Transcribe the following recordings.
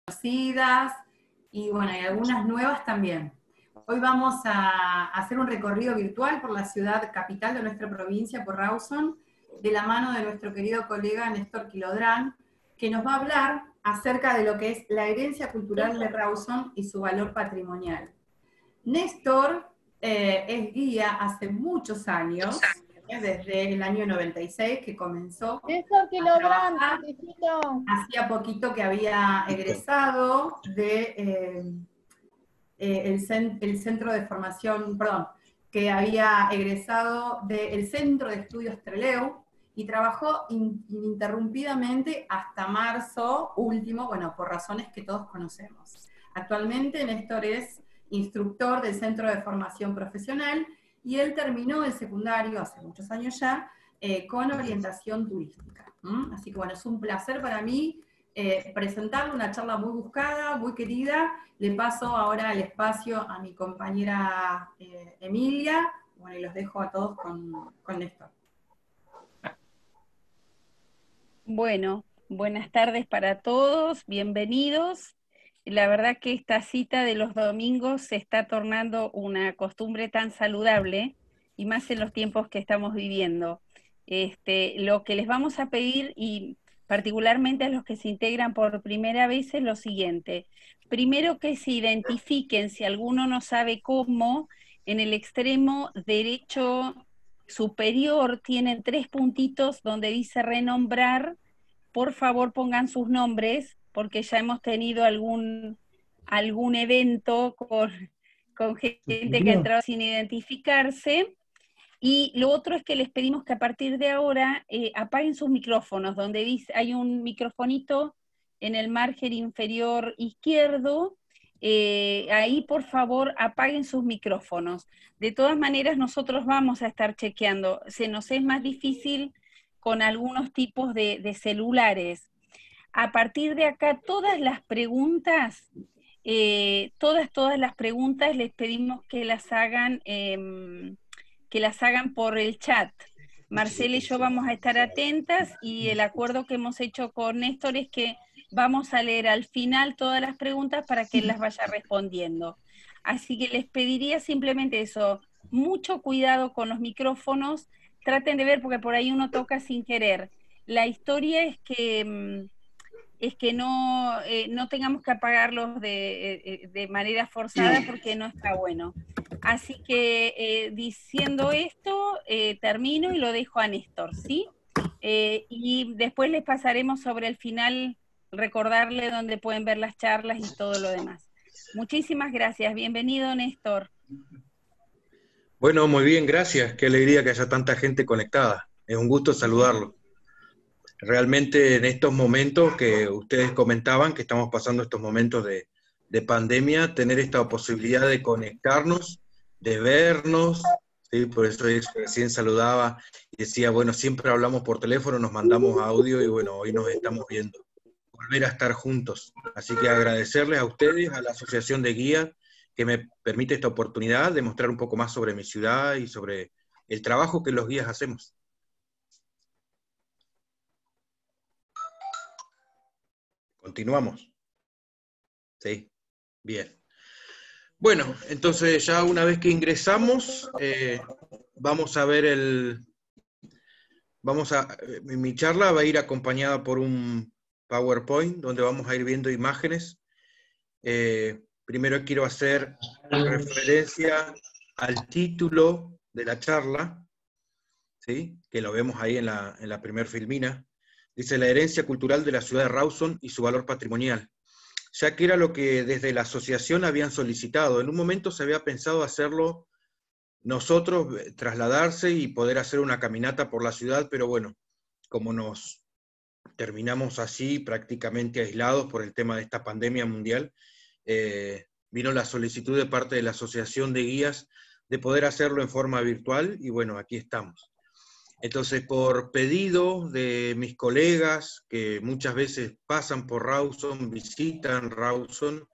conocidas y bueno, y algunas nuevas también. Hoy vamos a hacer un recorrido virtual por la ciudad capital de nuestra provincia, por Rawson, de la mano de nuestro querido colega Néstor Quilodrán, que nos va a hablar acerca de lo que es la herencia cultural de Rawson y su valor patrimonial. Néstor es guía hace muchos años, desde el año 96 que comenzó Néstor Quilodrán, hacía poquito que había egresado de el centro de formación, perdón, que había egresado del Centro de Estudios Trelew y trabajó ininterrumpidamente hasta marzo último, bueno, por razones que todos conocemos. Actualmente Néstor es instructor del Centro de Formación Profesional y él terminó el secundario hace muchos años ya con orientación turística. Así que bueno, es un placer para mí presentarle una charla muy buscada, muy querida. Le paso ahora el espacio a mi compañera Emilia, bueno, y los dejo a todos con Néstor. Bueno, buenas tardes para todos, bienvenidos. La verdad que esta cita de los domingos se está tornando una costumbre tan saludable, y más en los tiempos que estamos viviendo. Lo que les vamos a pedir, y particularmente a los que se integran por primera vez, es lo siguiente. Primero, que se identifiquen, si alguno no sabe cómo, en el extremo derecho superior tienen 3 puntitos donde dice renombrar. Por favor pongan sus nombres, porque ya hemos tenido algún evento con gente que ha entrado sin identificarse. Y lo otro es que les pedimos que a partir de ahora apaguen sus micrófonos, donde dice, hay un microfonito en el margen inferior izquierdo. Ahí por favor apaguen sus micrófonos. De todas maneras nosotros vamos a estar chequeando, se nos es más difícil con algunos tipos de celulares. A partir de acá todas las preguntas, todas las preguntas les pedimos que las hagan por el chat. Marcela y yo vamos a estar atentas, y el acuerdo que hemos hecho con Néstor es que vamos a leer al final todas las preguntas para que él las vaya respondiendo. Así que les pediría simplemente eso, mucho cuidado con los micrófonos, traten de ver porque por ahí uno toca sin querer. La historia es que no tengamos que apagarlos de manera forzada, porque no está bueno. Así que diciendo esto, termino y lo dejo a Néstor, ¿sí? Y después les pasaremos sobre el final, recordarle dónde pueden ver las charlas y todo lo demás. Muchísimas gracias. Bienvenido, Néstor. Bueno, muy bien, gracias. Qué alegría que haya tanta gente conectada. Es un gusto saludarlo. Realmente en estos momentos que ustedes comentaban, que estamos pasando estos momentos de pandemia, tener esta posibilidad de conectarnos, de vernos, ¿sí? Por eso recién saludaba y decía, bueno, siempre hablamos por teléfono, nos mandamos audio y bueno, hoy nos estamos viendo. Volver a estar juntos. Así que agradecerles a ustedes, a la Asociación de Guías, que me permite esta oportunidad de mostrar un poco más sobre mi ciudad y sobre el trabajo que los guías hacemos. Continuamos. Sí, bien. Bueno, entonces ya una vez que ingresamos, vamos a ver mi charla va a ir acompañada por un PowerPoint, donde vamos a ir viendo imágenes. Primero quiero hacer referencia al título de la charla, ¿sí? Que lo vemos ahí en la primer filmina. Dice: la herencia cultural de la ciudad de Rawson y su valor patrimonial, ya que era lo que desde la asociación habían solicitado. En un momento se había pensado hacerlo nosotros, trasladarse y poder hacer una caminata por la ciudad, pero bueno, como nos terminamos así prácticamente aislados por el tema de esta pandemia mundial, vino la solicitud de parte de la Asociación de Guías de poder hacerlo en forma virtual, y bueno, aquí estamos. Entonces, por pedido de mis colegas, que muchas veces pasan por Rawson, visitan Rawson,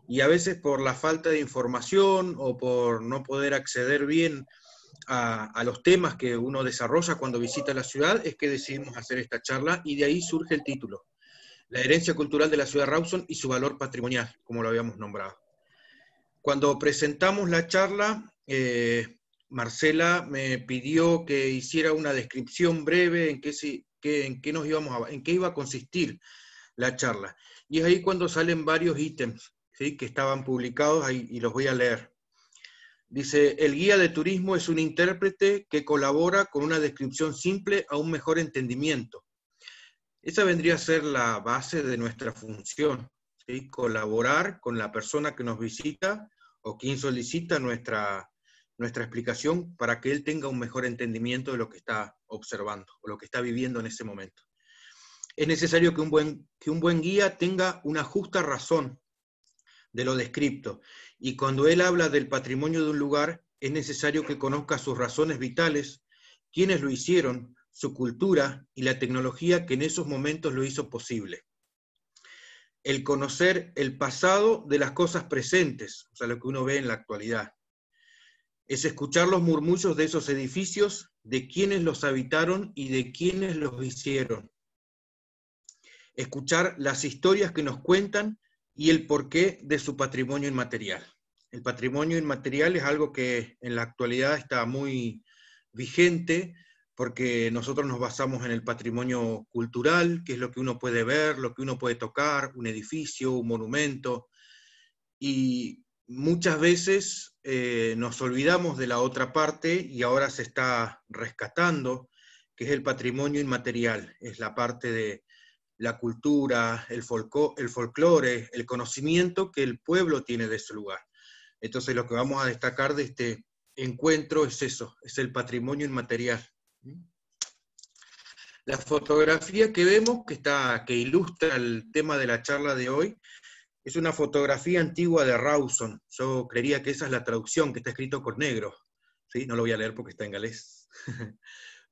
y a veces por la falta de información o por no poder acceder bien a los temas que uno desarrolla cuando visita la ciudad, es que decidimos hacer esta charla, y de ahí surge el título. la herencia cultural de la ciudad de Rawson y su valor patrimonial, como lo habíamos nombrado. Cuando presentamos la charla, Marcela me pidió que hiciera una descripción breve en qué iba a consistir la charla. Y es ahí cuando salen varios ítems, ¿sí?, que estaban publicados ahí, y los voy a leer. Dice, el guía de turismo es un intérprete que colabora con una descripción simple a un mejor entendimiento. Esa vendría a ser la base de nuestra función, ¿sí? Colaborar con la persona que nos visita o quien solicita nuestra explicación para que él tenga un mejor entendimiento de lo que está observando o lo que está viviendo en ese momento. Es necesario que un buen guía tenga una justa razón de lo descripto, y cuando él habla del patrimonio de un lugar, es necesario que conozca sus razones vitales, quiénes lo hicieron, su cultura y la tecnología que en esos momentos lo hizo posible. El conocer el pasado de las cosas presentes, o sea, lo que uno ve en la actualidad. Es escuchar los murmullos de esos edificios, de quienes los habitaron y de quienes los hicieron. Escuchar las historias que nos cuentan y el porqué de su patrimonio inmaterial. El patrimonio inmaterial es algo que en la actualidad está muy vigente, porque nosotros nos basamos en el patrimonio cultural, que es lo que uno puede ver, lo que uno puede tocar, un edificio, un monumento, y muchas veces nos olvidamos de la otra parte, y ahora se está rescatando, que es el patrimonio inmaterial, es la parte de la cultura, el folclore, el conocimiento que el pueblo tiene de ese lugar. Entonces lo que vamos a destacar de este encuentro es eso, es el patrimonio inmaterial. La fotografía que vemos, que ilustra el tema de la charla de hoy, es una fotografía antigua de Rawson. Yo creería que esa es la traducción, que está escrito con negro. ¿Sí? No lo voy a leer porque está en galés.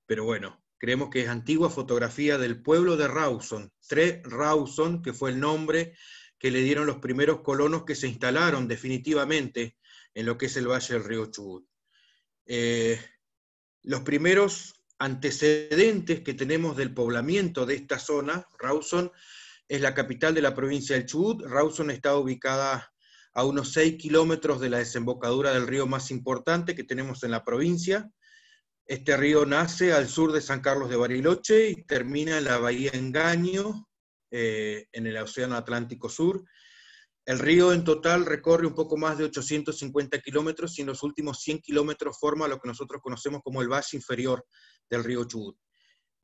Pero bueno, creemos que es antigua fotografía del pueblo de Rawson. Tre Rawson, que fue el nombre que le dieron los primeros colonos que se instalaron definitivamente en lo que es el valle del río Chubut. Los primeros antecedentes que tenemos del poblamiento de esta zona, Rawson es la capital de la provincia del Chubut. Rawson está ubicada a unos 6 kilómetros de la desembocadura del río más importante que tenemos en la provincia. Este río nace al sur de San Carlos de Bariloche y termina en la bahía Engaño, en el Océano Atlántico Sur. El río en total recorre un poco más de 850 kilómetros y en los últimos 100 kilómetros forma lo que nosotros conocemos como el valle inferior del río Chubut.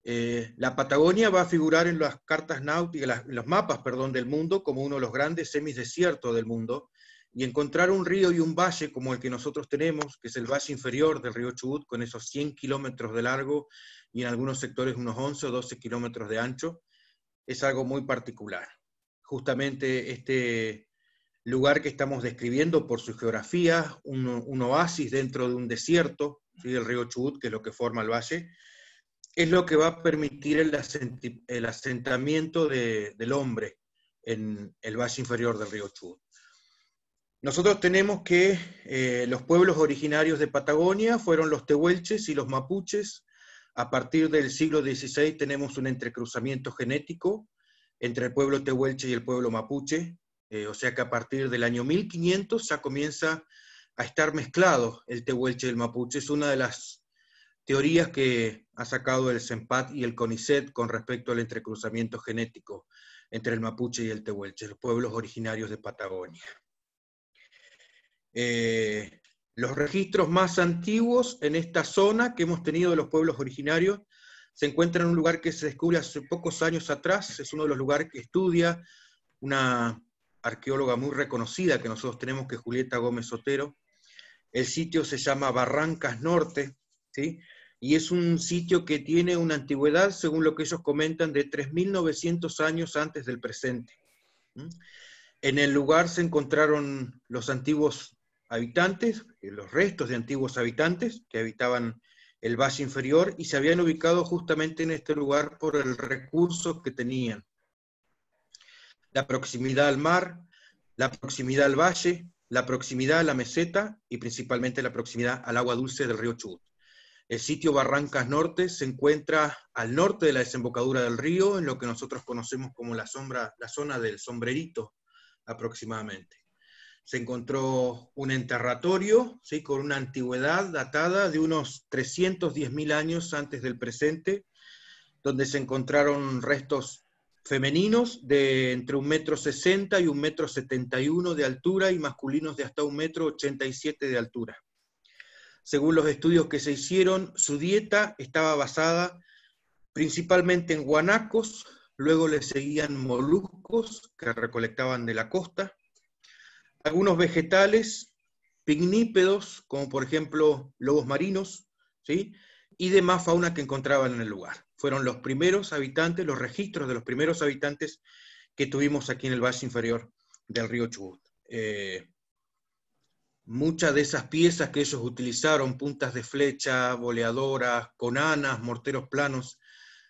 La Patagonia va a figurar en las cartas náuticas, en los mapas, del mundo, como uno de los grandes semidesiertos del mundo, y encontrar un río y un valle como el que nosotros tenemos, que es el valle inferior del río Chubut, con esos 100 kilómetros de largo y en algunos sectores unos 11 o 12 kilómetros de ancho, es algo muy particular. Justamente este lugar que estamos describiendo por su geografía, un oasis dentro de un desierto, ¿sí?, el río Chubut, que es lo que forma el valle, es lo que va a permitir el asentamiento del hombre en el valle inferior del río Chubut. Nosotros tenemos que los pueblos originarios de Patagonia fueron los tehuelches y los mapuches. A partir del siglo XVI tenemos un entrecruzamiento genético entre el pueblo tehuelche y el pueblo mapuche, o sea que a partir del año 1500 ya comienza a estar mezclado el tehuelche y el mapuche. Es una de las teorías que ha sacado el CENPAT y el CONICET con respecto al entrecruzamiento genético entre el mapuche y el tehuelche, los pueblos originarios de Patagonia. Los registros más antiguos en esta zona que hemos tenido de los pueblos originarios se encuentran en un lugar que se descubre hace pocos años atrás. Es uno de los lugares que estudia una arqueóloga muy reconocida que nosotros tenemos, que es Julieta Gómez Sotero. El sitio se llama Barrancas Norte, ¿sí? Y es un sitio que tiene una antigüedad, según lo que ellos comentan, de 3.900 años antes del presente. En el lugar se encontraron los antiguos habitantes, los restos de antiguos habitantes que habitaban el valle inferior y se habían ubicado justamente en este lugar por el recurso que tenían. La proximidad al mar, la proximidad al valle, la proximidad a la meseta y principalmente la proximidad al agua dulce del río Chubut. El sitio Barrancas Norte se encuentra al norte de la desembocadura del río, en lo que nosotros conocemos como la zona del Sombrerito, aproximadamente. Se encontró un enterratorio, ¿sí?, con una antigüedad datada de unos 310.000 años antes del presente, donde se encontraron restos femeninos de entre 1,60 m y 1,71 m de altura, y masculinos de hasta 1,87 m de altura. Según los estudios que se hicieron, su dieta estaba basada principalmente en guanacos, luego le seguían moluscos que recolectaban de la costa, algunos vegetales, pignípedos, como por ejemplo lobos marinos, ¿sí?, y demás fauna que encontraban en el lugar. Fueron los primeros habitantes, los registros de los primeros habitantes que tuvimos aquí en el valle inferior del río Chubut. Muchas de esas piezas que ellos utilizaron, puntas de flecha, boleadoras, conanas, morteros planos,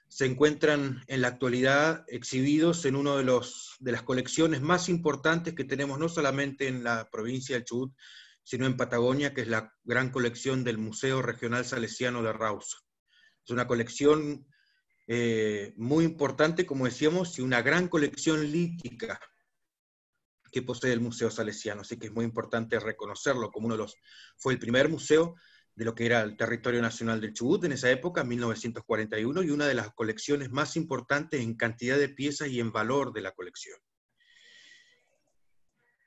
se encuentran en la actualidad exhibidos en una de las colecciones más importantes que tenemos, no solamente en la provincia del Chubut, sino en Patagonia, que es la gran colección del Museo Regional Salesiano de Rawson. Es una colección muy importante, como decíamos, y una gran colección lítica que posee el Museo Salesiano, así que es muy importante reconocerlo como fue el primer museo de lo que era el territorio nacional del Chubut en esa época, 1941, y una de las colecciones más importantes en cantidad de piezas y en valor de la colección.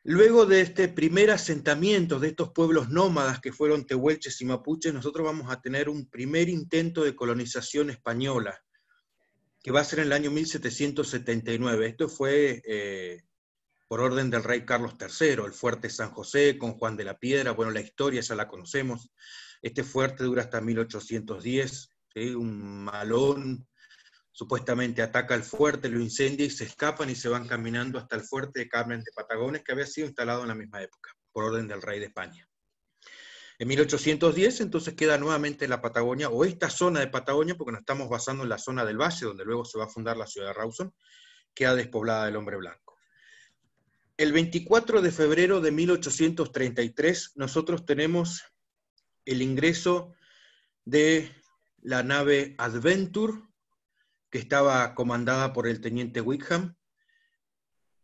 Luego de este primer asentamiento de estos pueblos nómadas que fueron tehuelches y mapuches, nosotros vamos a tener un primer intento de colonización española, que va a ser en el año 1779. Esto fue por orden del rey Carlos III, el fuerte San José con Juan de la Piedra. Bueno, la historia ya la conocemos. Este fuerte dura hasta 1810, ¿sí? Un malón supuestamente ataca el fuerte, lo incendia y se escapan y se van caminando hasta el fuerte de Carmen de Patagones, que había sido instalado en la misma época, por orden del rey de España. En 1810 entonces queda nuevamente la Patagonia, o esta zona de Patagonia, porque nos estamos basando en la zona del valle, donde luego se va a fundar la ciudad de Rawson, queda despoblada del hombre blanco. El 24 de febrero de 1833 nosotros tenemos el ingreso de la nave Adventure, que estaba comandada por el teniente Wickham.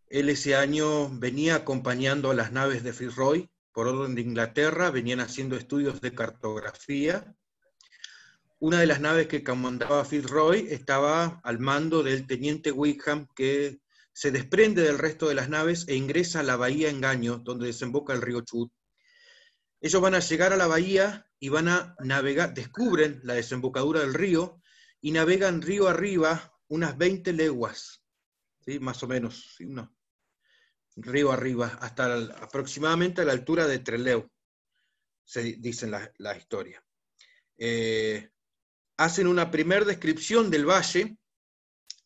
Él ese año venía acompañando a las naves de Fitzroy, por orden de Inglaterra, venían haciendo estudios de cartografía. Una de las naves que comandaba Fitzroy estaba al mando del teniente Wickham, que se desprende del resto de las naves e ingresa a la bahía Engaño, donde desemboca el río Chubut. Ellos van a llegar a la bahía y van a navegar, descubren la desembocadura del río y navegan río arriba unas 20 leguas, ¿sí?, más o menos, ¿sí?, río arriba, hasta aproximadamente a la altura de Trelew, se dice la historia. Hacen una primera descripción del valle,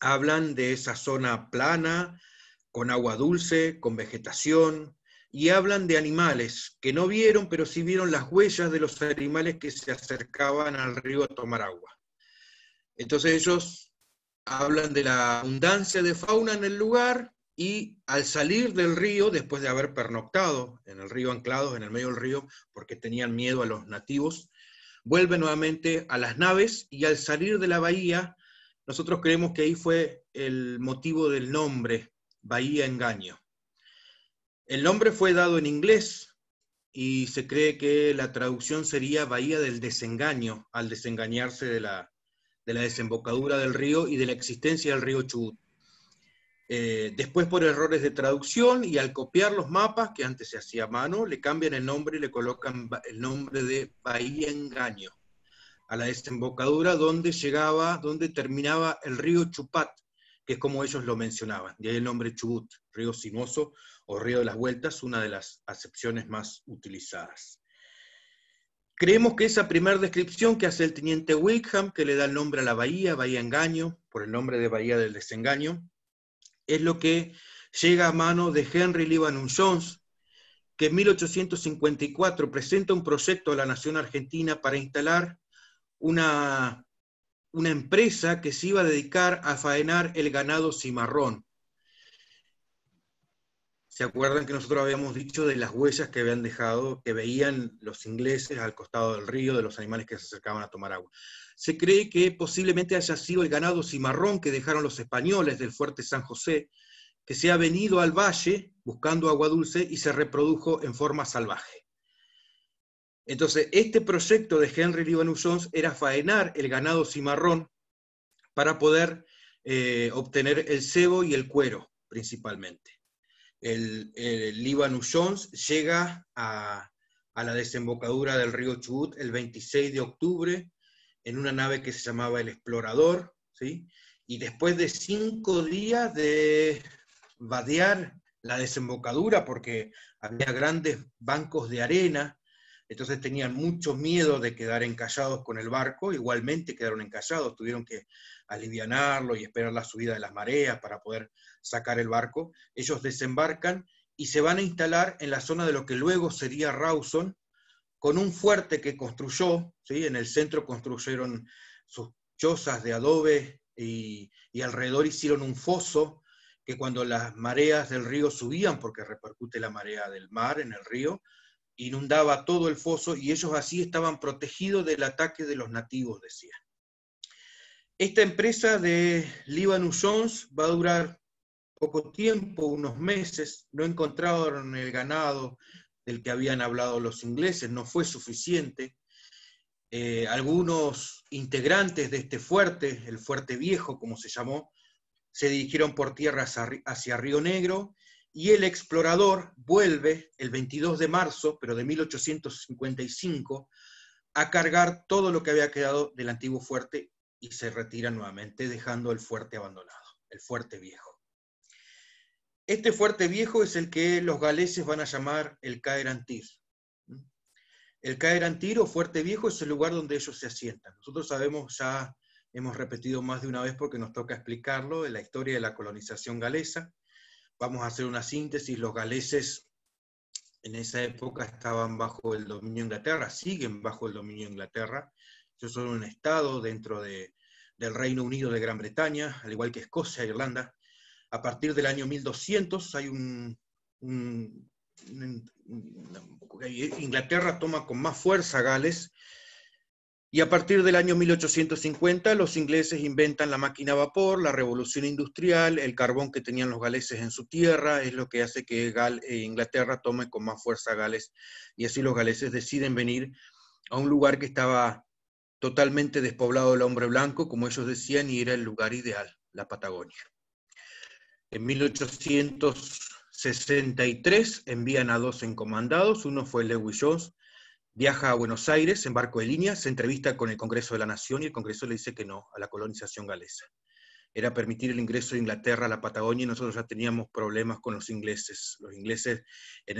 hablan de esa zona plana, con agua dulce, con vegetación, y hablan de animales que no vieron, pero sí vieron las huellas de los animales que se acercaban al río a tomar agua. Entonces ellos hablan de la abundancia de fauna en el lugar, y al salir del río, después de haber pernoctado en el río, anclados en el medio del río, porque tenían miedo a los nativos, vuelven nuevamente a las naves, y al salir de la bahía, nosotros creemos que ahí fue el motivo del nombre, Bahía Engaño. El nombre fue dado en inglés, y se cree que la traducción sería Bahía del Desengaño, al desengañarse de la desembocadura del río y de la existencia del río Chubut. Después, por errores de traducción y al copiar los mapas, que antes se hacía a mano, le cambian el nombre y le colocan el nombre de Bahía Engaño a la desembocadura donde terminaba el río Chupat, que es como ellos lo mencionaban, de ahí el nombre Chubut, río sinuoso o río de las vueltas, una de las acepciones más utilizadas. Creemos que esa primera descripción que hace el teniente Wickham, que le da el nombre a la bahía, Bahía Engaño, por el nombre de Bahía del Desengaño, es lo que llega a mano de Henry Lebanon Jones, que en 1854 presenta un proyecto a la nación argentina para instalar una empresa que se iba a dedicar a faenar el ganado cimarrón. ¿Se acuerdan que nosotros habíamos dicho de las huellas que habían dejado, que veían los ingleses al costado del río, de los animales que se acercaban a tomar agua? Se cree que posiblemente haya sido el ganado cimarrón que dejaron los españoles del fuerte San José, que se ha venido al valle buscando agua dulce y se reprodujo en forma salvaje. Entonces, este proyecto de Henry Líbano Jones era faenar el ganado cimarrón para poder obtener el sebo y el cuero, principalmente. El Líbano Jones llega a la desembocadura del río Chubut el 26 de octubre en una nave que se llamaba el Explorador, ¿sí? Y después de 5 días de vadear la desembocadura, porque había grandes bancos de arena, entonces tenían mucho miedo de quedar encallados con el barco, igualmente quedaron encallados, tuvieron que alivianarlo y esperar la subida de las mareas para poder sacar el barco. Ellos desembarcan y se van a instalar en la zona de lo que luego sería Rawson, con un fuerte que construyó, ¿sí? En el centro construyeron sus chozas de adobe y alrededor hicieron un foso que cuando las mareas del río subían, porque repercute la marea del mar en el río, inundaba todo el foso y ellos así estaban protegidos del ataque de los nativos, decían. Esta empresa de Líbano Jones va a durar poco tiempo, unos meses, no encontraron el ganado del que habían hablado los ingleses, no fue suficiente. Algunos integrantes de este fuerte, el Fuerte Viejo como se llamó, se dirigieron por tierra hacia Río Negro, y el explorador vuelve el 22 de marzo, pero de 1855, a cargar todo lo que había quedado del antiguo fuerte y se retira nuevamente, dejando el fuerte abandonado, el Fuerte Viejo. Este Fuerte Viejo es el que los galeses van a llamar el Caer Antir. El Caer Antir o Fuerte Viejo es el lugar donde ellos se asientan. Nosotros sabemos, ya hemos repetido más de una vez porque nos toca explicarlo, en la historia de la colonización galesa. Vamos a hacer una síntesis. Los galeses en esa época estaban bajo el dominio de Inglaterra, siguen bajo el dominio de Inglaterra. Ellos son un estado dentro del Reino Unido de Gran Bretaña, al igual que Escocia e Irlanda. A partir del año 1200 hay Inglaterra toma con más fuerza Gales, y a partir del año 1850 los ingleses inventan la máquina a vapor, la revolución industrial, el carbón que tenían los galeses en su tierra, es lo que hace que Inglaterra tome con más fuerza Gales, y así los galeses deciden venir a un lugar que estaba totalmente despoblado del hombre blanco, como ellos decían, y era el lugar ideal, la Patagonia. En 1863 envían a 2 encomandados, uno fue Lewis Jones, viaja a Buenos Aires en barco de línea, se entrevista con el Congreso de la Nación y el Congreso le dice que no a la colonización galesa. Era permitir el ingreso de Inglaterra a la Patagonia y nosotros ya teníamos problemas con los ingleses. Los ingleses en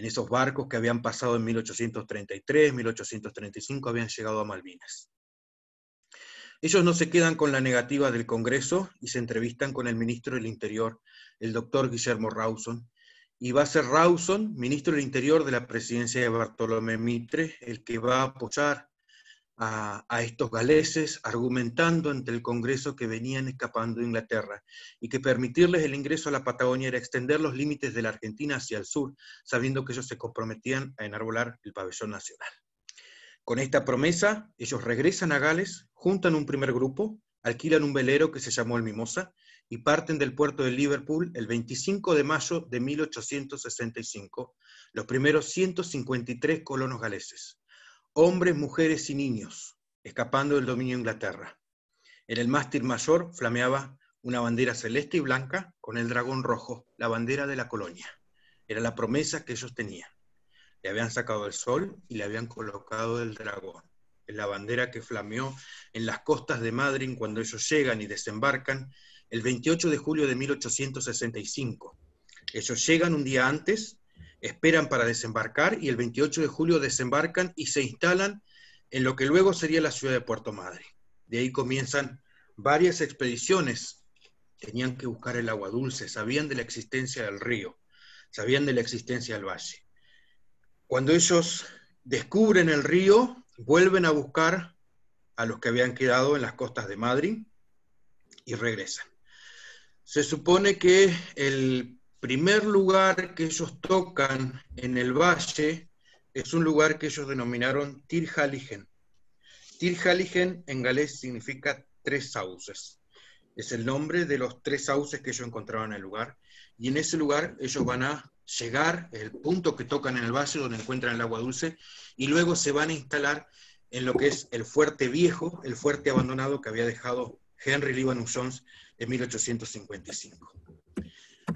esos barcos que habían pasado en 1833, 1835, habían llegado a Malvinas. Ellos no se quedan con la negativa del Congreso y se entrevistan con el ministro del Interior, el doctor Guillermo Rawson, y va a ser Rawson, ministro del Interior de la presidencia de Bartolomé Mitre, el que va a apoyar a estos galeses, argumentando ante el Congreso que venían escapando de Inglaterra, y que permitirles el ingreso a la Patagonia era extender los límites de la Argentina hacia el sur, sabiendo que ellos se comprometían a enarbolar el pabellón nacional. Con esta promesa, ellos regresan a Gales, juntan un primer grupo, alquilan un velero que se llamó el Mimosa, y parten del puerto de Liverpool el 25 de mayo de 1865, los primeros 153 colonos galeses, hombres, mujeres y niños, escapando del dominio de Inglaterra. En el mástil mayor flameaba una bandera celeste y blanca con el dragón rojo, la bandera de la colonia. Era la promesa que ellos tenían. Le habían sacado el sol y le habían colocado el dragón. Es la bandera que flameó en las costas de Madryn cuando ellos llegan y desembarcan el 28 de julio de 1865. Ellos llegan un día antes, esperan para desembarcar y el 28 de julio desembarcan y se instalan en lo que luego sería la ciudad de Puerto Madryn. De ahí comienzan varias expediciones. Tenían que buscar el agua dulce, sabían de la existencia del río, sabían de la existencia del valle. Cuando ellos descubren el río, vuelven a buscar a los que habían quedado en las costas de Madryn y regresan. Se supone que el primer lugar que ellos tocan en el valle es un lugar que ellos denominaron Tirhaligen. Tirhaligen en galés significa 3 sauces. Es el nombre de los 3 sauces que ellos encontraron en el lugar. Y en ese lugar ellos van a llegar, el punto que tocan en el valle donde encuentran el agua dulce, y luego se van a instalar en lo que es el fuerte viejo, el fuerte abandonado que había dejado Henry Liban Jones en 1855.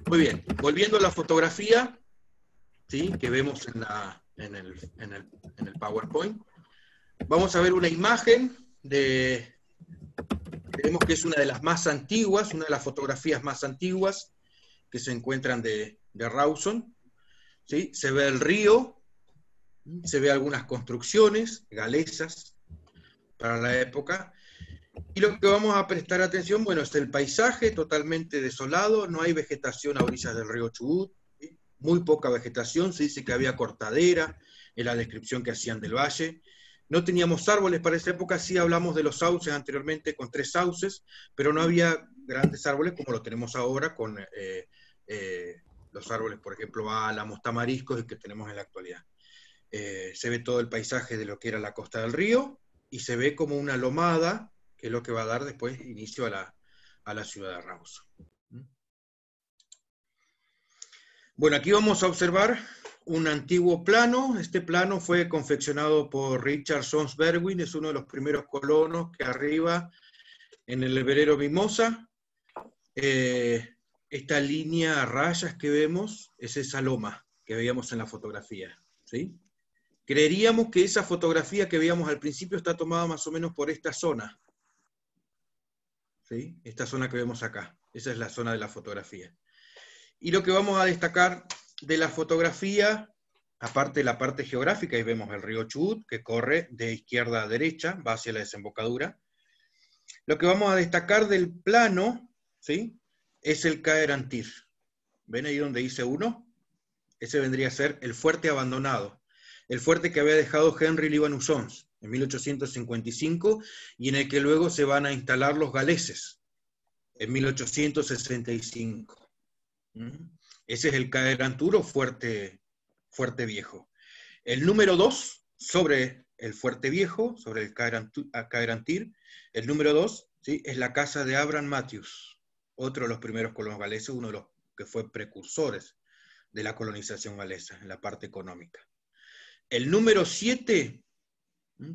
Muy bien, volviendo a la fotografía, ¿sí?, que vemos en el PowerPoint, vamos a ver una imagen vemos que es una de las más antiguas, una de las fotografías más antiguas que se encuentran de Rawson, ¿sí? Se ve el río, se ve algunas construcciones galesas para la época, y lo que vamos a prestar atención, bueno, es el paisaje totalmente desolado, no hay vegetación a orillas del río Chubut, ¿sí? Muy poca vegetación, se dice que había cortadera en la descripción que hacían del valle. No teníamos árboles para esa época, sí hablamos de los sauces anteriormente con 3 sauces, pero no había grandes árboles como lo tenemos ahora con los árboles, por ejemplo, álamos, tamariscos, que tenemos en la actualidad. Se ve todo el paisaje de lo que era la costa del río, y se ve como una lomada, que es lo que va a dar después inicio a la ciudad de Rawson. Bueno, aquí vamos a observar un antiguo plano. Este plano fue confeccionado por Richard Jones Berwin, es uno de los primeros colonos que arriba en el velero Mimosa. Esta línea a rayas que vemos es esa loma que veíamos en la fotografía, ¿sí? Creeríamos que esa fotografía que veíamos al principio está tomada más o menos por esta zona, ¿sí? Esta zona que vemos acá, esa es la zona de la fotografía. Y lo que vamos a destacar de la fotografía, aparte de la parte geográfica, ahí vemos el río Chubut, que corre de izquierda a derecha, va hacia la desembocadura. Lo que vamos a destacar del plano, ¿sí?, es el Caer Antir. ¿Ven ahí donde dice 1? Ese vendría a ser el fuerte abandonado. El fuerte que había dejado Henry Liban Jones en 1855, y en el que luego se van a instalar los galeses en 1865. Ese es el Caer Antur, o fuerte viejo. El número 2, sobre el fuerte viejo, sobre el Caer Antir, el número 2, ¿sí?, es la casa de Abraham Matthews, otro de los primeros colonos galeses, uno de los que fue precursores de la colonización galesa en la parte económica. El número 7,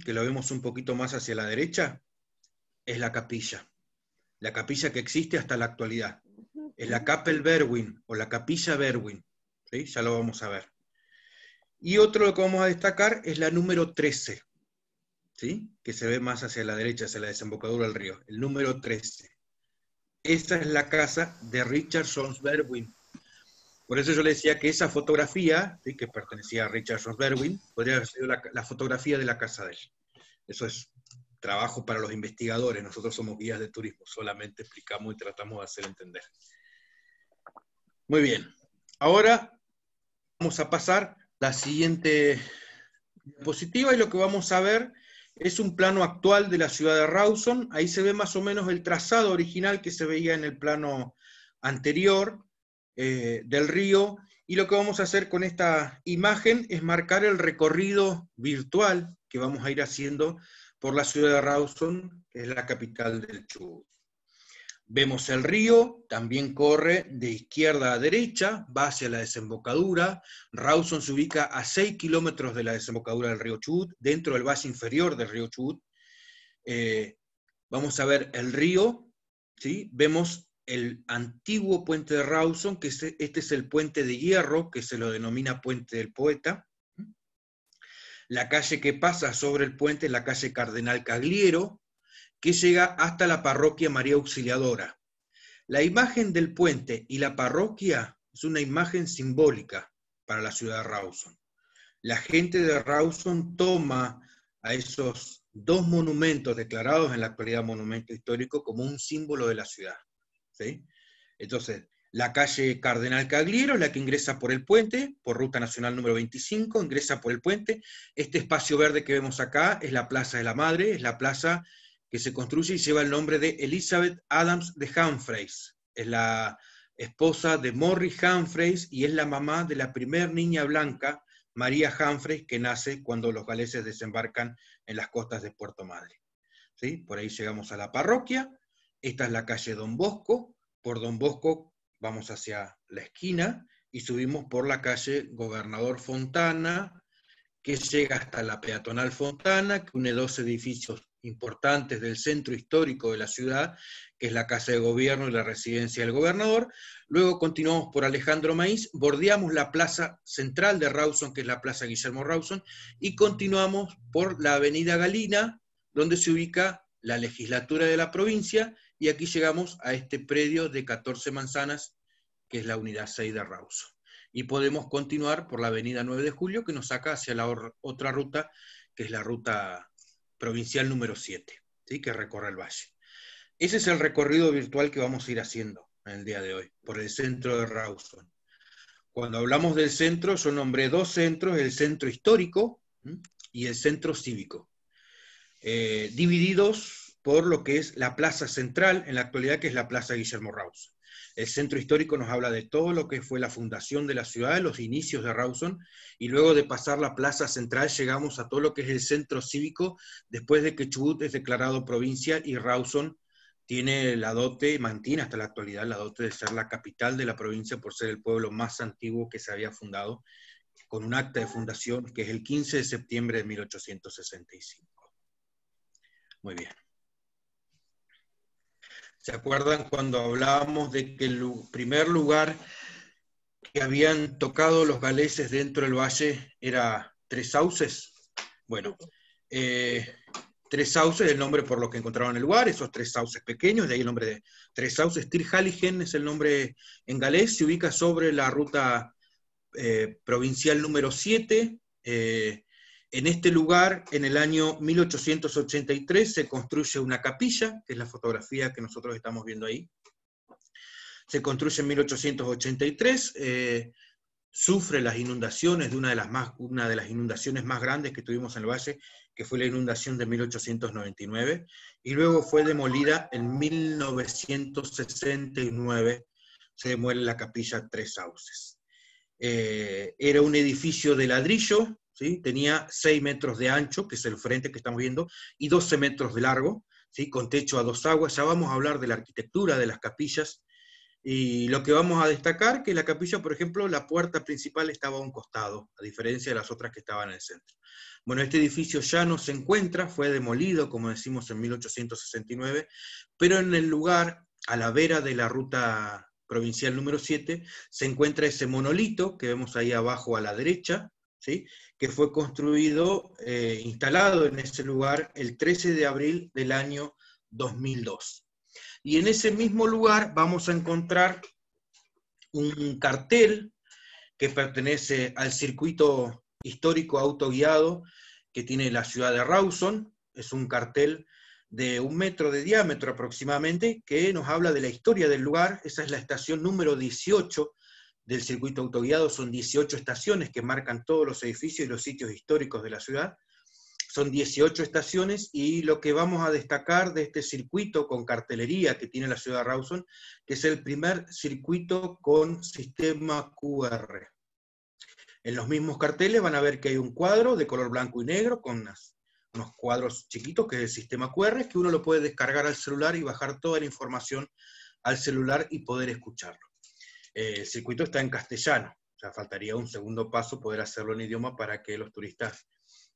que lo vemos un poquito más hacia la derecha, es la capilla que existe hasta la actualidad. Es la Kapel Berwin, o la capilla Berwin, ¿sí?, ya lo vamos a ver. Y otro que vamos a destacar es la número 13, ¿sí?, que se ve más hacia la derecha, hacia la desembocadura del río, el número 13. Esa es la casa de Richard Jones Berwin. Por eso yo le decía que esa fotografía, ¿sí?, que pertenecía a Richard Jones Berwin, podría haber sido la fotografía de la casa de él. Eso es trabajo para los investigadores, nosotros somos guías de turismo, solamente explicamos y tratamos de hacer entender. Muy bien, ahora vamos a pasar a la siguiente diapositiva, y lo que vamos a ver es un plano actual de la ciudad de Rawson. Ahí se ve más o menos el trazado original que se veía en el plano anterior del río, y lo que vamos a hacer con esta imagen es marcar el recorrido virtual que vamos a ir haciendo por la ciudad de Rawson, que es la capital del Chubut. Vemos el río, también corre de izquierda a derecha, va hacia la desembocadura. Rawson se ubica a 6 kilómetros de la desembocadura del río Chubut, dentro del valle inferior del río Chubut. Vamos a ver el río, ¿sí? Vemos el antiguo puente de Rawson, que este es el puente de hierro, que se lo denomina Puente del Poeta. La calle que pasa sobre el puente es la calle Cardenal Cagliero, que llega hasta la parroquia María Auxiliadora. La imagen del puente y la parroquia es una imagen simbólica para la ciudad de Rawson. La gente de Rawson toma a esos 2 monumentos declarados en la actualidad monumento histórico como un símbolo de la ciudad, ¿sí? Entonces, la calle Cardenal Cagliero es la que ingresa por el puente, por Ruta Nacional número 25, ingresa por el puente. Este espacio verde que vemos acá es la Plaza de la Madre, es la plaza que se construye y lleva el nombre de Elizabeth Adams de Humphreys. Es la esposa de Morris Humphreys y es la mamá de la primer niña blanca, María Humphreys, que nace cuando los galeses desembarcan en las costas de Puerto Madre. ¿Sí? Por ahí llegamos a la parroquia. Esta es la calle Don Bosco. Por Don Bosco vamos hacia la esquina y subimos por la calle Gobernador Fontana, que llega hasta la peatonal Fontana, que une dos edificios importantes del centro histórico de la ciudad, que es la Casa de Gobierno y la residencia del gobernador. Luego continuamos por Alejandro Maíz, bordeamos la plaza central de Rawson, que es la Plaza Guillermo Rawson, y continuamos por la avenida Galina, donde se ubica la legislatura de la provincia, y aquí llegamos a este predio de 14 manzanas, que es la unidad 6 de Rawson. Y podemos continuar por la avenida 9 de Julio, que nos saca hacia la otra ruta, que es la ruta provincial número 7, ¿sí? Que recorre el valle. Ese es el recorrido virtual que vamos a ir haciendo en el día de hoy, por el centro de Rawson. Cuando hablamos del centro, yo nombré dos centros, el centro histórico y el centro cívico, divididos por lo que es la plaza central, en la actualidad, que es la Plaza Guillermo Rawson. El centro histórico nos habla de todo lo que fue la fundación de la ciudad, los inicios de Rawson, y luego de pasar la plaza central llegamos a todo lo que es el centro cívico, después de que Chubut es declarado provincia y Rawson tiene la dote, mantiene hasta la actualidad la dote de ser la capital de la provincia por ser el pueblo más antiguo que se había fundado, con un acta de fundación que es el 15 de septiembre de 1865. Muy bien. ¿Se acuerdan cuando hablábamos de que el primer lugar que habían tocado los galeses dentro del valle era Tres Sauces? Bueno, Tres Sauces, el nombre por lo que encontraron en el lugar, esos tres sauces pequeños, de ahí el nombre de Tres Sauces. Tirhaligen es el nombre en galés, se ubica sobre la ruta provincial número 7. En este lugar, en el año 1883, se construye una capilla, que es la fotografía que nosotros estamos viendo ahí. Se construye en 1883, sufre las inundaciones de una de las inundaciones más grandes que tuvimos en el valle, que fue la inundación de 1899, y luego fue demolida en 1969, se demole la capilla Tres Sauces. Era un edificio de ladrillo, ¿sí? Tenía 6 metros de ancho, que es el frente que estamos viendo, y 12 metros de largo, ¿sí? Con techo a dos aguas. Ya vamos a hablar de la arquitectura de las capillas, y lo que vamos a destacar, que la capilla, por ejemplo, la puerta principal estaba a un costado, a diferencia de las otras que estaban en el centro. Bueno, este edificio ya no se encuentra, fue demolido, como decimos, en 1869, pero en el lugar, a la vera de la ruta provincial número 7, se encuentra ese monolito que vemos ahí abajo a la derecha, ¿sí? Que fue construido, instalado en ese lugar el 13 de abril del año 2002. Y en ese mismo lugar vamos a encontrar un cartel que pertenece al circuito histórico autoguiado que tiene la ciudad de Rawson. Es un cartel de 1 metro de diámetro aproximadamente, que nos habla de la historia del lugar. Esa es la estación número 18 del circuito autoguiado. Son 18 estaciones que marcan todos los edificios y los sitios históricos de la ciudad. Son 18 estaciones, y lo que vamos a destacar de este circuito con cartelería que tiene la ciudad de Rawson, que es el primer circuito con sistema QR. En los mismos carteles van a ver que hay un cuadro de color blanco y negro con unos cuadros chiquitos, que es el sistema QR, que uno lo puede descargar al celular y bajar toda la información al celular y poder escucharlo. El circuito está en castellano, o sea, faltaría un segundo paso, poder hacerlo en idioma para que los turistas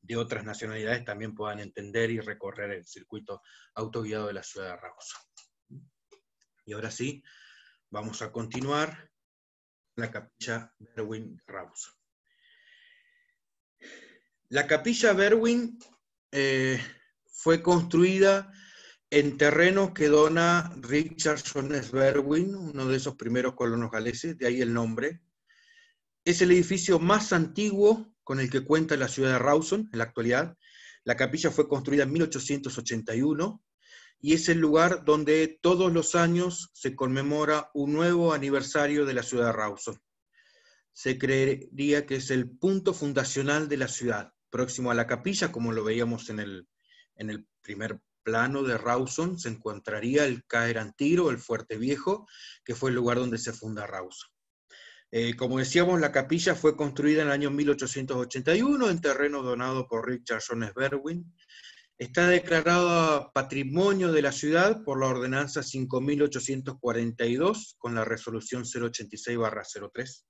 de otras nacionalidades también puedan entender y recorrer el circuito autoguiado de la ciudad de Rawson. Y ahora sí, vamos a continuar la capilla Berwyn de Rawson. La capilla Berwyn fue construida en terrenos que dona Richard Jones Berwyn, uno de esos primeros colonos galeses, de ahí el nombre. Es el edificio más antiguo con el que cuenta la ciudad de Rawson en la actualidad. La capilla fue construida en 1881 y es el lugar donde todos los años se conmemora un nuevo aniversario de la ciudad de Rawson. Se creería que es el punto fundacional de la ciudad, próximo a la capilla, como lo veíamos en el primer plano de Rawson se encontraría el Caer Antir o el Fuerte Viejo, que fue el lugar donde se funda Rawson. Como decíamos, la capilla fue construida en el año 1881 en terreno donado por Richard Jones Berwin. Está declarada Patrimonio de la Ciudad por la Ordenanza 5842 con la Resolución 086/03.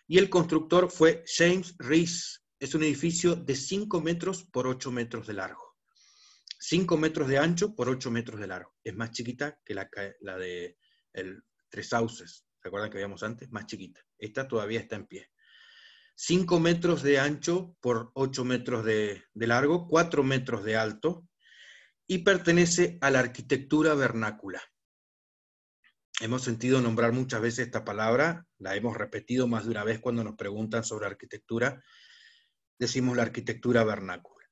Y el constructor fue James Rees. Es un edificio de 5 metros por 8 metros de largo. 5 metros de ancho por 8 metros de largo. Es más chiquita que la de Tres Sauces. ¿Se acuerdan que habíamos antes? Más chiquita. Esta todavía está en pie. 5 metros de ancho por 8 metros de largo, 4 metros de alto, y pertenece a la arquitectura vernácula. Hemos sentido nombrar muchas veces esta palabra, la hemos repetido más de una vez cuando nos preguntan sobre arquitectura, decimos la arquitectura vernácula.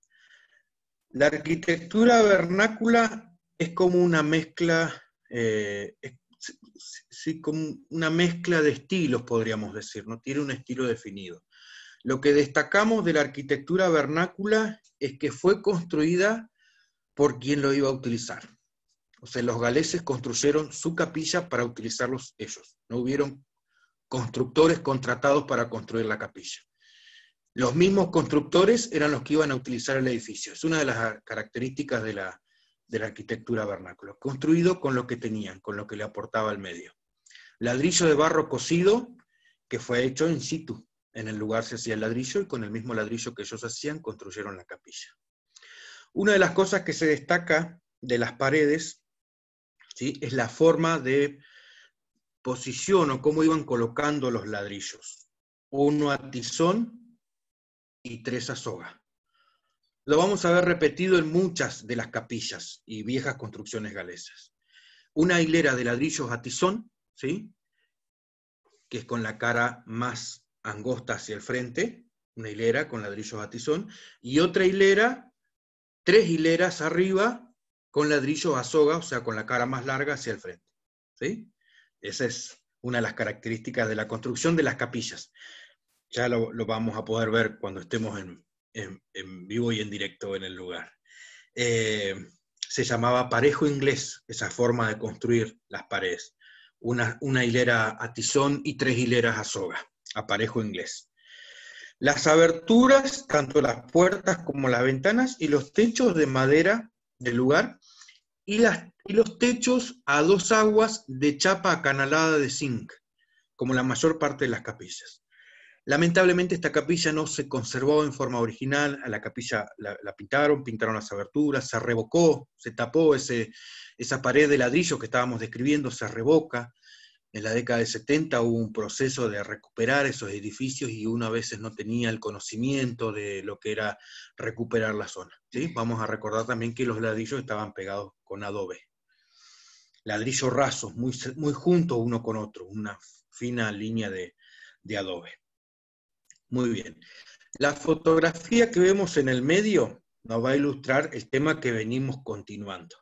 La arquitectura vernácula es como una mezcla, como una mezcla de estilos, podríamos decir, no tiene un estilo definido. Lo que destacamos de la arquitectura vernácula es que fue construida por quien lo iba a utilizar. O sea, los galeses construyeron su capilla para utilizarlos ellos. No hubieron constructores contratados para construir la capilla. Los mismos constructores eran los que iban a utilizar el edificio. Es una de las características de la arquitectura vernácula. Construido con lo que tenían, con lo que le aportaba el medio. Ladrillo de barro cocido, que fue hecho in situ. En el lugar se hacía el ladrillo, y con el mismo ladrillo que ellos hacían, construyeron la capilla. Una de las cosas que se destaca de las paredes, ¿sí?, es la forma de posición o cómo iban colocando los ladrillos. 1 a tizón y 3 a soga. Lo vamos a ver repetido en muchas de las capillas y viejas construcciones galesas. Una hilera de ladrillos a tizón, ¿sí?, que es con la cara más angosta hacia el frente, una hilera con ladrillos a tizón, y otra hilera, 3 hileras arriba, con ladrillos a soga, o sea, con la cara más larga hacia el frente. ¿Sí? Esa es una de las características de la construcción de las capillas. Ya lo vamos a poder ver cuando estemos en vivo y en directo en el lugar. Se llamaba parejo inglés, esa forma de construir las paredes. Una hilera a tizón y 3 hileras a soga, a parejo inglés. Las aberturas, tanto las puertas como las ventanas, y los techos de madera del lugar, y los techos a 2 aguas de chapa acanalada de zinc, como la mayor parte de las capillas. Lamentablemente esta capilla no se conservó en forma original. A la capilla la pintaron las aberturas, se revocó, se tapó esa pared de ladrillo que estábamos describiendo, se revoca. En la década de 70 hubo un proceso de recuperar esos edificios y uno a veces no tenía el conocimiento de lo que era recuperar la zona, ¿sí? Vamos a recordar también que los ladrillos estaban pegados con adobe. Ladrillos rasos, muy, muy juntos uno con otro, una fina línea de adobe. Muy bien. La fotografía que vemos en el medio nos va a ilustrar el tema que venimos continuando.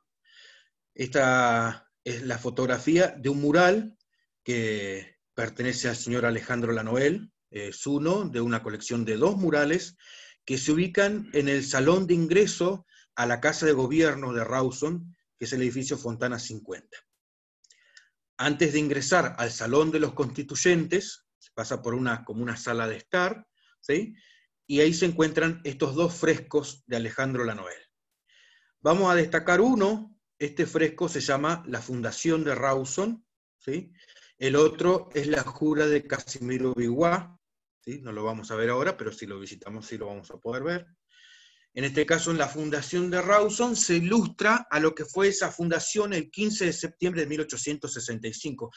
Esta es la fotografía de un mural que pertenece al señor Alejandro Lanoel. Es uno de una colección de 2 murales que se ubican en el salón de ingreso a la Casa de Gobierno de Rawson, que es el edificio Fontana 50. Antes de ingresar al Salón de los Constituyentes, se pasa por como una sala de estar, ¿sí? Y ahí se encuentran estos 2 frescos de Alejandro Lanoel. Vamos a destacar uno. Este fresco se llama La Fundación de Rawson, ¿sí? El otro es la Jura de Casimiro Biguá, ¿sí? No lo vamos a ver ahora, pero si lo visitamos sí lo vamos a poder ver. En este caso, en la Fundación de Rawson se ilustra a lo que fue esa fundación el 15 de septiembre de 1865.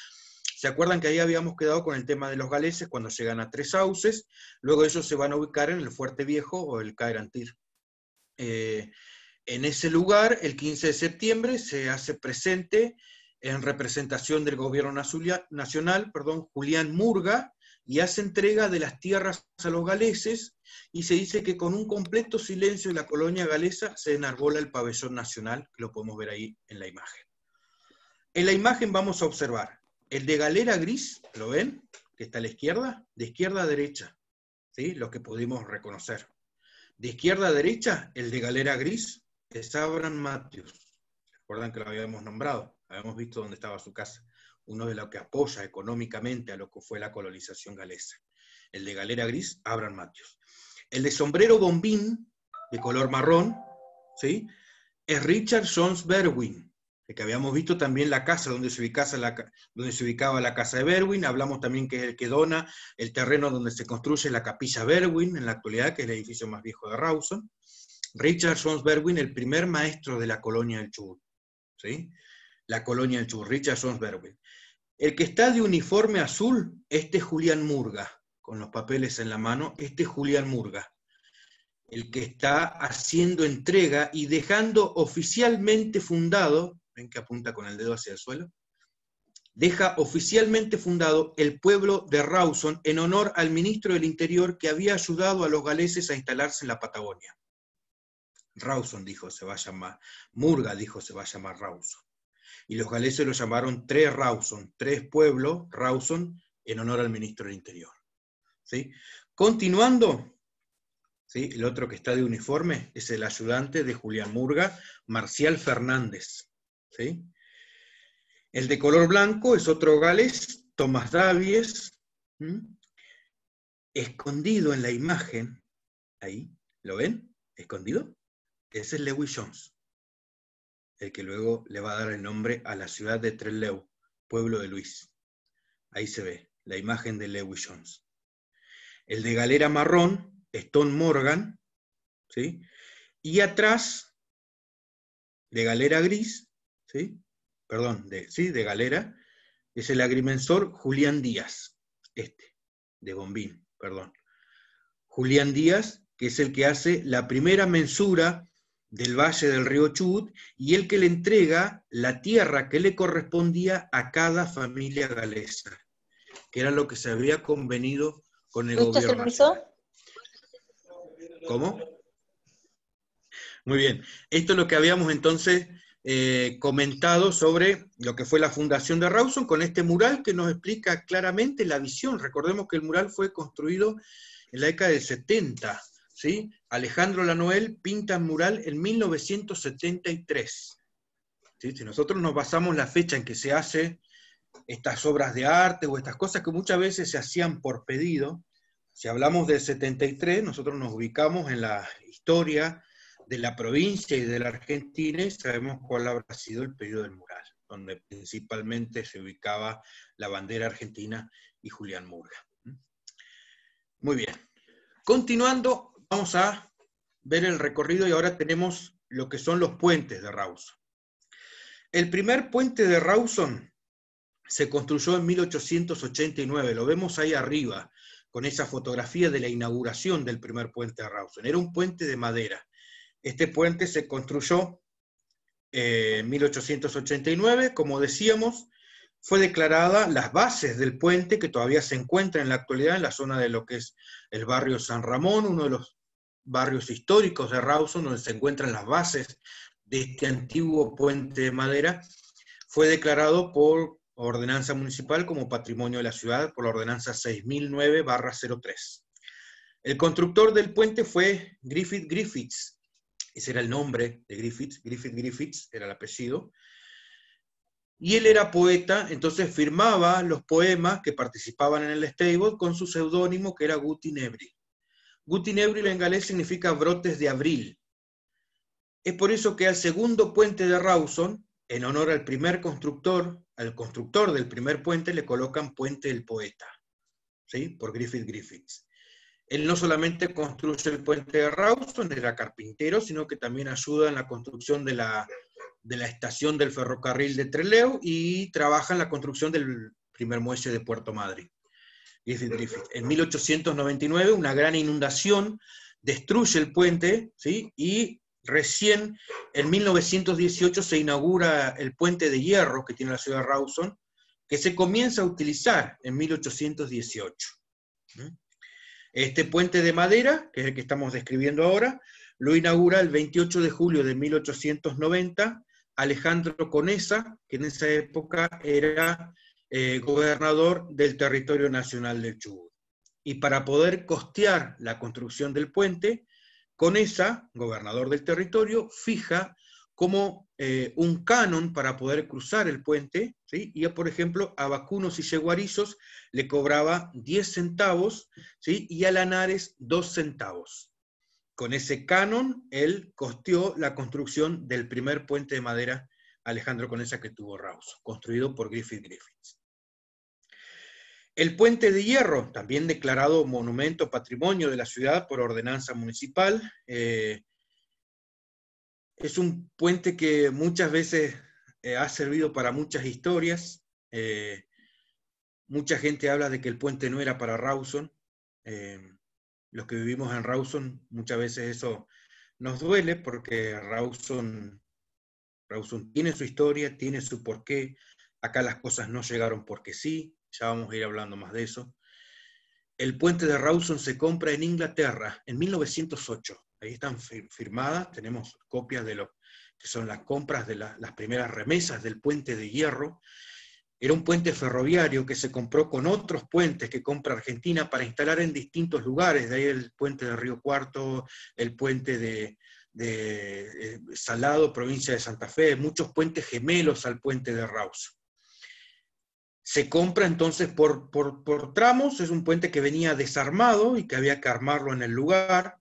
¿Se acuerdan que ahí habíamos quedado con el tema de los galeses cuando llegan a Tres Sauces? Luego ellos se van a ubicar en el Fuerte Viejo o el Caer Antir. En ese lugar, el 15 de septiembre, se hace presente en representación del gobierno nacional, Julián Murga, y hace entrega de las tierras a los galeses, y se dice que con un completo silencio en la colonia galesa se enarbola el pabellón nacional, que lo podemos ver ahí en la imagen. En la imagen vamos a observar el de galera gris, ¿lo ven? Que está a la izquierda, de izquierda a derecha, ¿sí? Lo que pudimos reconocer. De izquierda a derecha, el de galera gris es Abraham Matthews, recuerdan que lo habíamos nombrado, habíamos visto dónde estaba su casa, uno de los que apoya económicamente a lo que fue la colonización galesa. El de galera gris, Abraham Matthews. El de sombrero bombín, de color marrón, ¿sí?, es Richard Jones Berwin, que habíamos visto también la casa donde se ubicaba la casa de Berwin. Hablamos también que es el que dona el terreno donde se construye la capilla Berwin, en la actualidad, que es el edificio más viejo de Rawson. Richard Jones Berwin, el primer maestro de la colonia del Chubut, ¿sí? La colonia del Chubut, Richard Jones Berwin. El que está de uniforme azul, este es Julián Murga, con los papeles en la mano, este es Julián Murga. El que está haciendo entrega y dejando oficialmente fundado, ven que apunta con el dedo hacia el suelo, deja oficialmente fundado el pueblo de Rawson en honor al ministro del Interior que había ayudado a los galeses a instalarse en la Patagonia. Rawson dijo se va a llamar, Murga dijo se va a llamar Rawson. Y los galeses lo llamaron Tres Rawson, tres pueblos, Rawson, en honor al ministro del Interior. ¿Sí? Continuando, ¿sí?, el otro que está de uniforme es el ayudante de Julián Murga, Marcial Fernández. ¿Sí? El de color blanco es otro galés, Tomás Davies. Escondido en la imagen, ahí, ¿lo ven? ¿Escondido? Ese es Lewis Jones, el que luego le va a dar el nombre a la ciudad de Trelew, pueblo de Luis. Ahí se ve la imagen de Lewis Jones. El de galera marrón es Tom Morgan, ¿sí? Y atrás, de galera gris, ¿sí?, perdón, de galera, es el agrimensor Julián Díaz, de bombín, perdón. Julián Díaz, que es el que hace la primera mensura del valle del río Chubut, y el que le entrega la tierra que le correspondía a cada familia galesa, que era lo que se había convenido con el gobierno nacional. ¿Cómo? Muy bien. Esto es lo que habíamos entonces comentado sobre lo que fue la fundación de Rawson, con este mural que nos explica claramente la visión. Recordemos que el mural fue construido en la década del 70, ¿sí? Alejandro Lanoel pinta el mural en 1973. ¿Sí? Si nosotros nos basamos en la fecha en que se hacen estas obras de arte o estas cosas que muchas veces se hacían por pedido, si hablamos del 73, nosotros nos ubicamos en la historia de la provincia y de la Argentina y sabemos cuál habrá sido el periodo del mural, donde principalmente se ubicaba la bandera argentina y Julián Murga. Muy bien. Continuando, vamos a ver el recorrido y ahora tenemos lo que son los puentes de Rawson. El primer puente de Rawson se construyó en 1889, lo vemos ahí arriba, con esa fotografía de la inauguración del primer puente de Rawson. Era un puente de madera. Este puente se construyó en 1889, como decíamos, fue declarada las bases del puente, que todavía se encuentra en la actualidad en la zona de lo que es el barrio San Ramón, uno de los barrios históricos de Rawson, donde se encuentran las bases de este antiguo puente de madera, fue declarado por ordenanza municipal como patrimonio de la ciudad, por la ordenanza 6009/03. El constructor del puente fue Griffith Griffiths, ese era el nombre de Griffiths, Griffith Griffiths era el apellido, y él era poeta, entonces firmaba los poemas que participaban en el stable con su seudónimo que era Guti Nebri. Guti Nebri en galés significa brotes de abril. Es por eso que al segundo puente de Rawson, en honor al primer constructor, al constructor del primer puente, le colocan Puente del Poeta, ¿sí?, por Griffith Griffiths. Él no solamente construye el puente de Rawson, era carpintero, sino que también ayuda en la construcción de la estación del ferrocarril de Trelew y trabaja en la construcción del primer muelle de Puerto Madryn. Griffith Griffith. En 1899, una gran inundación destruye el puente, ¿sí?, y recién en 1918 se inaugura el puente de hierro que tiene la ciudad de Rawson, que se comienza a utilizar en 1818. Este puente de madera, que es el que estamos describiendo ahora, lo inaugura el 28 de julio de 1890 Alejandro Conesa, que en esa época era gobernador del territorio nacional del Chubut. Y para poder costear la construcción del puente, Conesa, gobernador del territorio, fija como un canon para poder cruzar el puente, ¿sí? Y, por ejemplo, a vacunos y yeguarizos le cobraba 10 centavos, ¿sí? Y a Lanares 2 centavos. Con ese canon, él costeó la construcción del primer puente de madera Alejandro Conesa que tuvo Rawson, construido por Griffith Griffiths. El puente de hierro, también declarado monumento patrimonio de la ciudad por ordenanza municipal, es un puente que muchas veces ha servido para muchas historias. Mucha gente habla de que el puente no era para Rawson. Los que vivimos en Rawson, muchas veces eso nos duele porque Rawson tiene su historia, tiene su porqué. Acá las cosas no llegaron porque sí, ya vamos a ir hablando más de eso. El puente de Rawson se compra en Inglaterra en 1908. Ahí están firmadas, tenemos copias de lo que son las compras de las primeras remesas del puente de hierro. Era un puente ferroviario que se compró con otros puentes que compra Argentina para instalar en distintos lugares. De ahí el puente de Río Cuarto, el puente de Salado, provincia de Santa Fe, muchos puentes gemelos al puente de Rawson. Se compra entonces por tramos, es un puente que venía desarmado y que había que armarlo en el lugar.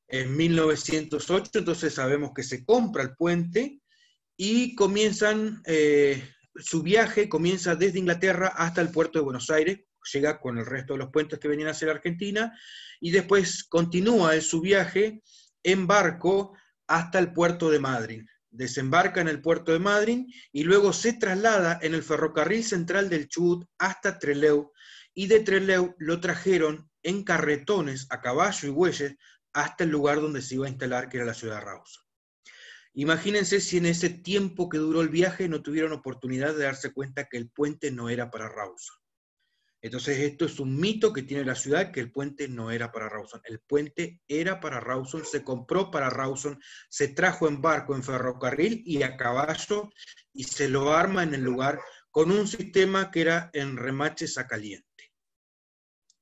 En 1908, entonces sabemos que se compra el puente y comienzan, su viaje comienza desde Inglaterra hasta el puerto de Buenos Aires, llega con el resto de los puentes que venían hacia la Argentina, y después continúa su viaje en barco hasta el puerto de Madryn. Desembarca en el puerto de Madryn y luego se traslada en el ferrocarril central del Chubut hasta Trelew, y de Trelew lo trajeron en carretones a caballo y bueyes hasta el lugar donde se iba a instalar, que era la ciudad de Rawson. Imagínense si en ese tiempo que duró el viaje no tuvieron oportunidad de darse cuenta que el puente no era para Rawson. Entonces esto es un mito que tiene la ciudad, que el puente no era para Rawson. El puente era para Rawson, se compró para Rawson, se trajo en barco, en ferrocarril y a caballo, y se lo arma en el lugar con un sistema que era en remaches a caliente.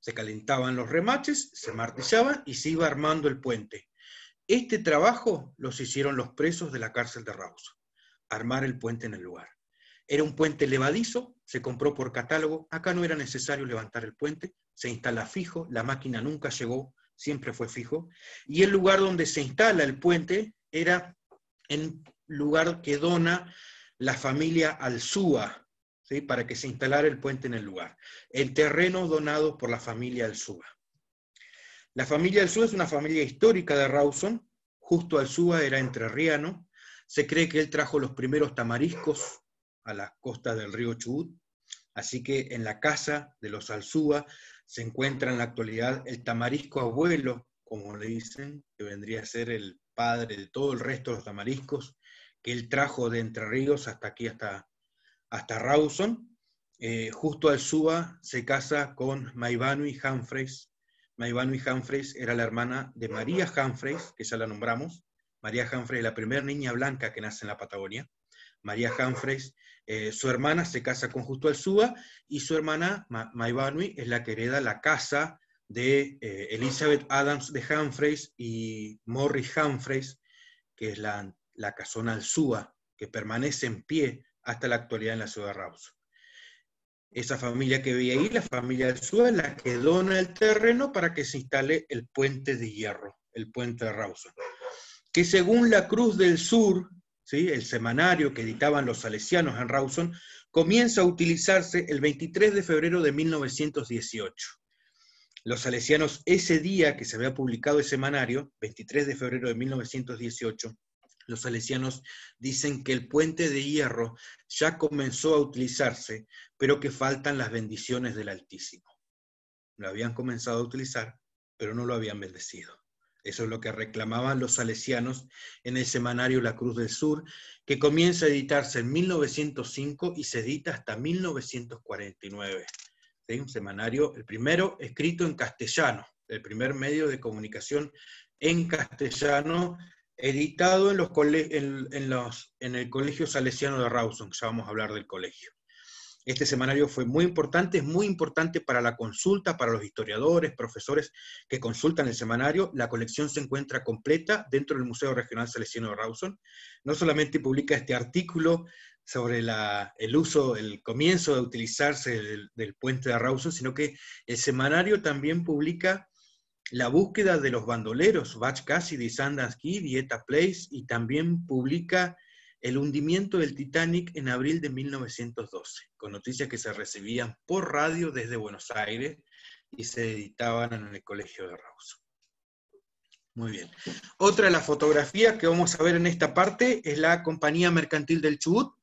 Se calentaban los remaches, se martillaban y se iba armando el puente. Este trabajo los hicieron los presos de la cárcel de Rawson, armar el puente en el lugar. Era un puente levadizo, se compró por catálogo, acá no era necesario levantar el puente, se instala fijo, la máquina nunca llegó, siempre fue fijo, y el lugar donde se instala el puente era en lugar que dona la familia Alzúa, ¿sí? Para que se instalara el puente en el lugar. El terreno donado por la familia Alzúa. La familia Alzúa es una familia histórica de Rawson. Justo Alzúa era entrerriano. Se cree que él trajo los primeros tamariscos a las costas del río Chubut. Así que en la casa de los Alzúa se encuentra en la actualidad el tamarisco abuelo, como le dicen, que vendría a ser el padre de todo el resto de los tamariscos, que él trajo de Entre Ríos hasta aquí, hasta Rawson. Justo Alzúa se casa con Maybanui Humphreys. Maybanui Humphreys era la hermana de María Humphreys, que ya la nombramos. María Humphreys, la primera niña blanca que nace en la Patagonia. María Humphreys, su hermana se casa con Justo Alzúa, y su hermana Maybanui es la que hereda la casa de Elizabeth Adams de Humphreys y Morris Humphreys, que es la casona Alzúa, que permanece en pie hasta la actualidad en la ciudad de Rawson. Esa familia que veía ahí, la familia Alzúa, es la que dona el terreno para que se instale el puente de hierro, el puente de Rawson, que según la Cruz del Sur, ¿sí?, el semanario que editaban los salesianos en Rawson, comienza a utilizarse el 23 de febrero de 1918. Los salesianos, ese día que se había publicado el semanario, 23 de febrero de 1918, los salesianos dicen que el puente de hierro ya comenzó a utilizarse, pero que faltan las bendiciones del Altísimo. Lo habían comenzado a utilizar, pero no lo habían bendecido. Eso es lo que reclamaban los salesianos en el semanario La Cruz del Sur, que comienza a editarse en 1905 y se edita hasta 1949. ¿Sí? Un semanario, el primero escrito en castellano, el primer medio de comunicación en castellano, editado en el Colegio Salesiano de Rawson, que ya vamos a hablar del colegio. Este semanario fue muy importante, es muy importante para la consulta, para los historiadores, profesores que consultan el semanario. La colección se encuentra completa dentro del Museo Regional Salesiano de Rawson. No solamente publica este artículo sobre el comienzo de utilizarse del puente de Rawson, sino que el semanario también publica la búsqueda de los bandoleros, Butch Cassidy, Sundance Kid y Eta Place, y también publica el hundimiento del Titanic en abril de 1912, con noticias que se recibían por radio desde Buenos Aires y se editaban en el Colegio de Rawson. Muy bien. Otra de las fotografías que vamos a ver en esta parte es la Compañía Mercantil del Chubut.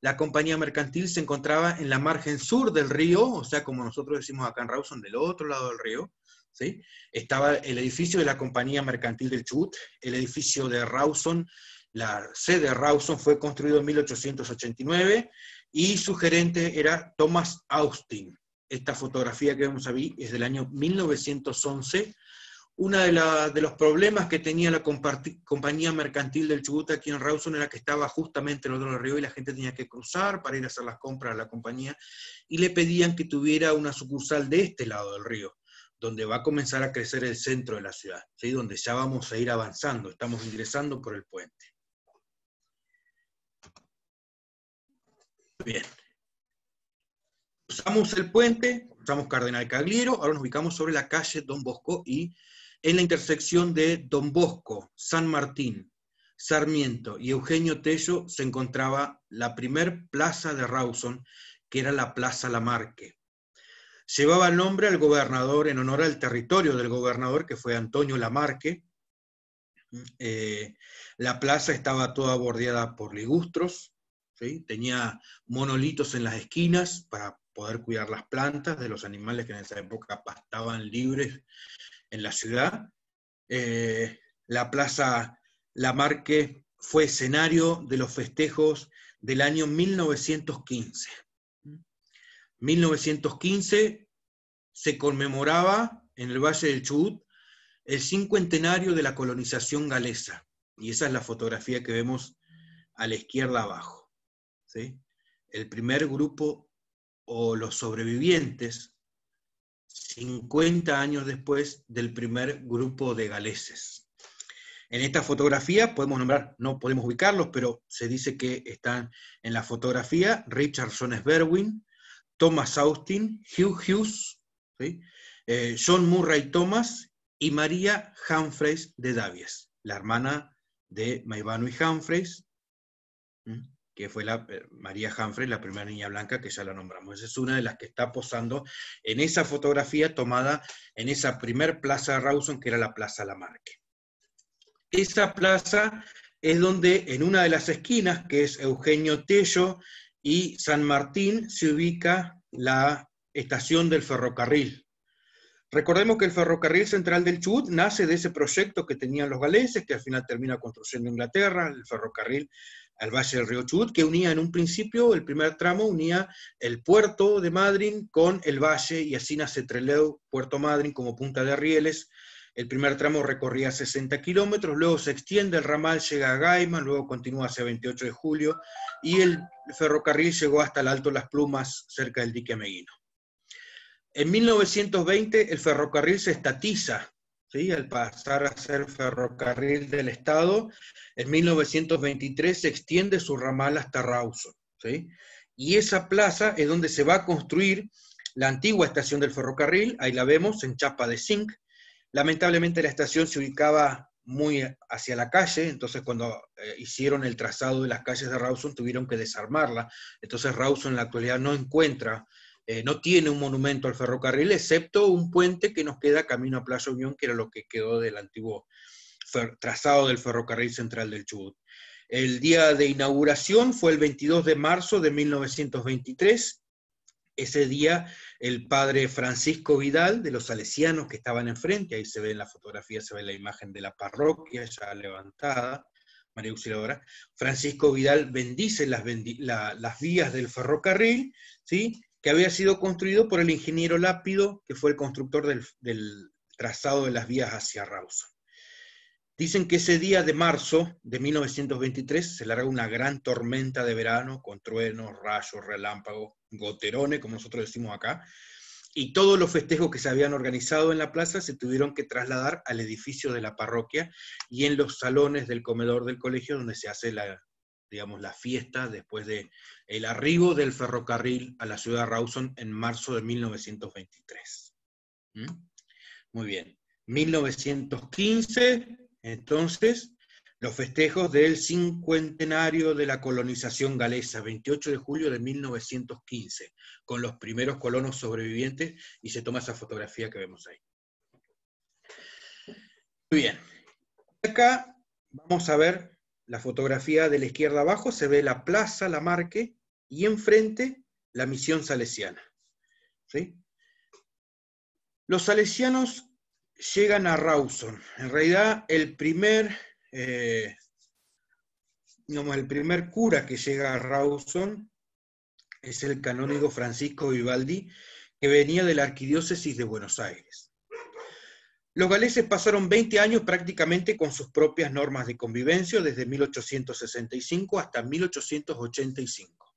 La Compañía Mercantil se encontraba en la margen sur del río, o sea, como nosotros decimos acá en Rawson, del otro lado del río, ¿sí? Estaba el edificio de la Compañía Mercantil del Chubut, el edificio de Rawson. La sede de Rawson fue construido en 1889 y su gerente era Thomas Austin. Esta fotografía que vemos ahí es del año 1911. Uno de los problemas que tenía la Compañía Mercantil del Chubut aquí en Rawson era que estaba justamente en el otro río y la gente tenía que cruzar para ir a hacer las compras a la compañía, y le pedían que tuviera una sucursal de este lado del río, donde va a comenzar a crecer el centro de la ciudad, ¿sí? Donde ya vamos a ir avanzando, estamos ingresando por el puente. Bien. Usamos el puente, usamos Cardenal Cagliero, ahora nos ubicamos sobre la calle Don Bosco y en la intersección de Don Bosco, San Martín, Sarmiento y Eugenio Tello se encontraba la primer plaza de Rawson, que era la Plaza Lamarque. Llevaba el nombre al gobernador, en honor al territorio del gobernador, que fue Antonio Lamarque. La plaza estaba toda bordeada por ligustros, ¿sí? Tenía monolitos en las esquinas para poder cuidar las plantas de los animales que en esa época pastaban libres en la ciudad. La Plaza Lamarque fue escenario de los festejos del año 1915. 1915 se conmemoraba en el Valle del Chubut el 50º de la colonización galesa, y esa es la fotografía que vemos a la izquierda abajo, ¿sí? El primer grupo, o los sobrevivientes, 50 años después del primer grupo de galeses. En esta fotografía podemos nombrar, no podemos ubicarlos, pero se dice que están en la fotografía Richard Jones Berwin, Thomas Austin, Hugh Hughes, ¿sí? John Murray Thomas y María Humphreys de Davies, la hermana de Maibanui Humphreys, que fue María Humphreys, la primera niña blanca que ya la nombramos. Esa es una de las que está posando en esa fotografía tomada en esa primer plaza de Rawson, que era la Plaza Lamarque. Esa plaza es donde en una de las esquinas, que es Eugenio Tello y San Martín, se ubica la estación del ferrocarril. Recordemos que el ferrocarril central del Chubut nace de ese proyecto que tenían los galeses, que al final termina construyendo Inglaterra, el ferrocarril al Valle del Río Chubut, que unía en un principio, el primer tramo, unía el puerto de Madryn con el valle, y así nace Trelew, Puerto Madryn, como punta de rieles. El primer tramo recorría 60 kilómetros, luego se extiende el ramal, llega a Gaiman, luego continúa hacia 28 de julio, y el ferrocarril llegó hasta el Alto Las Plumas, cerca del dique Meguino. En 1920 el ferrocarril se estatiza, ¿sí? Al pasar a ser ferrocarril del Estado, en 1923 se extiende su ramal hasta Rawson, ¿sí? Y esa plaza es donde se va a construir la antigua estación del ferrocarril, ahí la vemos en chapa de zinc. Lamentablemente la estación se ubicaba muy hacia la calle, entonces cuando hicieron el trazado de las calles de Rawson tuvieron que desarmarla, entonces Rawson en la actualidad no encuentra, no tiene un monumento al ferrocarril, excepto un puente que nos queda camino a Playa Unión, que era lo que quedó del antiguo trazado del ferrocarril central del Chubut. El día de inauguración fue el 22 de marzo de 1923, ese día el padre Francisco Vidal, de los salesianos que estaban enfrente, ahí se ve en la fotografía, se ve la imagen de la parroquia ya levantada, María Auxiliadora, Francisco Vidal bendice las vías del ferrocarril, ¿sí? Que había sido construido por el ingeniero Lápido, que fue el constructor del trazado de las vías hacia Rawson. Dicen que ese día de marzo de 1923 se larga una gran tormenta de verano, con truenos, rayos, relámpagos, goterones, como nosotros decimos acá, y todos los festejos que se habían organizado en la plaza se tuvieron que trasladar al edificio de la parroquia y en los salones del comedor del colegio donde se hace la fiesta después del arribo del ferrocarril a la ciudad de Rawson en marzo de 1923. Muy bien. 1915, entonces, los festejos del cincuentenario de la colonización galesa, 28 de julio de 1915, con los primeros colonos sobrevivientes, y se toma esa fotografía que vemos ahí. Muy bien. Acá vamos a ver la fotografía de la izquierda abajo, se ve la plaza Lamarque, y enfrente la misión salesiana. ¿Sí? Los salesianos llegan a Rawson. En realidad, el primer cura que llega a Rawson es el canónigo Francisco Vivaldi, que venía de la arquidiócesis de Buenos Aires. Los galeses pasaron 20 años prácticamente con sus propias normas de convivencia, desde 1865 hasta 1885.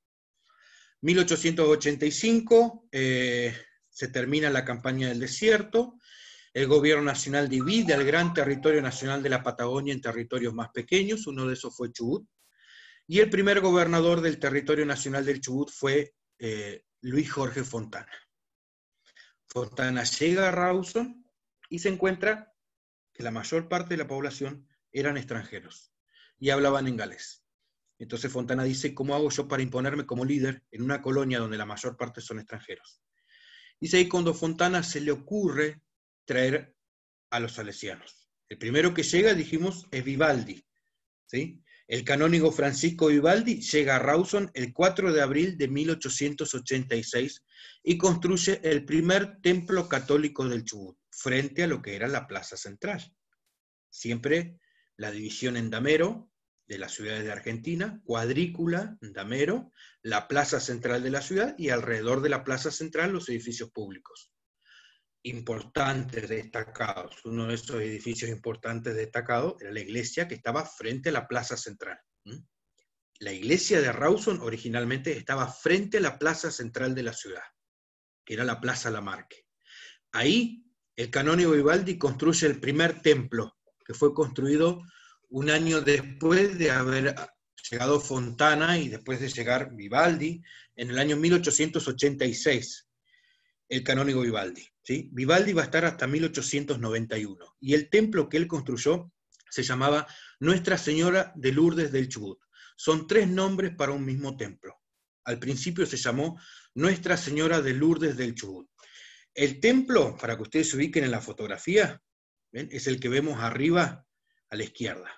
1885 se termina la campaña del desierto. El gobierno nacional divide al gran territorio nacional de la Patagonia en territorios más pequeños, uno de esos fue Chubut, y el primer gobernador del territorio nacional del Chubut fue Luis Jorge Fontana. Fontana llega a Rawson y se encuentra que la mayor parte de la población eran extranjeros y hablaban en galés. Entonces Fontana dice, ¿cómo hago yo para imponerme como líder en una colonia donde la mayor parte son extranjeros? Dice ahí cuando Fontana se le ocurre traer a los salesianos. El primero que llega, dijimos, es Vivaldi, ¿sí? El canónigo Francisco Vivaldi llega a Rawson el 4 de abril de 1886 y construye el primer templo católico del Chubut, frente a lo que era la plaza central. Siempre la división en damero de las ciudades de Argentina, cuadrícula, damero, la plaza central de la ciudad y alrededor de la plaza central los edificios públicos. Importantes, destacados. Uno de esos edificios importantes destacados era la iglesia que estaba frente a la plaza central. La iglesia de Rawson originalmente estaba frente a la plaza central de la ciudad, que era la Plaza Lamarque. Ahí el canónigo Vivaldi construye el primer templo, que fue construido un año después de haber llegado Fontana y después de llegar Vivaldi, en el año 1886. El canónigo Vivaldi, ¿sí? Vivaldi va a estar hasta 1891, y el templo que él construyó se llamaba Nuestra Señora de Lourdes del Chubut. Son 3 nombres para un mismo templo. Al principio se llamó Nuestra Señora de Lourdes del Chubut. El templo, para que ustedes se ubiquen en la fotografía, ¿ven? Es el que vemos arriba a la izquierda.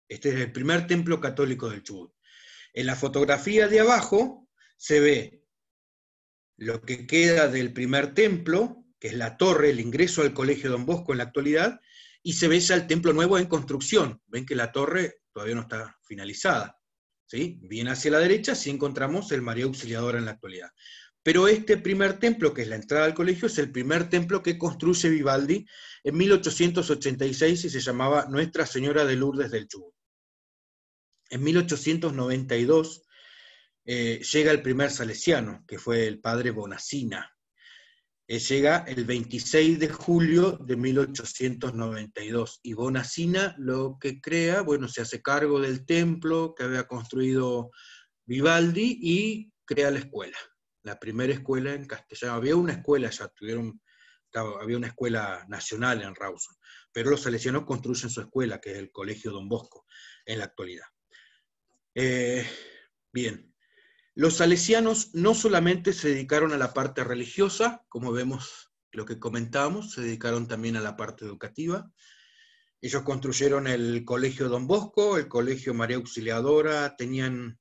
Este es el primer templo católico del Chubut. En la fotografía de abajo se ve lo que queda del primer templo, que es la torre, el ingreso al Colegio Don Bosco en la actualidad, y se ve ya el templo nuevo en construcción. Ven que la torre todavía no está finalizada, ¿sí? Bien hacia la derecha sí encontramos el María Auxiliadora en la actualidad. Pero este primer templo, que es la entrada al colegio, es el primer templo que construye Vivaldi en 1886 y se llamaba Nuestra Señora de Lourdes del Chubut. En 1892 llega el primer salesiano, que fue el padre Bonacina. Llega el 26 de julio de 1892, y Bonacina lo que crea, bueno, se hace cargo del templo que había construido Vivaldi y crea la escuela, la primera escuela en castellano. Había una escuela ya, había una escuela nacional en Rawson, pero los salesianos construyen su escuela, que es el Colegio Don Bosco, en la actualidad. Bien. Los salesianos no solamente se dedicaron a la parte religiosa, como vemos lo que comentábamos, se dedicaron también a la parte educativa. Ellos construyeron el Colegio Don Bosco, el Colegio María Auxiliadora, tenían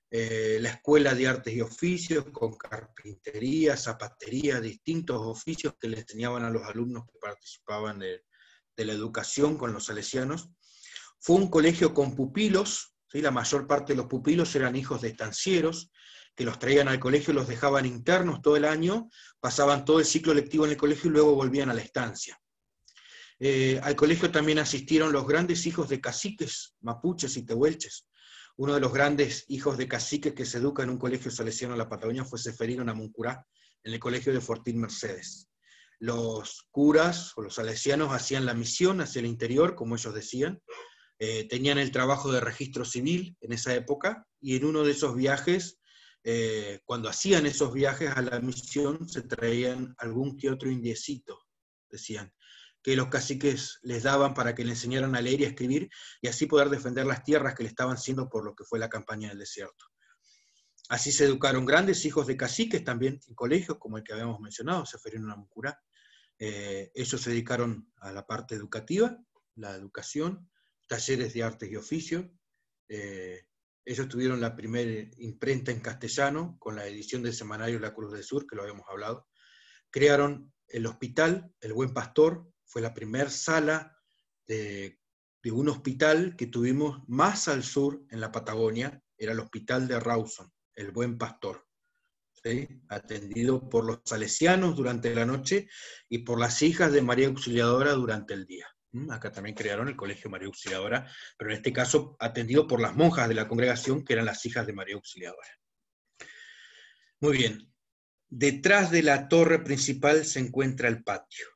la Escuela de Artes y Oficios, con carpintería, zapatería, distintos oficios que les enseñaban a los alumnos que participaban de la educación con los salesianos. Fue un colegio con pupilos, ¿sí? La mayor parte de los pupilos eran hijos de estancieros, que los traían al colegio, los dejaban internos todo el año, pasaban todo el ciclo lectivo en el colegio y luego volvían a la estancia. Al colegio también asistieron los grandes hijos de caciques, mapuches y tehuelches. Uno de los grandes hijos de caciques que se educa en un colegio salesiano en la Patagonia fue Seferino Namuncurá, en el colegio de Fortín Mercedes. Los curas o los salesianos hacían la misión hacia el interior, como ellos decían, tenían el trabajo de registro civil en esa época, y en uno de esos viajes, cuando hacían esos viajes a la misión, se traían algún que otro indiecito, decían, que los caciques les daban para que le enseñaran a leer y a escribir, y así poder defender las tierras que le estaban haciendo por lo que fue la campaña del desierto. Así se educaron grandes hijos de caciques también en colegios, como el que habíamos mencionado, Seferino Namuncurá. Ellos se dedicaron a la parte educativa, la educación, talleres de artes y oficios. Ellos tuvieron la primera imprenta en castellano, con la edición del semanario La Cruz del Sur, que lo habíamos hablado. Crearon el hospital, el Buen Pastor, fue la primera sala de un hospital que tuvimos más al sur en la Patagonia, era el hospital de Rawson, el Buen Pastor, ¿sí? Atendido por los salesianos durante la noche y por las hijas de María Auxiliadora durante el día. Acá también crearon el Colegio María Auxiliadora, pero en este caso atendido por las monjas de la congregación, que eran las hijas de María Auxiliadora. Muy bien. Detrás de la torre principal se encuentra el patio.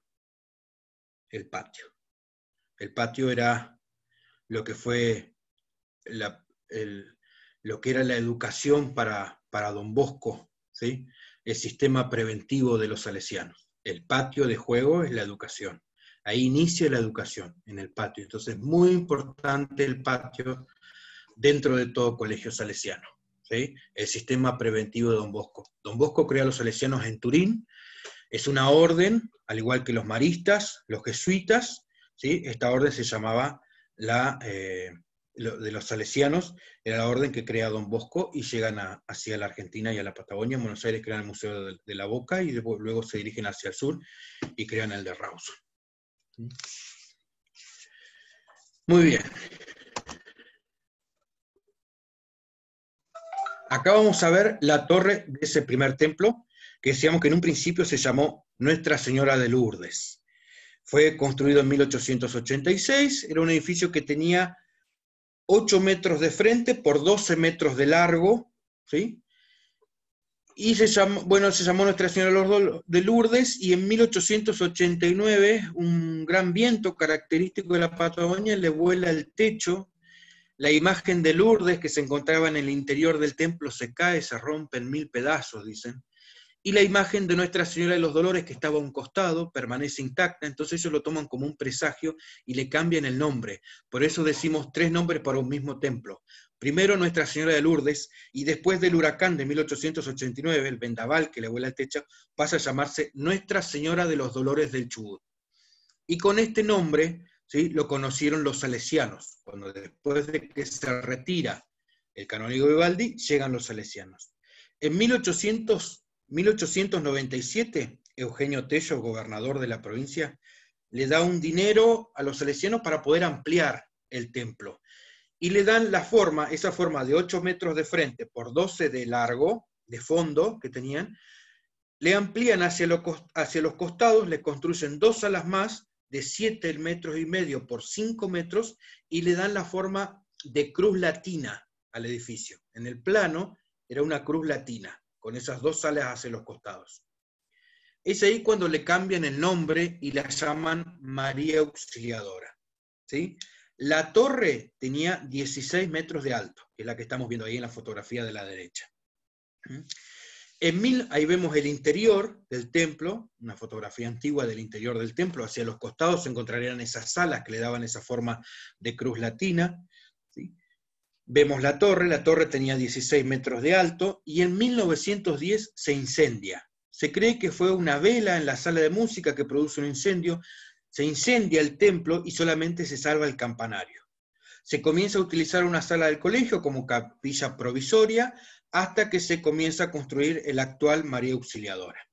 El patio. El patio era lo que fue lo que era la educación para Don Bosco, ¿sí? El sistema preventivo de los salesianos. El patio de juego es la educación. Ahí inicia la educación, en el patio. Entonces, muy importante el patio dentro de todo colegio salesiano, ¿sí? El sistema preventivo de Don Bosco. Don Bosco crea a los salesianos en Turín. Es una orden, al igual que los maristas, los jesuitas, ¿sí? Esta orden se llamaba de los salesianos, era la orden que crea Don Bosco, y llegan hacia la Argentina y a la Patagonia. En Buenos Aires crean el Museo de la Boca, y luego se dirigen hacia el sur y crean el de Rawson. Muy bien. Acá vamos a ver la torre de ese primer templo, que decíamos que en un principio se llamó Nuestra Señora de Lourdes. Fue construido en 1886, era un edificio que tenía 8 metros de frente por 12 metros de largo, ¿sí? Y se llamó Nuestra Señora de Lourdes, y en 1889 un gran viento característico de la Patagonia le vuela el techo. La imagen de Lourdes que se encontraba en el interior del templo se cae, se rompe en 1000 pedazos, dicen. Y la imagen de Nuestra Señora de los Dolores, que estaba a un costado, permanece intacta. Entonces ellos lo toman como un presagio y le cambian el nombre. Por eso decimos 3 nombres para un mismo templo. Primero Nuestra Señora de Lourdes, y después del huracán de 1889, el vendaval que le vuela el techo, pasa a llamarse Nuestra Señora de los Dolores del Chubut. Y con este nombre, ¿sí?, lo conocieron los salesianos. Cuando después de que se retira el canónigo Vivaldi, llegan los salesianos. En 1897, Eugenio Tello, gobernador de la provincia, le da un dinero a los salesianos para poder ampliar el templo. Y le dan esa forma de 8 metros de frente por 12 de largo, de fondo que tenían, le amplían hacia los costados, le construyen 2 salas más de 7,5 metros por 5 metros, y le dan la forma de cruz latina al edificio. En el plano era una cruz latina, con esas 2 salas hacia los costados. Es ahí cuando le cambian el nombre y la llaman María Auxiliadora, ¿sí? La torre tenía 16 metros de alto, que es la que estamos viendo ahí en la fotografía de la derecha. Ahí vemos el interior del templo, una fotografía antigua del interior del templo. Hacia los costados se encontrarían esas salas que le daban esa forma de cruz latina, ¿sí? Vemos la torre tenía 16 metros de alto, y en 1910 se incendia. Se cree que fue una vela en la sala de música que produce un incendio. Se incendia el templo y solamente se salva el campanario. Se comienza a utilizar una sala del colegio como capilla provisoria, hasta que se comienza a construir el actual María Auxiliadora.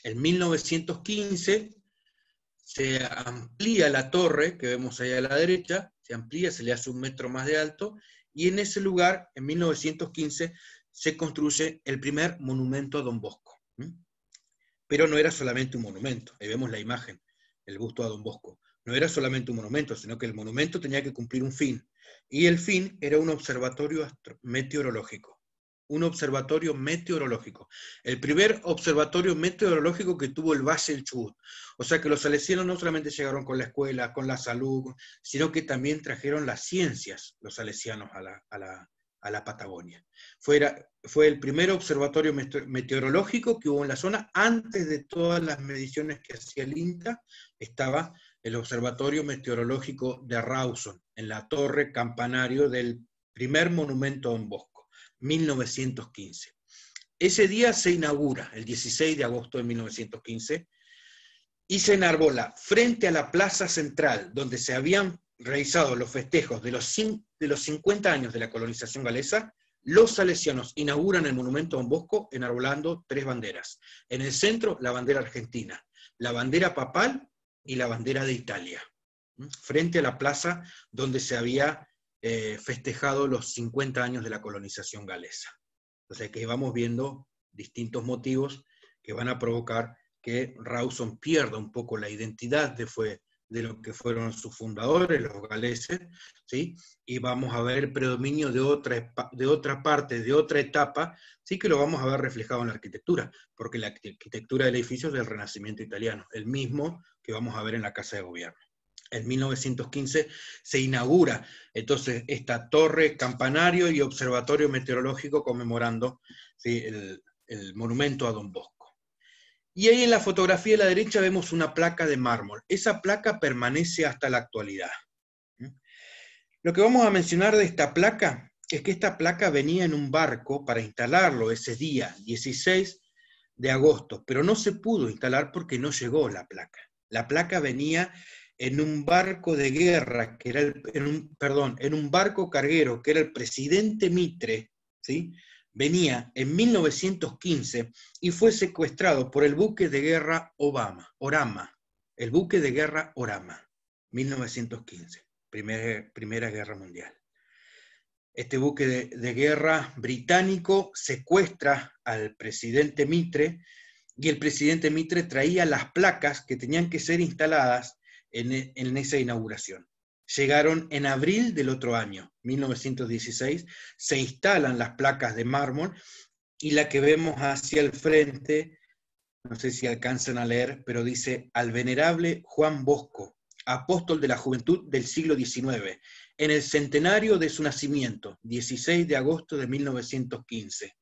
En 1915 se amplía la torre, que vemos ahí a la derecha, se amplía, se le hace 1 metro más de alto, y en ese lugar, en 1915, se construye el primer monumento a Don Bosco. Pero no era solamente un monumento, ahí vemos la imagen, el busto a Don Bosco. no era solamente un monumento, sino que el monumento tenía que cumplir un fin, y el fin era un observatorio meteorológico. Un observatorio meteorológico. El primer observatorio meteorológico que tuvo el Valle del Chubut. O sea que los salesianos no solamente llegaron con la escuela, con la salud, sino que también trajeron las ciencias, los salesianos, a la Patagonia. Fue el primer observatorio meteorológico que hubo en la zona. Antes de todas las mediciones que hacía el INTA, estaba el observatorio meteorológico de Rawson, en la torre campanario del primer monumento a Don Bosco, 1915. Ese día se inaugura, el 16 de agosto de 1915, y se enarbola frente a la plaza central, donde se habían realizado los festejos de los 50 años de la colonización galesa. Los salesianos inauguran el monumento a Don Bosco enarbolando 3 banderas. En el centro, la bandera argentina, la bandera papal y la bandera de Italia, frente a la plaza donde se había festejado los 50 años de la colonización galesa. Entonces, que vamos viendo distintos motivos que van a provocar que Rawson pierda un poco la identidad de lo que fueron sus fundadores, los galeses, ¿sí? Y vamos a ver predominio de otra parte, de otra etapa, sí, que lo vamos a ver reflejado en la arquitectura, porque la arquitectura del edificio es del Renacimiento italiano, el mismo que vamos a ver en la Casa de Gobierno. En 1915 se inaugura entonces esta torre, campanario y observatorio meteorológico conmemorando, ¿sí?, el monumento a Don Bosco. Y ahí en la fotografía de la derecha vemos una placa de mármol. Esa placa permanece hasta la actualidad. Lo que vamos a mencionar de esta placa es que esta placa venía en un barco para instalarlo ese día, 16 de agosto, pero no se pudo instalar porque no llegó la placa. La placa venía en un barco de guerra, que era en un barco carguero, que era el presidente Mitre, ¿sí? Venía en 1915 y fue secuestrado por el buque de guerra Orama, el buque de guerra Orama, 1915, Primera Guerra Mundial. Este buque de guerra británico secuestra al presidente Mitre, y el presidente Mitre traía las placas que tenían que ser instaladas en esa inauguración. Llegaron en abril del otro año, 1916, se instalan las placas de mármol, y la que vemos hacia el frente, no sé si alcanzan a leer, pero dice: al venerable Juan Bosco, apóstol de la juventud del siglo XIX, en el centenario de su nacimiento, 16 de agosto de 1915.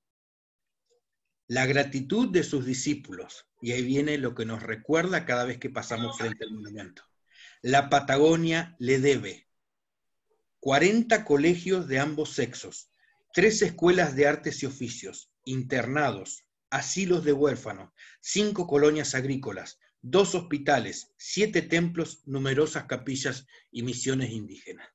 La gratitud de sus discípulos, y ahí viene lo que nos recuerda cada vez que pasamos frente al monumento. La Patagonia le debe 40 colegios de ambos sexos, 3 escuelas de artes y oficios, internados, asilos de huérfanos, 5 colonias agrícolas, 2 hospitales, 7 templos, numerosas capillas y misiones indígenas.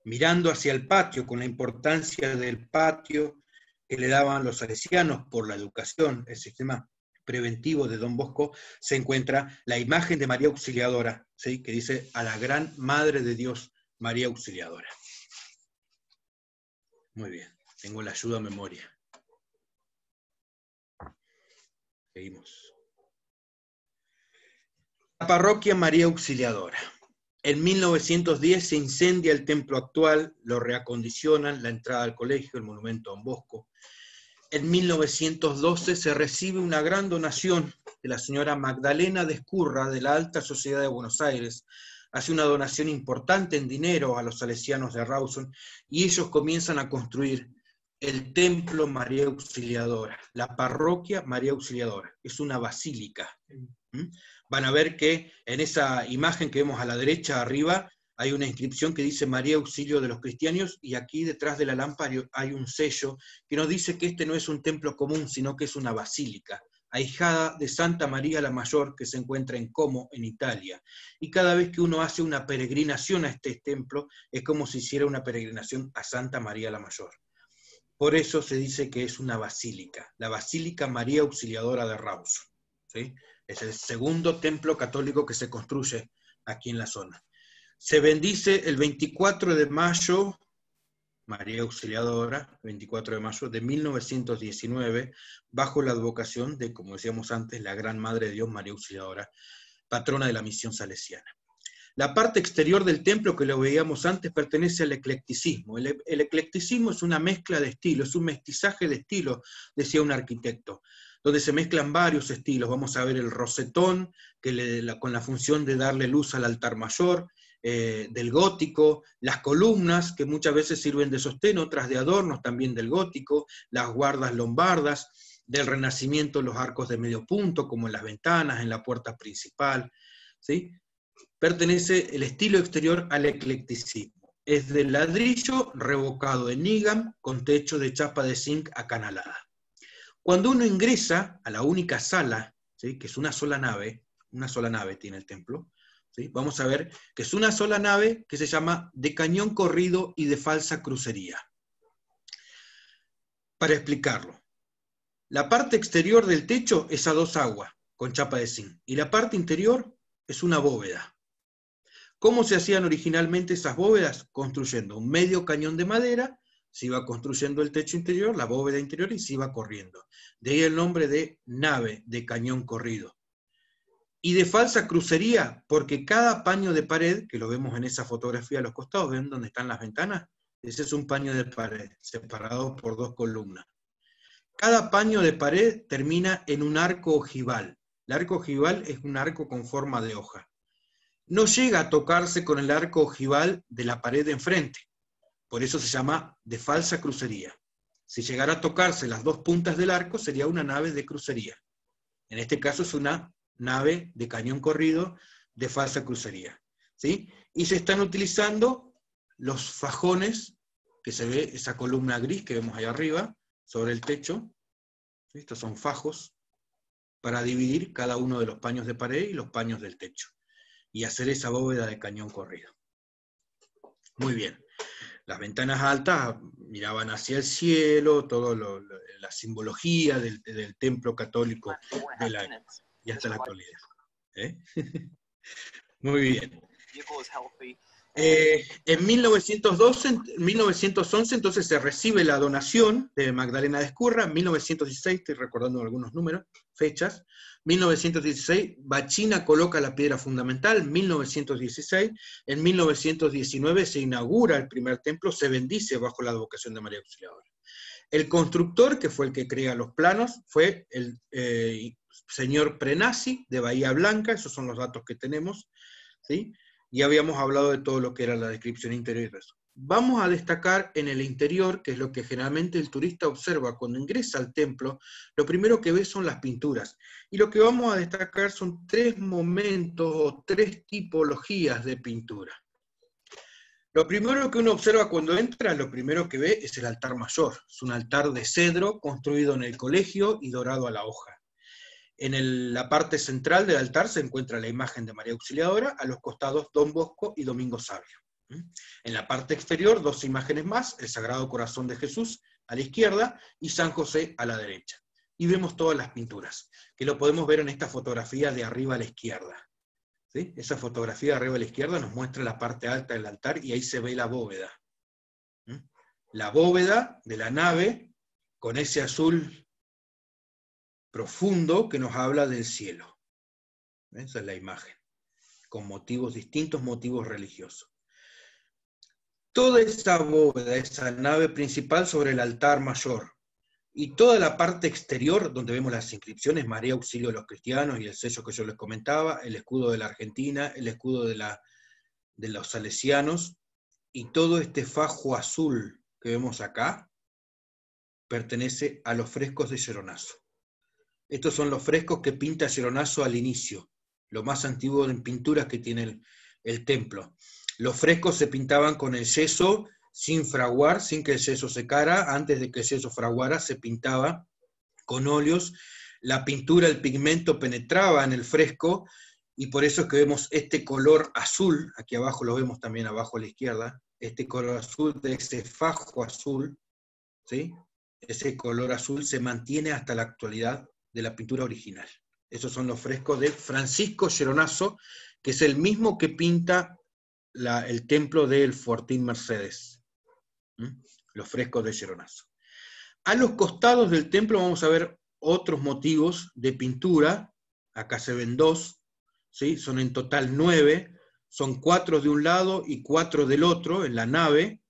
Mirando hacia el patio, con la importancia del patio que le daban los salesianos por la educación, el sistema preventivo de Don Bosco, se encuentra la imagen de María Auxiliadora, ¿sí?, que dice: a la gran Madre de Dios, María Auxiliadora. Muy bien, tengo la ayuda a memoria. Seguimos. La parroquia María Auxiliadora. En 1910 se incendia el templo actual, lo reacondicionan, la entrada al colegio, el monumento a Don Bosco. En 1912 se recibe una gran donación de la señora Magdalena de Escurra, de la Alta Sociedad de Buenos Aires. Hace una donación importante en dinero a los salesianos de Rawson, y ellos comienzan a construir el templo María Auxiliadora, la parroquia María Auxiliadora. Es una basílica. Van a ver que en esa imagen que vemos a la derecha arriba hay una inscripción que dice María Auxilio de los Cristianos, y aquí detrás de la lámpara hay un sello que nos dice que este no es un templo común, sino que es una basílica, ahijada de Santa María la Mayor, que se encuentra en Como, en Italia. Y cada vez que uno hace una peregrinación a este templo, es como si hiciera una peregrinación a Santa María la Mayor. Por eso se dice que es una basílica, la Basílica María Auxiliadora de Rawson, ¿sí? Es el segundo templo católico que se construye aquí en la zona. Se bendice el 24 de mayo, María Auxiliadora, 24 de mayo de 1919, bajo la advocación de, como decíamos antes, la Gran Madre de Dios, María Auxiliadora, patrona de la misión salesiana. La parte exterior del templo, que lo veíamos antes, pertenece al eclecticismo. El eclecticismo es una mezcla de estilos, es un mestizaje de estilos, decía un arquitecto, donde se mezclan varios estilos. Vamos a ver el rosetón, con la función de darle luz al altar mayor, del gótico, las columnas, que muchas veces sirven de sostén, otras de adornos, también del gótico, las guardas lombardas, del Renacimiento los arcos de medio punto, como en las ventanas, en la puerta principal, ¿sí? Pertenece el estilo exterior al eclecticismo. Es de ladrillo revocado en Nigam, con techo de chapa de zinc acanalada. Cuando uno ingresa a la única sala, ¿sí?, que es una sola nave tiene el templo, ¿sí?, vamos a ver que es una sola nave que se llama de cañón corrido y de falsa crucería. Para explicarlo, la parte exterior del techo es a dos aguas, con chapa de zinc, y la parte interior es una bóveda. ¿Cómo se hacían originalmente esas bóvedas? Construyendo un medio cañón de madera, se iba construyendo el techo interior, la bóveda interior, y se iba corriendo. De ahí el nombre de nave de cañón corrido. Y de falsa crucería, porque cada paño de pared, que lo vemos en esa fotografía a los costados, ¿ven dónde están las ventanas? Ese es un paño de pared, separado por dos columnas. Cada paño de pared termina en un arco ojival. El arco ojival es un arco con forma de hoja. No llega a tocarse con el arco ojival de la pared de enfrente. Por eso se llama de falsa crucería. Si llegara a tocarse las dos puntas del arco, sería una nave de crucería. En este caso es una nave de cañón corrido de falsa crucería, ¿sí? Y se están utilizando los fajones, que se ve esa columna gris que vemos ahí arriba, sobre el techo. Estos son fajos para dividir cada uno de los paños de pared y los paños del techo, y hacer esa bóveda de cañón corrido. Muy bien. Las ventanas altas miraban hacia el cielo, toda la simbología del templo católico de la época, y hasta la actualidad. Muy bien. En 1911 entonces se recibe la donación de Magdalena de Ezcurra. En 1916, estoy recordando algunos números, fechas. 1916, Bachina coloca la piedra fundamental. 1916, en 1919 se inaugura el primer templo, se bendice bajo la advocación de María Auxiliadora. El constructor, que fue el que crea los planos, fue el señor Prenasi, de Bahía Blanca. Esos son los datos que tenemos, ¿sí? Y habíamos hablado de todo lo que era la descripción interior y eso. Vamos a destacar en el interior, que es lo que generalmente el turista observa cuando ingresa al templo. Lo primero que ve son las pinturas. Y lo que vamos a destacar son tres momentos o tres tipologías de pintura. Lo primero que uno observa cuando entra, lo primero que ve es el altar mayor. Es un altar de cedro construido en el colegio y dorado a la hoja. En la parte central del altar se encuentra la imagen de María Auxiliadora, a los costados Don Bosco y Domingo Sabio. En la parte exterior, dos imágenes más, el Sagrado Corazón de Jesús a la izquierda y San José a la derecha. Y vemos todas las pinturas, que lo podemos ver en esta fotografía de arriba a la izquierda. ¿Sí? Esa fotografía de arriba a la izquierda nos muestra la parte alta del altar y ahí se ve la bóveda. La bóveda de la nave con ese azul profundo que nos habla del cielo. Esa es la imagen, con motivos distintos, motivos religiosos. Toda esa bóveda, esa nave principal sobre el altar mayor, y toda la parte exterior, donde vemos las inscripciones, María Auxilio de los Cristianos, y el sello que yo les comentaba, el escudo de la Argentina, el escudo de los salesianos, y todo este fajo azul que vemos acá, pertenece a los frescos de Geronaso. Estos son los frescos que pinta Geronaso al inicio, lo más antiguo en pinturas que tiene el templo. Los frescos se pintaban con el yeso, sin fraguar, sin que el yeso secara. Antes de que el yeso fraguara, se pintaba con óleos. La pintura, el pigmento penetraba en el fresco, y por eso es que vemos este color azul, aquí abajo lo vemos también abajo a la izquierda, este color azul de ese fajo azul, ¿sí? Ese color azul se mantiene hasta la actualidad de la pintura original. Esos son los frescos de Francisco Geronaso, que es el mismo que pinta el templo del Fortín Mercedes. Los frescos de Geronaso. A los costados del templo vamos a ver otros motivos de pintura. Acá se ven dos, ¿sí? Son en total 9. son 4 de un lado y 4 del otro, en la nave,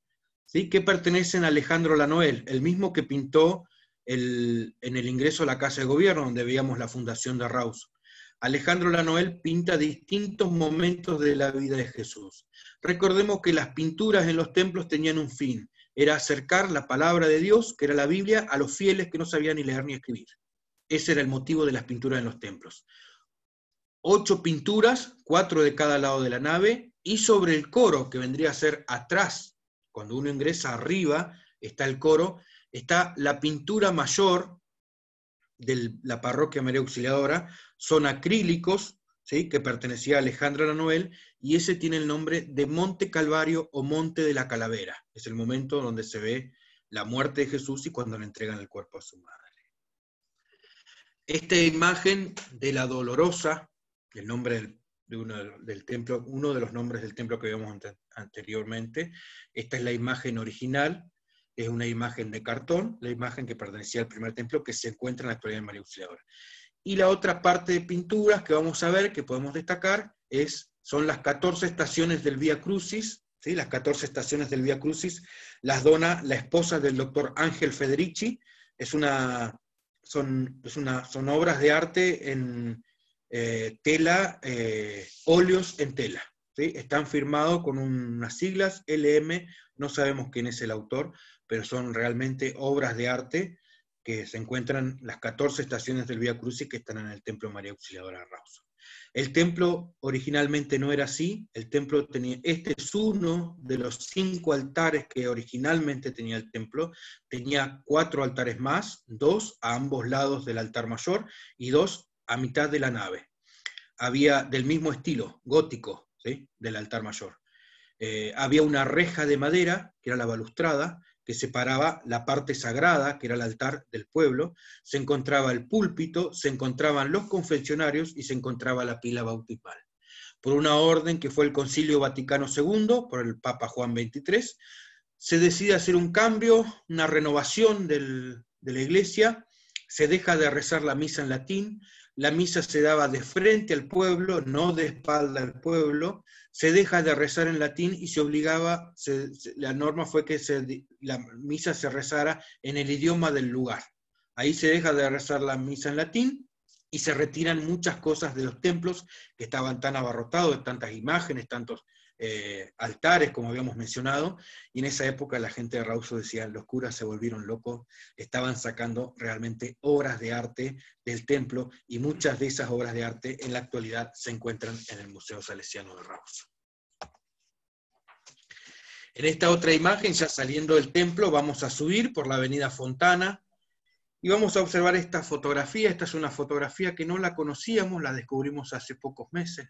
¿sí? Que pertenecen a Alejandro Lanoel, el mismo que pintó en el ingreso a la Casa de Gobierno, donde veíamos la fundación de Rawson. Alejandro Lanoel pinta distintos momentos de la vida de Jesús. Recordemos que las pinturas en los templos tenían un fin, era acercar la palabra de Dios, que era la Biblia, a los fieles que no sabían ni leer ni escribir. Ese era el motivo de las pinturas en los templos. 8 pinturas, 4 de cada lado de la nave, y sobre el coro, que vendría a ser atrás, cuando uno ingresa arriba, está el coro, está la pintura mayor de la parroquia María Auxiliadora, son acrílicos, ¿sí? Que pertenecía a Alejandro Lanoel, y ese tiene el nombre de Monte Calvario o Monte de la Calavera. Es el momento donde se ve la muerte de Jesús y cuando le entregan el cuerpo a su madre. Esta imagen de la Dolorosa, el nombre del templo, uno de los nombres del templo que vimos anteriormente, esta es la imagen original, es una imagen de cartón, la imagen que pertenecía al primer templo que se encuentra en la actualidad en María Auxiliadora. Y la otra parte de pinturas que vamos a ver, que podemos destacar, son las 14 estaciones del Vía Crucis, ¿sí? Las 14 estaciones del Vía Crucis las dona la esposa del doctor Ángel Federici, son obras de arte en tela, óleos en tela, ¿sí? Están firmados con unas siglas, LM, no sabemos quién es el autor, pero son realmente obras de arte que se encuentran las 14 estaciones del Vía Crucis que están en el Templo María Auxiliadora de Rawson. El templo originalmente no era así, el templo tenía, este es uno de los 5 altares que originalmente tenía el templo, tenía 4 altares más, 2 a ambos lados del altar mayor y 2 a mitad de la nave. Había del mismo estilo, gótico, ¿sí? Del altar mayor. Había una reja de madera, que era la balustrada, que separaba la parte sagrada, que era el altar del pueblo, se encontraba el púlpito, se encontraban los confesionarios y se encontraba la pila bautismal. Por una orden que fue el Concilio Vaticano II, por el Papa Juan XXIII, se decide hacer un cambio, una renovación de la iglesia, se deja de rezar la misa en latín, la misa se daba de frente al pueblo, no de espalda al pueblo, se deja de rezar en latín y se obligaba, la norma fue que la misa se rezara en el idioma del lugar. Ahí se deja de rezar la misa en latín y se retiran muchas cosas de los templos que estaban tan abarrotados, de tantas imágenes, tantos altares, como habíamos mencionado, y en esa época la gente de Rawson decía, los curas se volvieron locos, estaban sacando realmente obras de arte del templo, y muchas de esas obras de arte en la actualidad se encuentran en el Museo Salesiano de Rawson. En esta otra imagen, ya saliendo del templo, vamos a subir por la avenida Fontana, y vamos a observar esta fotografía. Esta es una fotografía que no la conocíamos, la descubrimos hace pocos meses,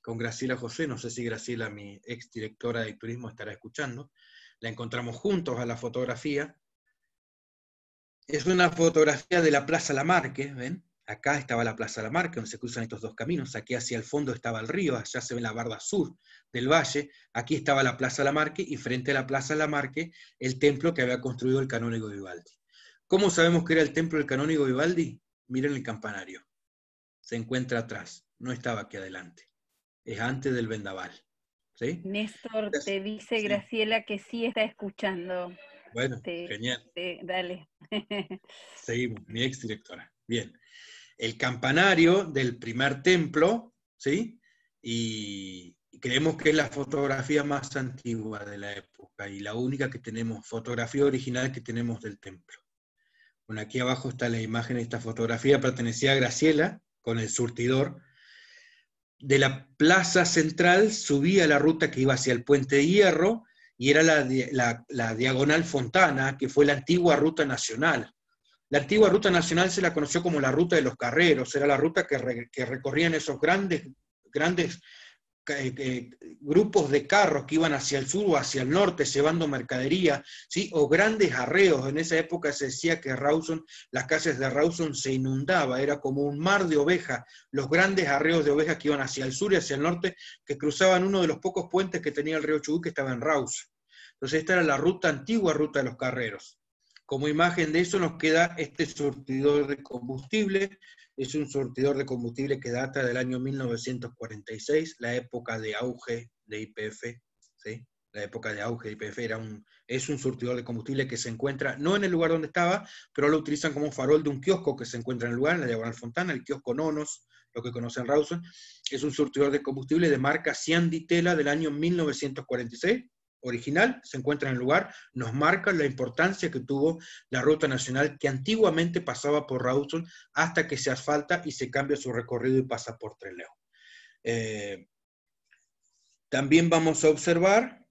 con Graciela José, no sé si Graciela, mi ex directora de turismo, estará escuchando, la encontramos juntos a la fotografía. Es una fotografía de la Plaza Lamarque, ¿ven? Acá estaba la Plaza Lamarque, donde se cruzan estos dos caminos, aquí hacia el fondo estaba el río, allá se ve la barda sur del valle, aquí estaba la Plaza Lamarque, y frente a la Plaza Lamarque, el templo que había construido el canónigo Vivaldi. ¿Cómo sabemos que era el templo del canónigo Vivaldi? Miren el campanario, se encuentra atrás, no estaba aquí adelante. Es antes del vendaval, ¿sí? Néstor, te dice Graciela que sí está escuchando. Bueno, genial. Dale. Seguimos, mi ex directora. Bien. El campanario del primer templo, ¿sí? Y creemos que es la fotografía más antigua de la época y la única que tenemos, fotografía original que tenemos del templo. Bueno, aquí abajo está la imagen de esta fotografía, pertenecía a Graciela, con el surtidor. De la plaza central subía la ruta que iba hacia el Puente de Hierro, y era la diagonal Fontana, que fue la antigua ruta nacional. La antigua ruta nacional se la conoció como la ruta de los carreros, era la ruta que recorrían esos grandes grupos de carros que iban hacia el sur o hacia el norte llevando mercadería, ¿sí? O grandes arreos. En esa época se decía que Rawson, las calles de Rawson se inundaba, era como un mar de ovejas, los grandes arreos de ovejas que iban hacia el sur y hacia el norte, que cruzaban uno de los pocos puentes que tenía el río Chubut, que estaba en Rawson. Entonces esta era la antigua ruta de los carreros. Como imagen de eso nos queda este surtidor de combustible, es un surtidor de combustible que data del año 1946, la época de auge de YPF, ¿sí? La época de auge de YPF es un surtidor de combustible que se encuentra, no en el lugar donde estaba, pero lo utilizan como farol de un kiosco que se encuentra en el lugar, en la Diagonal Fontana, el kiosco Nonos, lo que conocen Rawson. Es un surtidor de combustible de marca Cian Di Tella del año 1946, original, se encuentra en el lugar, nos marca la importancia que tuvo la ruta nacional que antiguamente pasaba por Rawson hasta que se asfalta y se cambia su recorrido y pasa por Trelew. También vamos a observar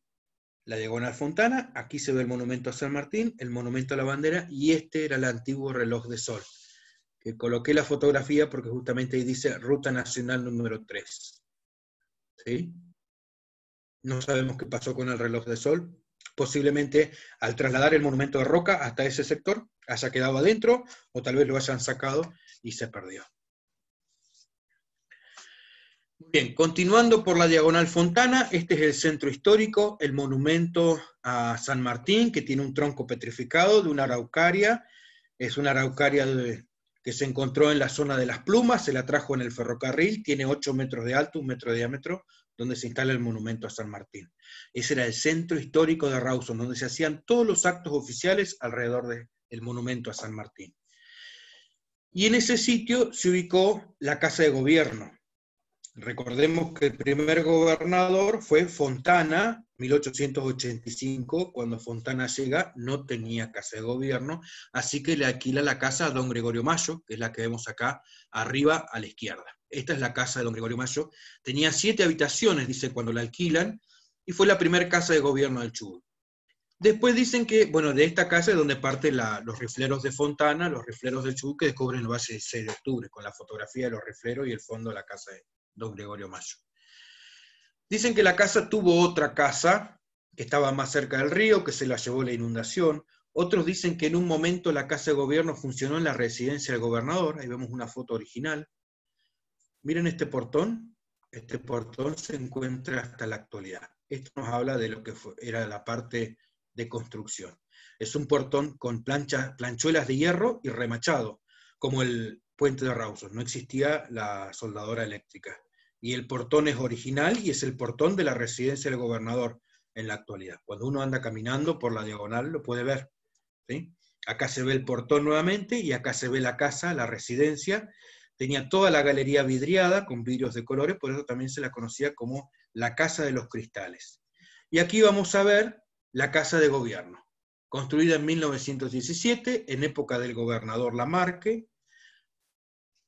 la Diagonal Fontana, aquí se ve el monumento a San Martín, el monumento a la bandera, y este era el antiguo reloj de sol, que coloqué la fotografía porque justamente ahí dice Ruta Nacional número 3. ¿Sí? No sabemos qué pasó con el reloj de sol. Posiblemente al trasladar el monumento de roca hasta ese sector haya quedado adentro, o tal vez lo hayan sacado y se perdió. Bien, continuando por la Diagonal Fontana, este es el centro histórico, el monumento a San Martín, que tiene un tronco petrificado de una araucaria. Es una araucaria que se encontró en la zona de Las Plumas, se la trajo en el ferrocarril, tiene 8 metros de alto, 1 metro de diámetro, donde se instala el monumento a San Martín. Ese era el centro histórico de Rawson, donde se hacían todos los actos oficiales alrededor del monumento a San Martín. Y en ese sitio se ubicó la Casa de Gobierno. Recordemos que el primer gobernador fue Fontana, 1885, cuando Fontana llega no tenía casa de gobierno, así que le alquila la casa a don Gregorio Mayo, que es la que vemos acá arriba a la izquierda. Esta es la casa de don Gregorio Mayo, tenía 7 habitaciones, dice, cuando la alquilan, y fue la primera casa de gobierno del Chubut. Después dicen que, bueno, de esta casa es donde parten los rifleros de Fontana, los rifleros del Chubut, que descubren el Valle del 6 de octubre, con la fotografía de los rifleros y el fondo de la casa de don Gregorio Mayo. Dicen que la casa tuvo otra casa, que estaba más cerca del río, que se la llevó la inundación. Otros dicen que en un momento la casa de gobierno funcionó en la residencia del gobernador. Ahí vemos una foto original. Miren este portón. Este portón se encuentra hasta la actualidad. Esto nos habla de lo que era la parte de construcción. Es un portón con planchuelas de hierro y remachado, como el puente de Rawson. No existía la soldadora eléctrica. Y el portón es original y es el portón de la residencia del gobernador en la actualidad. Cuando uno anda caminando por la diagonal lo puede ver, ¿sí? Acá se ve el portón nuevamente y acá se ve la casa, la residencia. Tenía toda la galería vidriada con vidrios de colores, por eso también se la conocía como la Casa de los Cristales. Y aquí vamos a ver la Casa de Gobierno, construida en 1917, en época del gobernador Lamarque.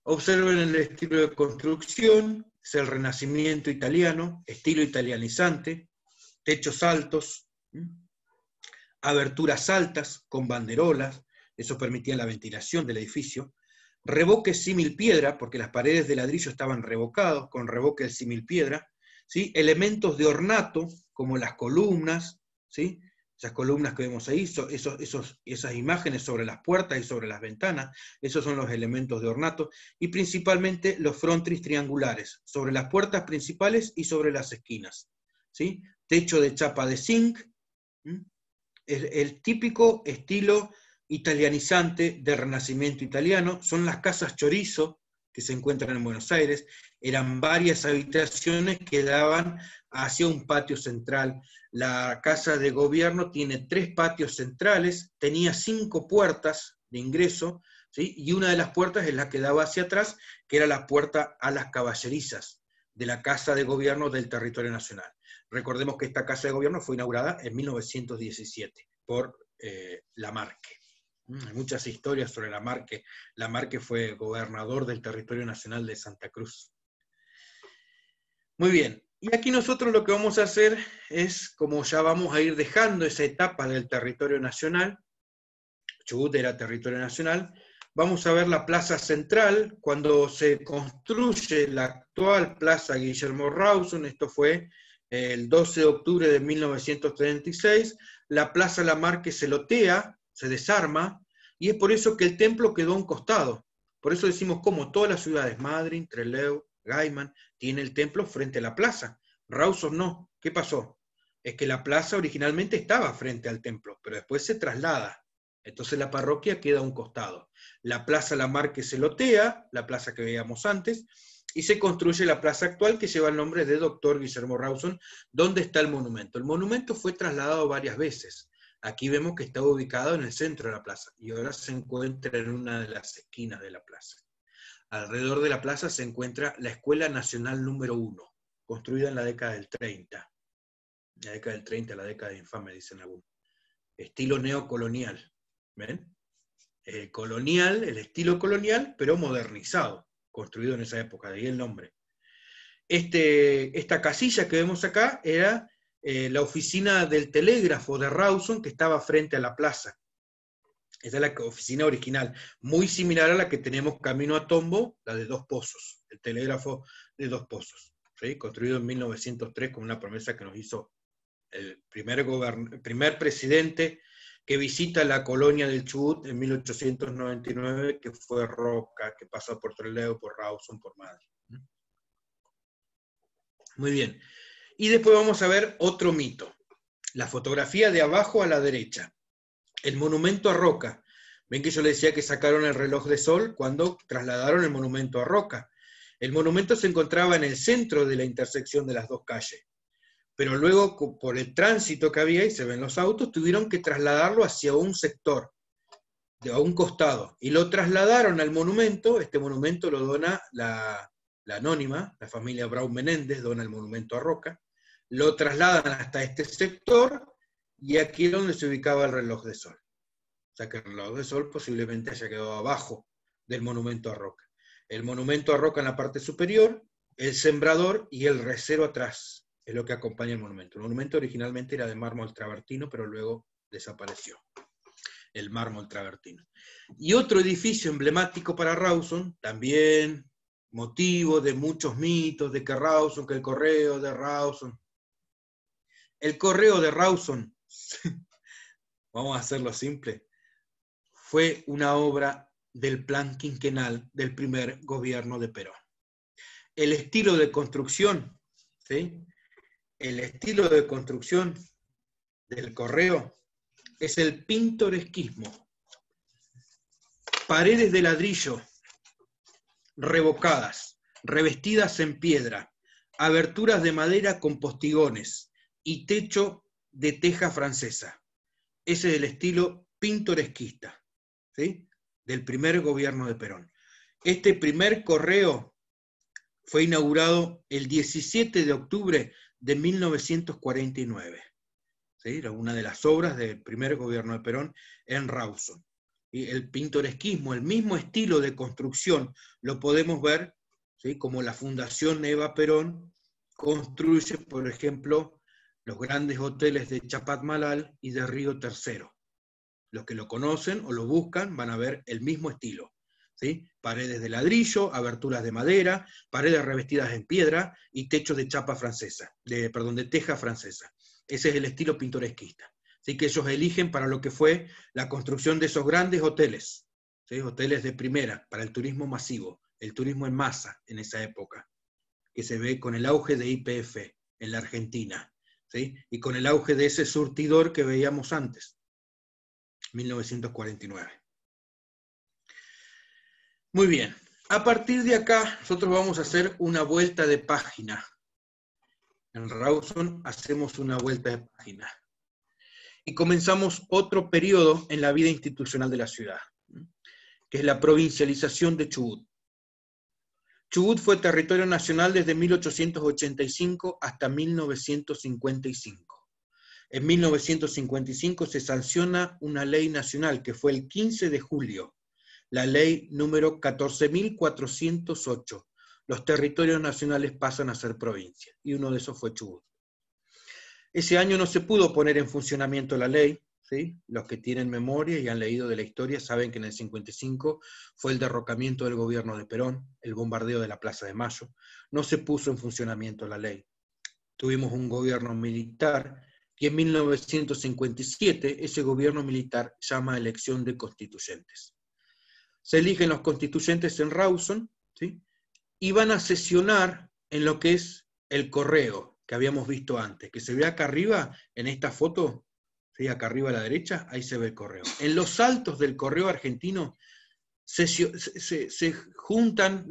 Observen el estilo de construcción, es el Renacimiento italiano, estilo italianizante, techos altos, aberturas altas con banderolas, eso permitía la ventilación del edificio, revoque símil piedra, porque las paredes de ladrillo estaban revocados, con revoque de símil piedra, ¿sí? Elementos de ornato, como las columnas, ¿sí? Esas columnas que vemos ahí, esas imágenes sobre las puertas y sobre las ventanas, esos son los elementos de ornato, y principalmente los frontris triangulares, sobre las puertas principales y sobre las esquinas, ¿sí? Techo de chapa de zinc, el típico estilo italianizante del Renacimiento italiano. Son las casas chorizo que se encuentran en Buenos Aires, eran varias habitaciones que daban hacia un patio central. La Casa de Gobierno tiene 3 patios centrales, tenía 5 puertas de ingreso, ¿sí? Y una de las puertas es la que daba hacia atrás, que era la puerta a las caballerizas de la Casa de Gobierno del Territorio Nacional. Recordemos que esta Casa de Gobierno fue inaugurada en 1917 por Lamarque. Hay muchas historias sobre Lamarque. Lamarque fue gobernador del Territorio Nacional de Santa Cruz. Muy bien, y aquí nosotros lo que vamos a hacer es, como ya vamos a ir dejando esa etapa del territorio nacional, Chubut era territorio nacional, vamos a ver la plaza central, cuando se construye la actual plaza Guillermo Rawson, esto fue el 12 de octubre de 1936, la plaza Lamarque se lotea, se desarma, y es por eso que el templo quedó a un costado. Por eso decimos como todas las ciudades, Madryn, Trelew, Gaiman, tiene el templo frente a la plaza. Rawson no. ¿Qué pasó? Es que la plaza originalmente estaba frente al templo, pero después se traslada. Entonces la parroquia queda a un costado. La Plaza Lamarque se lotea, la plaza que veíamos antes, y se construye la plaza actual que lleva el nombre de Dr. Guillermo Rawson, donde está el monumento. El monumento fue trasladado varias veces. Aquí vemos que está ubicado en el centro de la plaza, y ahora se encuentra en una de las esquinas de la plaza. Alrededor de la plaza se encuentra la Escuela Nacional número 1, construida en la década del 30. La década del 30, la década infame, dicen algunos. Estilo neocolonial. ¿Ven? Colonial, el estilo colonial, pero modernizado, construido en esa época, de ahí el nombre. Esta casilla que vemos acá era la oficina del telégrafo de Rawson, que estaba frente a la plaza. Esta es la oficina original, muy similar a la que tenemos camino a Tombo, la de Dos Pozos, el telégrafo de Dos Pozos, ¿sí? Construido en 1903 con una promesa que nos hizo el primer presidente que visita la colonia del Chubut en 1899, que fue Roca, que pasó por Trelew, por Rawson, por Madrid. Muy bien. Y después vamos a ver otro mito. La fotografía de abajo a la derecha. El monumento a Roca. Ven que yo les decía que sacaron el reloj de sol cuando trasladaron el monumento a Roca. El monumento se encontraba en el centro de la intersección de las dos calles. Pero luego, por el tránsito que había, y se ven los autos, tuvieron que trasladarlo hacia un sector, a un costado. Y lo trasladaron al monumento. Este monumento lo dona la anónima, la familia Braun Menéndez, dona el monumento a Roca. Lo trasladan hasta este sector, y aquí es donde se ubicaba el reloj de sol. O sea que el reloj de sol posiblemente haya quedado abajo del monumento a Roca. El monumento a Roca en la parte superior, el sembrador y el recero atrás, es lo que acompaña el monumento. El monumento originalmente era de mármol travertino, pero luego desapareció el mármol travertino. Y otro edificio emblemático para Rawson, también motivo de muchos mitos, de que Rawson, que el correo de Rawson. El correo de Rawson, vamos a hacerlo simple, fue una obra del plan quinquenal del primer gobierno de Perón. El estilo de construcción, ¿sí? El estilo de construcción del correo es el pintoresquismo. Paredes de ladrillo revocadas, revestidas en piedra, aberturas de madera con postigones y techo de teja francesa. Ese es el estilo pintoresquista, ¿sí? Del primer gobierno de Perón. Este primer correo fue inaugurado el 17 de octubre de 1949. ¿Sí? Era una de las obras del primer gobierno de Perón en Rawson. Y el pintoresquismo, el mismo estilo de construcción, lo podemos ver, ¿sí? Como la Fundación Eva Perón construye, por ejemplo, los grandes hoteles de Chapadmalal y de Río Tercero. Los que lo conocen o lo buscan van a ver el mismo estilo, ¿sí? Paredes de ladrillo, aberturas de madera, paredes revestidas en piedra y techos de chapa francesa, de teja francesa. Ese es el estilo pintoresquista. Así que ellos eligen para lo que fue la construcción de esos grandes hoteles, ¿sí? Hoteles de primera, para el turismo masivo, el turismo en masa en esa época, que se ve con el auge de YPF en la Argentina, ¿sí? Y con el auge de ese surtidor que veíamos antes, 1949. Muy bien, a partir de acá nosotros vamos a hacer una vuelta de página. En Rawson hacemos una vuelta de página. Y comenzamos otro periodo en la vida institucional de la ciudad, que es la provincialización de Chubut. Chubut fue territorio nacional desde 1885 hasta 1955. En 1955 se sanciona una ley nacional que fue el 15 de julio, la ley número 14.408. Los territorios nacionales pasan a ser provincias, y uno de esos fue Chubut. Ese año no se pudo poner en funcionamiento la ley, ¿sí? Los que tienen memoria y han leído de la historia saben que en el 55 fue el derrocamiento del gobierno de Perón, el bombardeo de la Plaza de Mayo. No se puso en funcionamiento la ley. Tuvimos un gobierno militar y en 1957 ese gobierno militar llama a elección de constituyentes. Se eligen los constituyentes en Rawson, ¿sí? Y van a sesionar en lo que es el correo que habíamos visto antes, que se ve acá arriba en esta foto, ¿sí? Acá arriba a la derecha, ahí se ve el correo. En los altos del correo argentino se juntan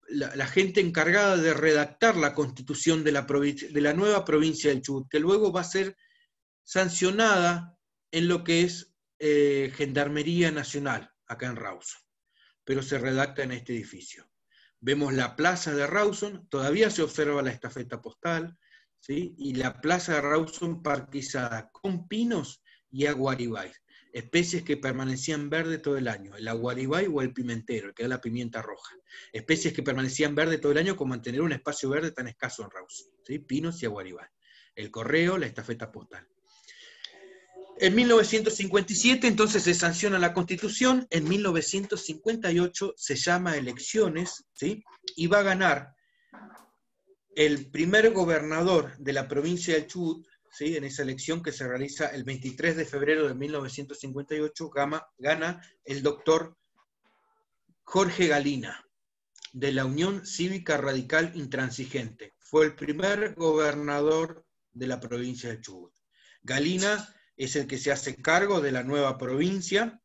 la gente encargada de redactar la constitución de la nueva provincia del Chubut, que luego va a ser sancionada en lo que es Gendarmería Nacional, acá en Rawson, pero se redacta en este edificio. Vemos la plaza de Rawson, todavía se observa la estafeta postal, ¿sí? Y la plaza de Rawson parquizada con pinos y aguaribay, especies que permanecían verdes todo el año, el aguaribay o el pimentero, que es la pimienta roja. Especies que permanecían verdes todo el año con mantener un espacio verde tan escaso en Rawson, ¿sí? Pinos y aguaribay. El correo, la estafeta postal. En 1957 entonces se sanciona la Constitución, en 1958 se llama elecciones, ¿sí? Y va a ganar el primer gobernador de la provincia del Chubut, ¿sí? En esa elección que se realiza el 23 de febrero de 1958, gana el doctor Jorge Galina, de la Unión Cívica Radical Intransigente. Fue el primer gobernador de la provincia del Chubut. Galina es el que se hace cargo de la nueva provincia,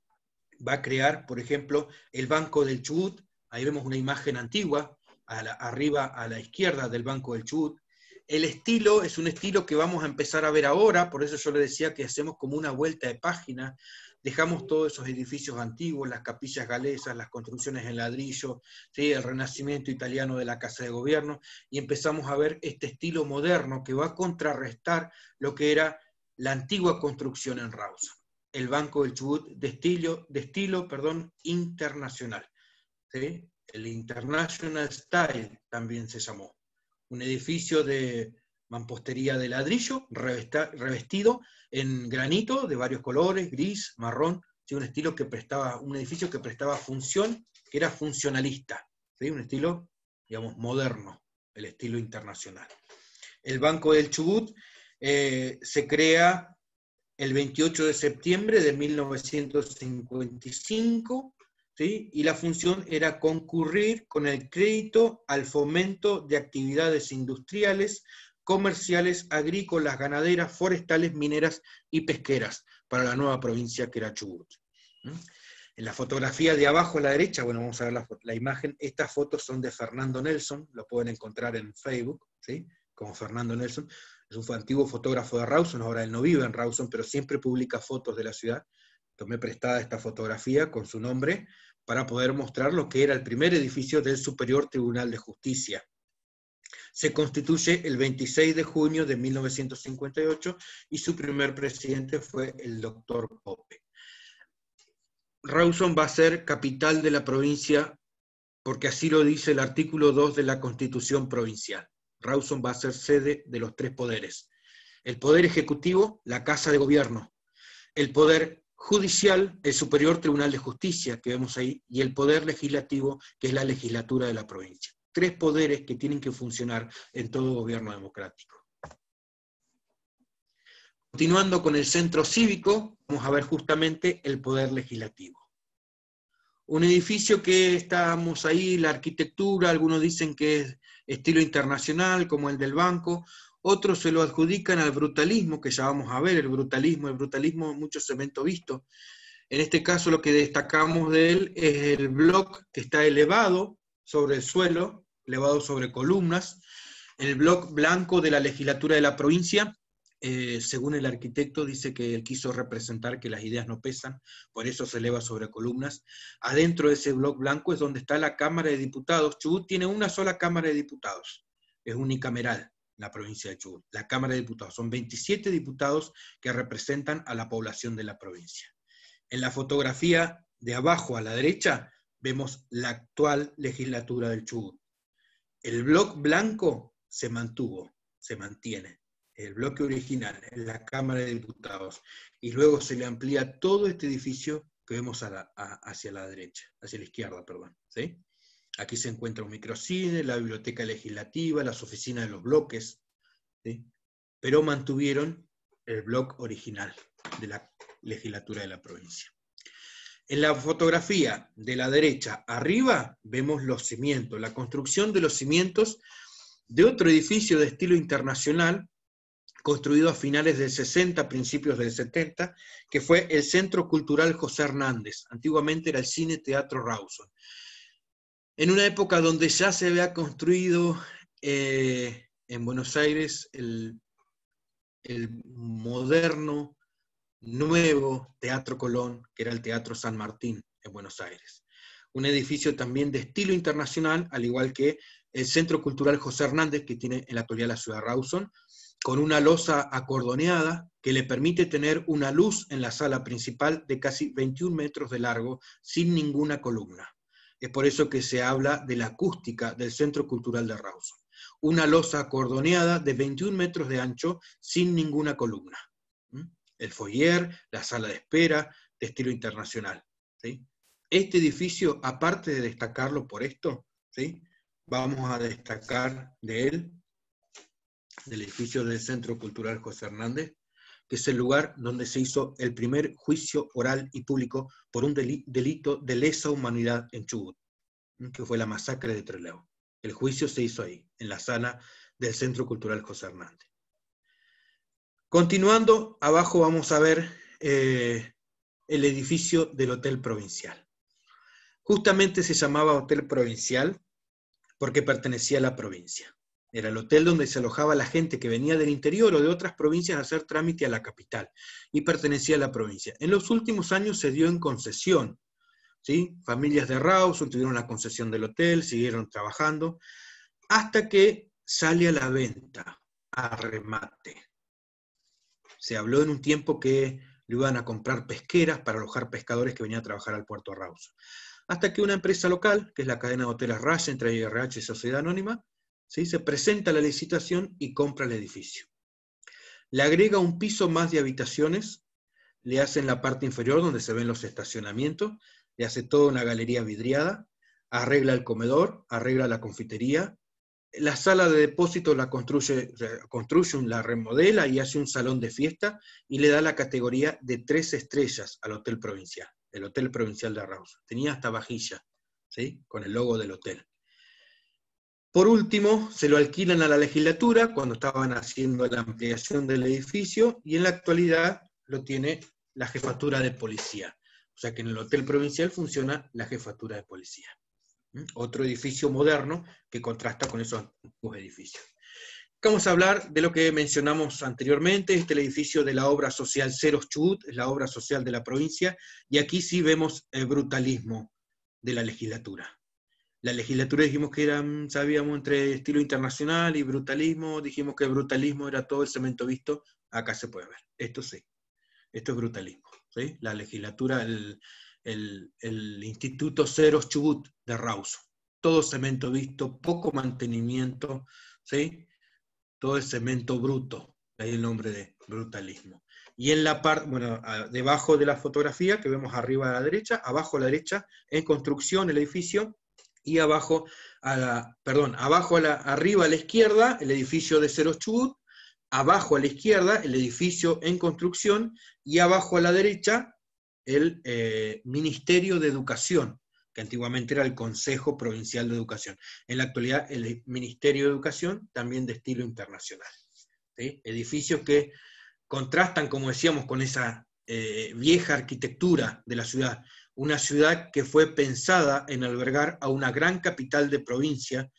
va a crear, por ejemplo, el Banco del Chubut, ahí vemos una imagen antigua, arriba a la izquierda del Banco del Chubut. El estilo es un estilo que vamos a empezar a ver ahora, por eso yo le decía que hacemos como una vuelta de página, dejamos todos esos edificios antiguos, las capillas galesas, las construcciones en ladrillo, ¿sí? El renacimiento italiano de la Casa de Gobierno, y empezamos a ver este estilo moderno que va a contrarrestar lo que era la antigua construcción en Rawson, el Banco del Chubut de estilo internacional, ¿sí? El International Style también se llamó. Un edificio de mampostería de ladrillo, revestido en granito de varios colores, gris, marrón, ¿sí? Un edificio que prestaba función, que era funcionalista, ¿sí? Un estilo, digamos, moderno, el estilo internacional. El Banco del Chubut se crea el 28 de septiembre de 1955, ¿sí? Y la función era concurrir con el crédito al fomento de actividades industriales, comerciales, agrícolas, ganaderas, forestales, mineras y pesqueras para la nueva provincia que era Chubut. En la fotografía de abajo a la derecha, bueno, vamos a ver la imagen, estas fotos son de Fernando Nelson, lo pueden encontrar en Facebook, ¿sí? Como Fernando Nelson. Es un antiguo fotógrafo de Rawson, ahora él no vive en Rawson, pero siempre publica fotos de la ciudad. Tomé prestada esta fotografía con su nombre para poder mostrar lo que era el primer edificio del Superior Tribunal de Justicia. Se constituye el 26 de junio de 1958 y su primer presidente fue el doctor Pope. Rawson va a ser capital de la provincia porque así lo dice el artículo 2 de la Constitución Provincial. Rawson va a ser sede de los tres poderes. El poder ejecutivo, la Casa de Gobierno. El poder judicial, el Superior Tribunal de Justicia, que vemos ahí, y el poder legislativo, que es la legislatura de la provincia. Tres poderes que tienen que funcionar en todo gobierno democrático. Continuando con el centro cívico, vamos a ver justamente el poder legislativo. Un edificio que estamos ahí, la arquitectura, algunos dicen que es estilo internacional, como el del banco, otros se lo adjudican al brutalismo, que ya vamos a ver, el brutalismo mucho cemento visto. En este caso lo que destacamos de él es el bloc que está elevado sobre el suelo, elevado sobre columnas, el bloc blanco de la legislatura de la provincia. Según el arquitecto, dice que él quiso representar que las ideas no pesan, por eso se eleva sobre columnas. Adentro de ese bloc blanco es donde está la Cámara de Diputados. Chubut tiene una sola Cámara de Diputados, es unicameral la provincia de Chubut. La Cámara de Diputados, son 27 diputados que representan a la población de la provincia. En la fotografía de abajo a la derecha vemos la actual legislatura del Chubut. El bloc blanco se mantiene. El bloque original en la Cámara de Diputados, y luego se le amplía todo este edificio que vemos hacia la derecha, hacia la izquierda, perdón, ¿sí? Aquí se encuentra un microcine, la biblioteca legislativa, las oficinas de los bloques, ¿sí? Pero mantuvieron el bloque original de la legislatura de la provincia. En la fotografía de la derecha arriba vemos los cimientos, la construcción de los cimientos de otro edificio de estilo internacional, construido a finales del 60, principios del 70, que fue el Centro Cultural José Hernández. Antiguamente era el Cine Teatro Rawson. En una época donde ya se había construido en Buenos Aires el moderno, nuevo Teatro Colón, que era el Teatro San Martín en Buenos Aires. Un edificio también de estilo internacional, al igual que el Centro Cultural José Hernández, que tiene en la actualidad la ciudad de Rawson, con una losa acordoneada que le permite tener una luz en la sala principal de casi 21 metros de largo, sin ninguna columna. Es por eso que se habla de la acústica del Centro Cultural de Rawson. Una losa acordoneada de 21 metros de ancho, sin ninguna columna. El foyer, la sala de espera, de estilo internacional. ¿Sí? Este edificio, aparte de destacarlo por esto, ¿sí?, vamos a destacar de él, del edificio del Centro Cultural José Hernández, que es el lugar donde se hizo el primer juicio oral y público por un delito de lesa humanidad en Chubut, que fue la masacre de Trelew. El juicio se hizo ahí, en la sala del Centro Cultural José Hernández. Continuando, abajo vamos a ver el edificio del Hotel Provincial. Justamente se llamaba Hotel Provincial porque pertenecía a la provincia. Era el hotel donde se alojaba la gente que venía del interior o de otras provincias a hacer trámite a la capital, y pertenecía a la provincia. En los últimos años se dio en concesión, ¿sí? Familias de Rawson tuvieron la concesión del hotel, siguieron trabajando, hasta que sale a la venta, a remate. Se habló en un tiempo que le iban a comprar pesqueras para alojar pescadores que venían a trabajar al puerto de Rawson. Hasta que una empresa local, que es la cadena de hoteles Raya, entre IRH y Sociedad Anónima, ¿sí?, se presenta a la licitación y compra el edificio. Le agrega un piso más de habitaciones, le hace en la parte inferior donde se ven los estacionamientos, le hace toda una galería vidriada, arregla el comedor, arregla la confitería, la sala de depósito la construye, la remodela y hace un salón de fiesta y le da la categoría de 3 estrellas al Hotel Provincial, el Hotel Provincial de Rawson. Tenía hasta vajilla, ¿sí?, con el logo del hotel. Por último, se lo alquilan a la legislatura cuando estaban haciendo la ampliación del edificio, y en la actualidad lo tiene la jefatura de policía. O sea que en el Hotel Provincial funciona la jefatura de policía. Otro edificio moderno que contrasta con esos antiguos edificios. Vamos a hablar de lo que mencionamos anteriormente. Este es el edificio de la obra social Ceros Chubut, es la obra social de la provincia, y aquí sí vemos el brutalismo de la legislatura. La legislatura dijimos que eran, sabíamos, entre estilo internacional y brutalismo, dijimos que el brutalismo era todo el cemento visto, acá se puede ver, esto sí, esto es brutalismo, ¿sí? La legislatura, el Instituto Ceros Chubut de Rawson, todo cemento visto, poco mantenimiento, ¿sí?, todo el cemento bruto, de ahí el nombre de brutalismo. Y en la parte, bueno, debajo de la fotografía que vemos arriba a la derecha, abajo a la derecha, en construcción el edificio, y abajo, arriba a la izquierda, el edificio de Ceros Chubut, abajo a la izquierda, el edificio en construcción, y abajo a la derecha, el Ministerio de Educación, que antiguamente era el Consejo Provincial de Educación. En la actualidad, el Ministerio de Educación, también de estilo internacional. ¿Sí? Edificios que contrastan, como decíamos, con esa vieja arquitectura de la ciudad. Una ciudad que fue pensada en albergar a una gran capital de provincia,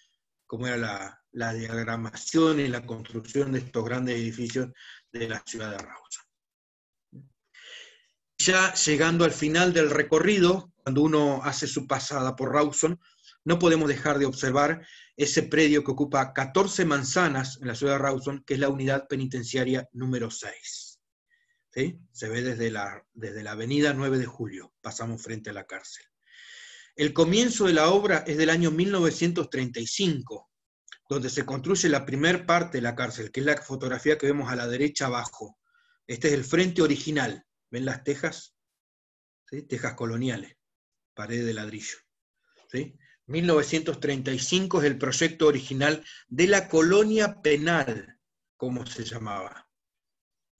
como era la diagramación y la construcción de estos grandes edificios de la ciudad de Rawson. Ya llegando al final del recorrido, cuando uno hace su pasada por Rawson, no podemos dejar de observar ese predio que ocupa 14 manzanas en la ciudad de Rawson, que es la unidad penitenciaria número 6. ¿Sí? Se ve desde la avenida 9 de Julio, pasamos frente a la cárcel. El comienzo de la obra es del año 1935, donde se construye la primer parte de la cárcel, que es la fotografía que vemos a la derecha abajo. Este es el frente original. ¿Ven las tejas? ¿Sí? Tejas coloniales, pared de ladrillo. ¿Sí? 1935 es el proyecto original de la colonia penal, como se llamaba.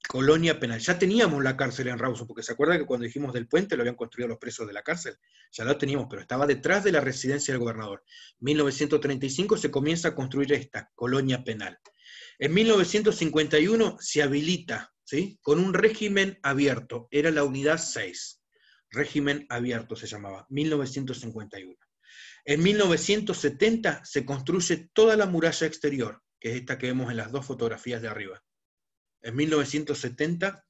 Colonia penal. Ya teníamos la cárcel en Rawson, porque se acuerda que cuando dijimos del puente lo habían construido los presos de la cárcel. Ya lo teníamos, pero estaba detrás de la residencia del gobernador. 1935 se comienza a construir esta colonia penal. En 1951 se habilita, ¿sí?, con un régimen abierto, era la unidad 6, régimen abierto se llamaba, 1951. En 1970 se construye toda la muralla exterior, que es esta que vemos en las dos fotografías de arriba. En 1970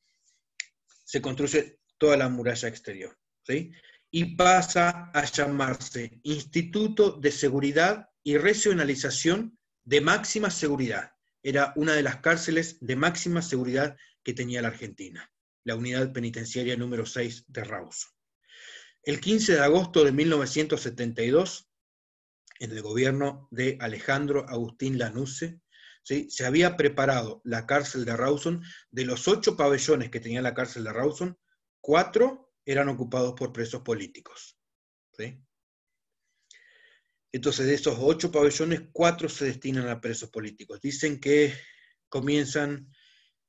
se construye toda la muralla exterior, ¿sí?, y pasa a llamarse Instituto de Seguridad y Regionalización de Máxima Seguridad. Era una de las cárceles de máxima seguridad que tenía la Argentina, la unidad penitenciaria número 6 de Rawson. El 15 de agosto de 1972, en el gobierno de Alejandro Agustín Lanusse, ¿sí?, se había preparado la cárcel de Rawson. De los 8 pabellones que tenía la cárcel de Rawson, 4 eran ocupados por presos políticos, ¿sí? Entonces, de esos 8 pabellones, 4 se destinan a presos políticos. Dicen que comienzan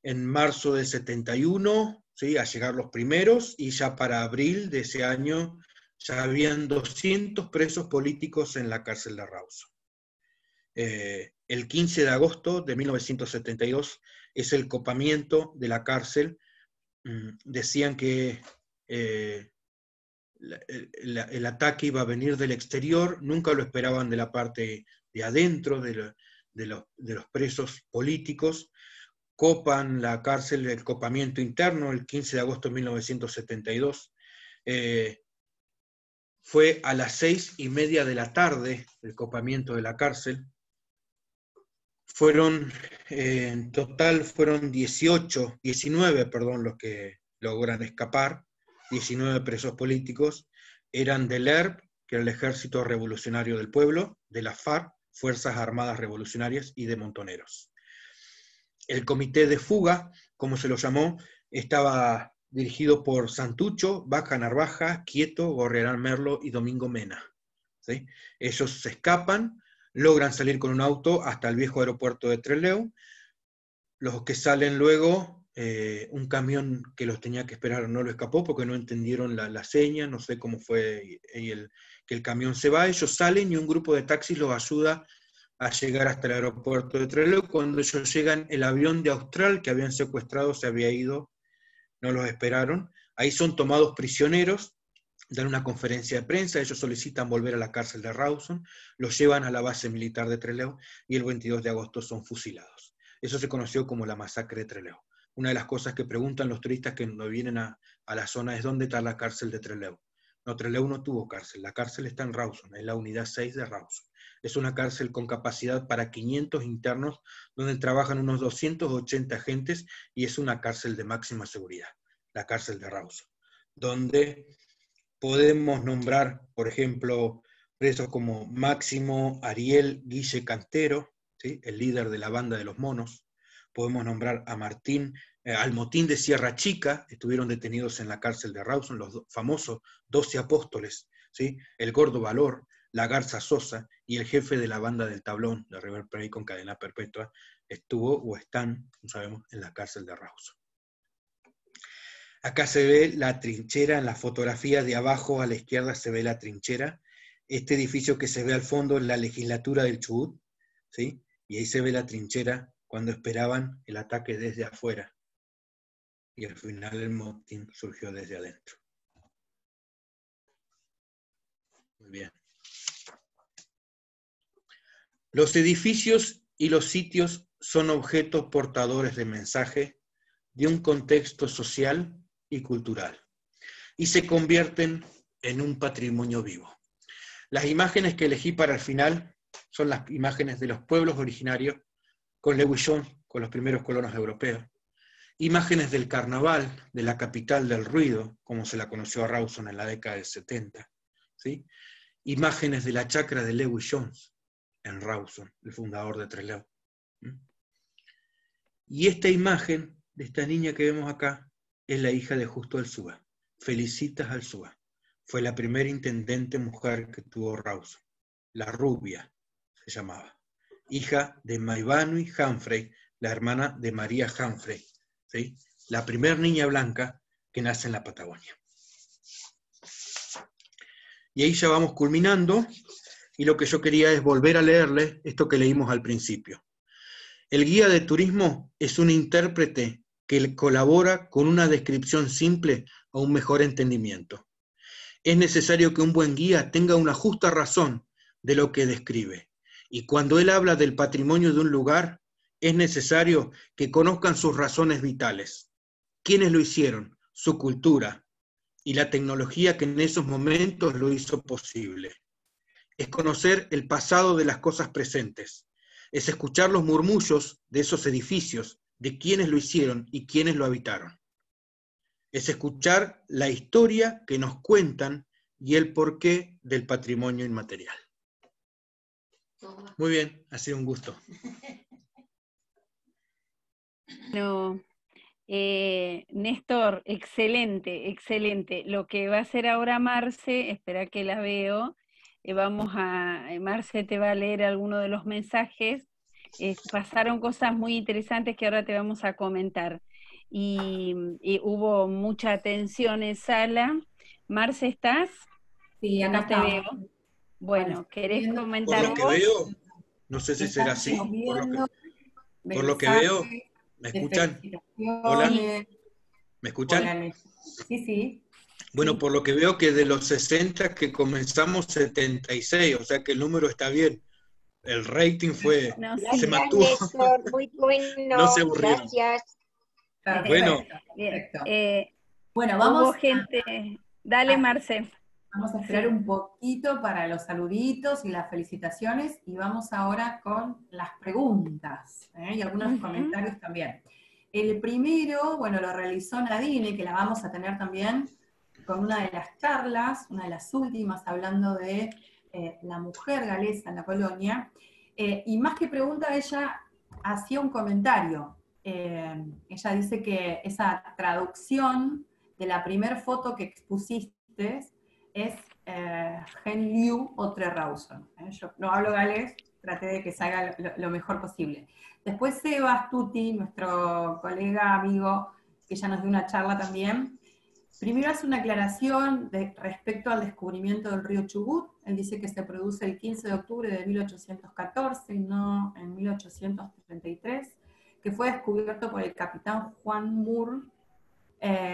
en marzo del 71, ¿sí?, a llegar los primeros, y ya para abril de ese año ya habían 200 presos políticos en la cárcel de Rawson. El 15 de agosto de 1972 es el copamiento de la cárcel. Decían que el ataque iba a venir del exterior, nunca lo esperaban de la parte de adentro, de los presos políticos. Copan la cárcel, el copamiento interno, el 15 de agosto de 1972. Fue a las 6:30 de la tarde el copamiento de la cárcel. En total fueron 19 los que logran escapar, 19 presos políticos. Eran del ERP, que era el Ejército Revolucionario del Pueblo, de la FARC, Fuerzas Armadas Revolucionarias, y de montoneros. El comité de fuga, como se lo llamó, estaba dirigido por Santucho, Baja Narvaja, Quieto, Gorriarán Merlo y Domingo Mena, ¿sí? Ellos se escapan, logran salir con un auto hasta el viejo aeropuerto de Trelew. Los que salen luego, un camión que los tenía que esperar no lo escapó porque no entendieron la seña, no sé cómo fue que el camión se va. Ellos salen y un grupo de taxis los ayuda a llegar hasta el aeropuerto de Trelew. Cuando ellos llegan, el avión de Austral que habían secuestrado se había ido, no los esperaron. Ahí son tomados prisioneros, dan una conferencia de prensa, ellos solicitan volver a la cárcel de Rawson, los llevan a la base militar de Trelew y el 22 de agosto son fusilados. Eso se conoció como la masacre de Trelew. Una de las cosas que preguntan los turistas que no vienen a la zona es ¿dónde está la cárcel de Trelew? No, Trelew no tuvo cárcel, la cárcel está en Rawson, es la unidad 6 de Rawson. Es una cárcel con capacidad para 500 internos, donde trabajan unos 280 agentes, y es una cárcel de máxima seguridad, la cárcel de Rawson, donde podemos nombrar, por ejemplo, presos como Máximo Ariel Guille Cantero, ¿sí?, el líder de la banda de los monos. Podemos nombrar a al Motín de Sierra Chica, estuvieron detenidos en la cárcel de Rawson, los famosos 12 apóstoles, ¿sí?, el Gordo Valor, la Garza Sosa y el jefe de la banda del Tablón, de River Plate con cadena perpetua, estuvo o están, no sabemos, en la cárcel de Rawson. Acá se ve la trinchera, en la fotografía de abajo a la izquierda se ve la trinchera. Este edificio que se ve al fondo es la legislatura del Chubut, ¿sí?, y ahí se ve la trinchera cuando esperaban el ataque desde afuera. Y al final el motín surgió desde adentro. Muy bien. Los edificios y los sitios son objetos portadores de mensaje de un contexto social y cultural, y se convierten en un patrimonio vivo. Las imágenes que elegí para el final son las imágenes de los pueblos originarios con Lewis Jones, con los primeros colonos europeos. Imágenes del carnaval, de la capital del ruido, como se la conoció a Rawson en la década del 70. ¿Sí? Imágenes de la chacra de Lewis Jones en Rawson, el fundador de Trelew. Y esta imagen de esta niña que vemos acá es la hija de Justo Alzúa, Felicitas Alzúa. Fue la primera intendente mujer que tuvo Rawson. La Rubia se llamaba. Hija de Maivanui Humphrey, la hermana de María Humphrey, ¿sí? La primera niña blanca que nace en la Patagonia. Y ahí ya vamos culminando, y lo que yo quería es volver a leerles esto que leímos al principio. El guía de turismo es un intérprete que colabora con una descripción simple a un mejor entendimiento. Es necesario que un buen guía tenga una justa razón de lo que describe. Y cuando él habla del patrimonio de un lugar, es necesario que conozcan sus razones vitales. ¿Quiénes lo hicieron? Su cultura y la tecnología que en esos momentos lo hizo posible. Es conocer el pasado de las cosas presentes. Es escuchar los murmullos de esos edificios, de quienes lo hicieron y quienes lo habitaron. Es escuchar la historia que nos cuentan y el porqué del patrimonio inmaterial. Muy bien, ha sido un gusto. No, Néstor, excelente, excelente. Lo que va a hacer ahora Marce, espera que la veo, Marce te va a leer alguno de los mensajes. Pasaron cosas muy interesantes que ahora te vamos a comentar. Y hubo mucha atención en sala. Marce, ¿estás? Sí, acá No te veo. estamos. Bueno, ¿querés Por comentar lo que vos? veo, no sé si Están será así, lloviendo por lo que mensajes veo, ¿me de escuchan? felicitaciones. Hola, ¿me escuchan? Hola, sí, sí. Bueno, Sí. por lo que veo que de los 60 que comenzamos, 76, o sea que el número está bien. El rating fue, No, se sí. Gracias, mantuvo, Néstor, muy no se bueno, aburrieron. gracias. Bueno, Bien. Perfecto. Bueno, Hubo gente. Dale, Marce. vamos a esperar Sí. un poquito para los saluditos y las felicitaciones y vamos ahora con las preguntas y algunos comentarios también. El primero, bueno, lo realizó Nadine, que la vamos a tener también con una de las charlas, una de las últimas, hablando de la mujer galesa en la colonia. Y más que pregunta, ella hacía un comentario. Ella dice que esa traducción de la primera foto que expusiste es Gen Liu o Tre Rawson. Yo no hablo galés, traté de que salga lo mejor posible. Después Sebas Tuti, nuestro colega, amigo, que ya nos dio una charla también, primero hace una aclaración respecto al descubrimiento del río Chubut. Él dice que se produce el 15 de octubre de 1814 y no en 1833, que fue descubierto por el capitán Juan Moore,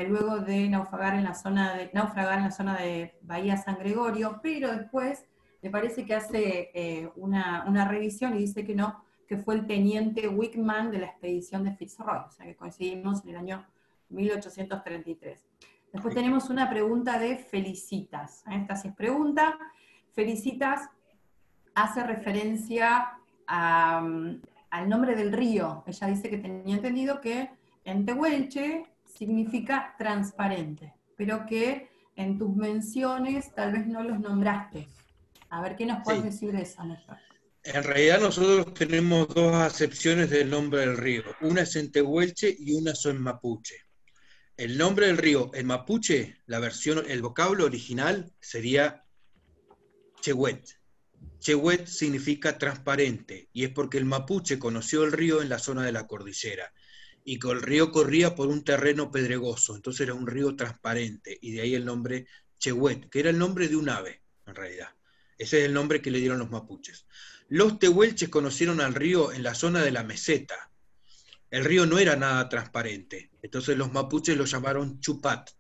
luego de naufragar en la zona de Bahía San Gregorio, pero después me parece que hace una revisión y dice que no, que fue el teniente Wickman de la expedición de Fitzroy, o sea que coincidimos en el año 1833. Después tenemos una pregunta de Felicitas. Esta sí es pregunta. Felicitas hace referencia al nombre del río. Ella dice que tenía entendido que en tehuelche significa transparente, pero que en tus menciones tal vez no los nombraste. A ver, ¿qué nos puedes decir de eso, Néstor? En realidad nosotros tenemos dos acepciones del nombre del río. Una es en tehuelche y una es en mapuche. El nombre del río en mapuche, el vocablo original sería Chehuet. Chehuet significa transparente y es porque el mapuche conoció el río en la zona de la cordillera y que el río corría por un terreno pedregoso, entonces era un río transparente y de ahí el nombre Chehuet, que era el nombre de un ave en realidad. Ese es el nombre que le dieron los mapuches. Los tehuelches conocieron al río en la zona de la meseta. El río no era nada transparente, entonces los mapuches lo llamaron Chupat,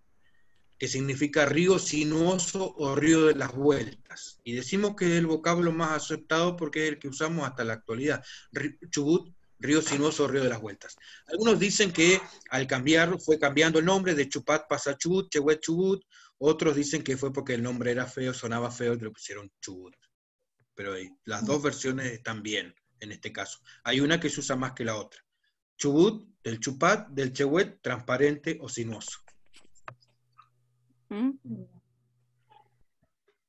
que significa río sinuoso o río de las vueltas. Y decimos que es el vocablo más aceptado porque es el que usamos hasta la actualidad. Chubut, río sinuoso o río de las vueltas. Algunos dicen que al cambiar, fue cambiando el nombre, de Chupat pasa a Chubut, Chehuet Chubut. Otros dicen que fue porque el nombre era feo, sonaba feo y le pusieron Chubut. Pero las dos versiones están bien en este caso. Hay una que se usa más que la otra. Chubut, del Chupat, del Chehuet, transparente o sinuoso.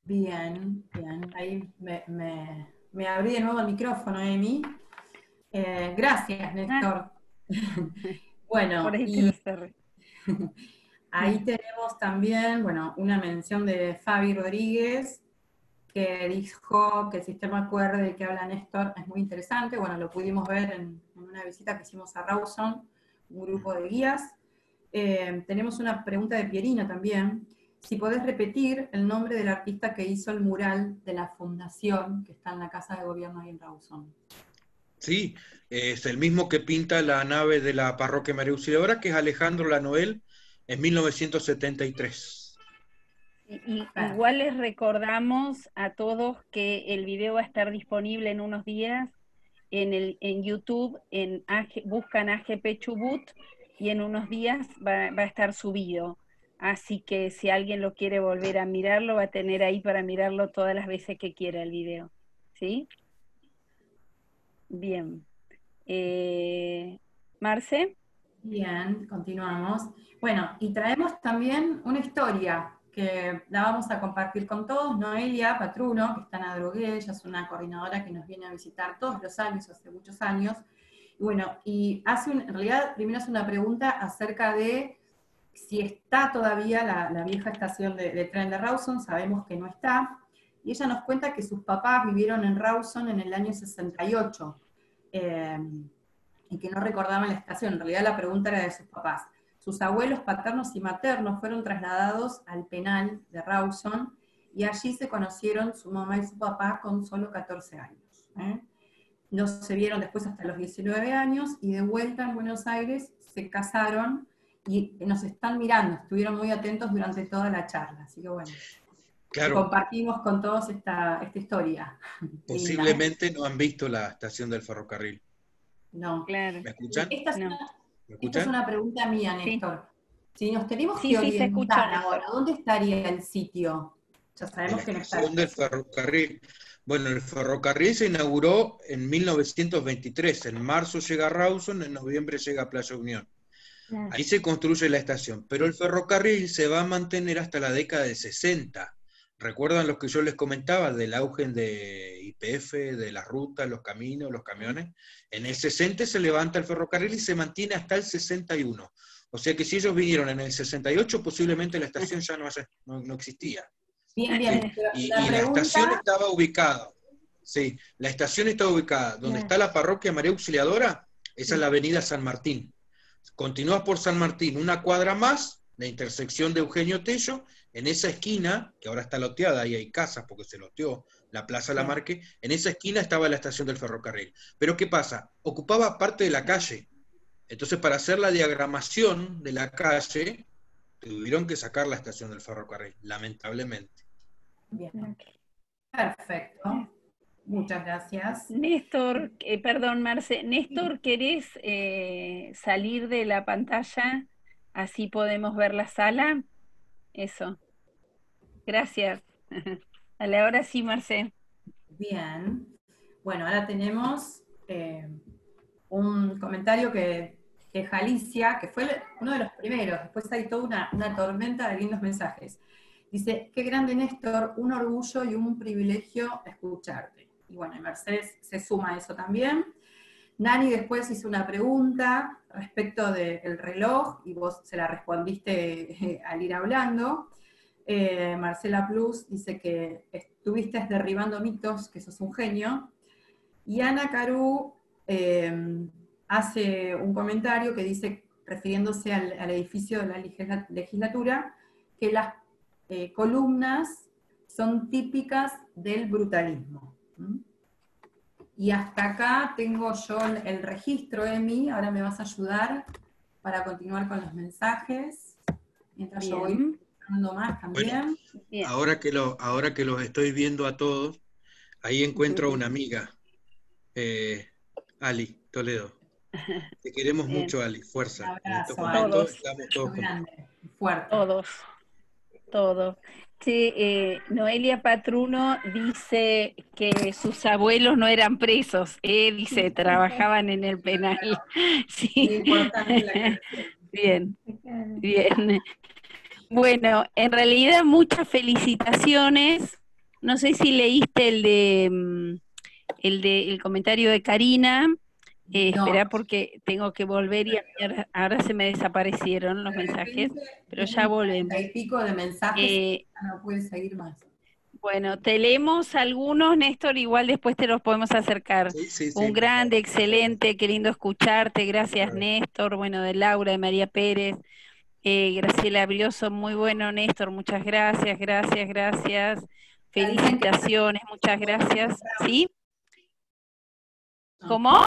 Bien, bien. Ahí me abrí de nuevo el micrófono, Emi. Gracias, Néstor. Bueno, por ahí y ahí tenemos también, bueno, una mención de Fabi Rodríguez, que dijo que el sistema QR del que habla Néstor es muy interesante. Bueno, lo pudimos ver en una visita que hicimos a Rawson, un grupo de guías. Tenemos una pregunta de Pierina también. Si podés repetir el nombre del artista que hizo el mural de la fundación que está en la Casa de Gobierno ahí en Rawson. Sí, es el mismo que pinta la nave de la parroquia María Auxiliadora, que es Alejandro Lanoel, en 1973. Igual les recordamos a todos que el video va a estar disponible en unos días en YouTube, buscan AGP Chubut y en unos días va a estar subido. Así que si alguien lo quiere volver a mirarlo, va a tener ahí para mirarlo todas las veces que quiera el video. ¿Sí? Bien. Marce. Bien, continuamos. Bueno, y traemos también una historia que la vamos a compartir con todos. Noelia Patruno, que está en Adrogué, ella es una coordinadora que nos viene a visitar todos los años, hace muchos años. Y bueno, y en realidad primero hace una pregunta acerca de si está todavía la vieja estación de tren de Rawson. Sabemos que no está. Y ella nos cuenta que sus papás vivieron en Rawson en el año 68. Y que no recordaban la estación. En realidad la pregunta era de sus papás. Sus abuelos paternos y maternos fueron trasladados al penal de Rawson y allí se conocieron su mamá y su papá con solo 14 años. No se vieron después hasta los 19 años y de vuelta en Buenos Aires se casaron y nos están mirando, estuvieron muy atentos durante toda la charla. Así que bueno, claro, compartimos con todos esta historia. Posiblemente no han visto la estación del ferrocarril. No. Claro. ¿Me escuchan? Esta es una pregunta mía, Néstor. Si nos tenemos que orientar ahora, ¿dónde estaría el sitio? Ya sabemos que no está. La estación del ferrocarril. Bueno, el ferrocarril se inauguró en 1923. En marzo llega a Rawson, en noviembre llega a Playa Unión. Ahí se construye la estación. Pero el ferrocarril se va a mantener hasta la década de 60. ¿Recuerdan los que yo les comentaba del auge de YPF, de las rutas, los caminos, los camiones? En el 60 se levanta el ferrocarril y se mantiene hasta el 61. O sea que si ellos vinieron en el 68, posiblemente la estación ya no existía. Bien, bien. Y la estación estaba ubicada. Sí, la estación estaba ubicada. Donde está la parroquia María Auxiliadora, esa es la avenida San Martín. Continúas por San Martín, una cuadra más, la intersección de Eugenio Tello, en esa esquina, que ahora está loteada, ahí hay casas porque se loteó la Plaza Lamarque, en esa esquina estaba la estación del ferrocarril. Pero ¿qué pasa? Ocupaba parte de la calle. Entonces, para hacer la diagramación de la calle, tuvieron que sacar la estación del ferrocarril, lamentablemente. Bien. Perfecto. Muchas gracias. Néstor, perdón, Marce. Néstor, ¿querés salir de la pantalla? Así podemos ver la sala. Eso. Gracias. Dale, ahora sí, Marce. Bien. Bueno, ahora tenemos un comentario que Alicia, que fue uno de los primeros. Después hay toda una tormenta de lindos mensajes. Dice, qué grande, Néstor, un orgullo y un privilegio escucharte. Y bueno, Mercedes se suma a eso también. Nani después hizo una pregunta respecto del reloj, y vos se la respondiste al ir hablando. Marcela Plus dice que estuviste derribando mitos, que sos un genio. Y Ana Caru hace un comentario que dice, refiriéndose al edificio de la legislatura, que las columnas son típicas del brutalismo. Y hasta acá tengo yo el registro, Emi, ahora me vas a ayudar para continuar con los mensajes, mientras yo voy buscando más también. Bueno, ahora que los estoy viendo a todos, ahí encuentro a una amiga, Ali Toledo. Te queremos mucho, Ali, fuerza. Un abrazo, en estos momentos estamos todos grande, fuerte. Todos. Sí, Noelia Patruno dice que sus abuelos no eran presos, dice, trabajaban en el penal. Sí. Bien. Bueno, en realidad muchas felicitaciones. No sé si leíste el comentario de Karina. Espera porque tengo que volver y ahora se me desaparecieron los mensajes, pero ya volvemos. Hay pico de mensajes, no puedes seguir más. Bueno, te leemos algunos, Néstor, igual después te los podemos acercar. Sí, un grande, excelente, qué lindo escucharte, gracias Néstor, bueno, de Laura, de María Pérez, Graciela Brioso, muy bueno Néstor, muchas gracias, felicitaciones, muchas gracias, ¿sí? ¿Cómo?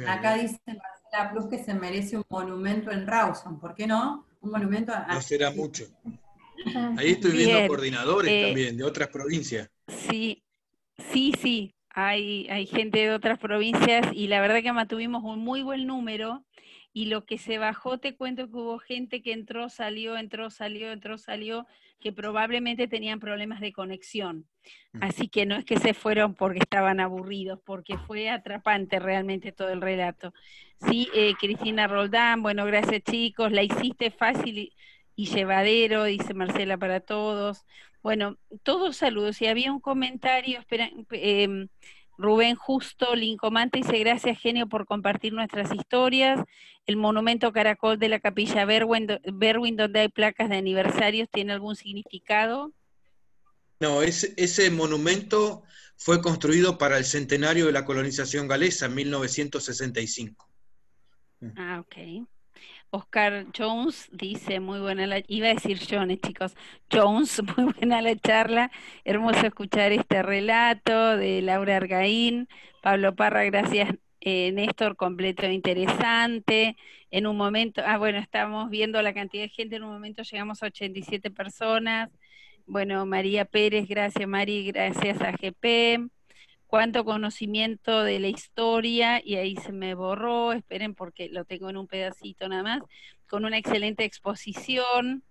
Acá dice Marcela Cruz que se merece un monumento en Rawson. ¿Por qué no? Un monumento a... No será mucho. Ahí estoy viendo Bien. coordinadores también, de otras provincias. Sí, sí. Hay gente de otras provincias y la verdad que mantuvimos un muy buen número. Y lo que se bajó, te cuento que hubo gente que entró, salió, que probablemente tenían problemas de conexión. Así que no es que se fueron porque estaban aburridos, porque fue atrapante realmente todo el relato. Sí, Cristina Roldán, bueno, gracias chicos, la hiciste fácil y llevadero, dice Marcela para todos. Bueno, todos saludos. Y había un comentario, espera, Rubén Justo Lincomante dice, gracias Genio por compartir nuestras historias. El monumento Caracol de la Capilla Berwin, donde hay placas de aniversarios, ¿tiene algún significado? No, ese monumento fue construido para el centenario de la colonización galesa en 1965. Ah, ok. Oscar Jones dice, muy buena iba a decir Jones, chicos, Jones, muy buena la charla, hermoso escuchar este relato de Laura Argaín, Pablo Parra, gracias Néstor, completo e interesante, en un momento, bueno, estamos viendo la cantidad de gente, en un momento llegamos a 87 personas, bueno, María Pérez, gracias Mari, gracias a GP, cuánto conocimiento de la historia, y ahí se me borró, esperen porque lo tengo en un pedacito nada más, con una excelente exposición,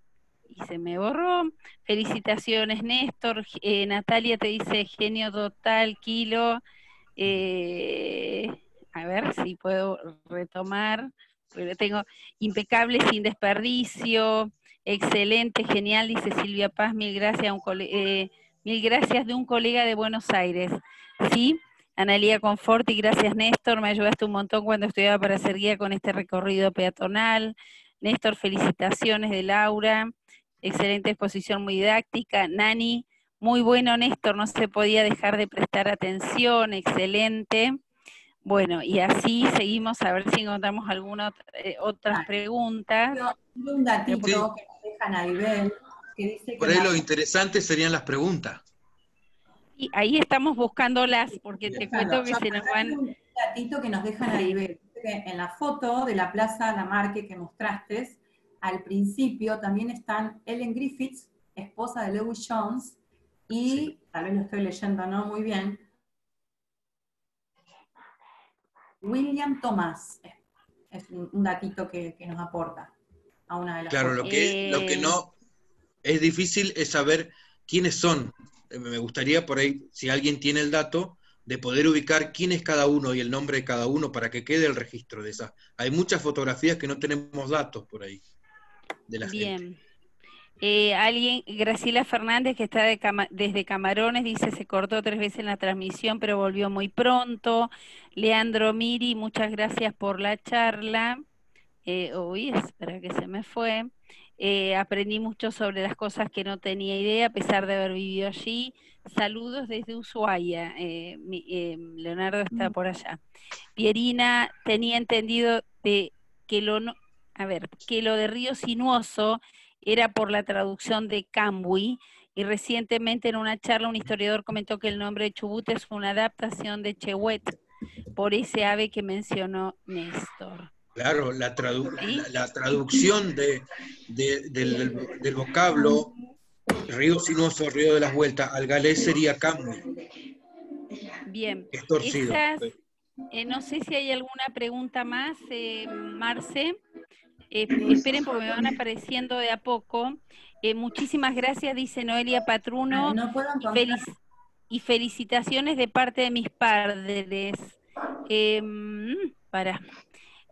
y se me borró. Felicitaciones, Néstor. Natalia te dice genio total, Kilo. A ver si puedo retomar, pero tengo impecable, sin desperdicio, excelente, genial, dice Silvia Paz, mil gracias mil gracias de un colega de Buenos Aires. ¿Sí? Analía Conforti, gracias Néstor, me ayudaste un montón cuando estudiaba para ser guía con este recorrido peatonal. Néstor, felicitaciones de Laura, excelente exposición, muy didáctica. Nani, muy bueno Néstor, no se podía dejar de prestar atención, excelente. Bueno, y así seguimos a ver si encontramos algunas otras preguntas. Un datito que nos deja Naibel, que dice que... Por ahí lo interesante serían las preguntas. Y ahí estamos buscándolas, porque te cuento que se nos van... Un datito que nos deja Naibel, en la foto de la Plaza Lamarque que mostraste, al principio también están Ellen Griffiths, esposa de Lewis Jones, y, tal vez lo estoy leyendo no muy bien, William Thomas. Es un datito que nos aporta a una de las Claro, fotos. lo que no es difícil es saber quiénes son. Me gustaría por ahí, si alguien tiene el dato, de poder ubicar quién es cada uno y el nombre de cada uno para que quede el registro de esas. Hay muchas fotografías que no tenemos datos por ahí de la gente. Alguien, Graciela Fernández, que está desde Camarones, dice, se cortó 3 veces en la transmisión, pero volvió muy pronto. Leandro Miri, muchas gracias por la charla. Espera que se me fue. Aprendí mucho sobre las cosas que no tenía idea, a pesar de haber vivido allí. Saludos desde Ushuaia. Leonardo está por allá. Pierina, tenía entendido que lo de Río Sinuoso era por la traducción de Cambuy, y recientemente en una charla un historiador comentó que el nombre de Chubut es una adaptación de Chehuet, por ese ave que mencionó Néstor. Claro, la traducción del vocablo Río Sinuoso, Río de las Vueltas, al galés sería Cambuy. Bien. Es torcido. No sé si hay alguna pregunta más, Marce. Esperen porque me van apareciendo de a poco. Muchísimas gracias, dice Noelia Patruno. No puedo y felicitaciones de parte de mis padres.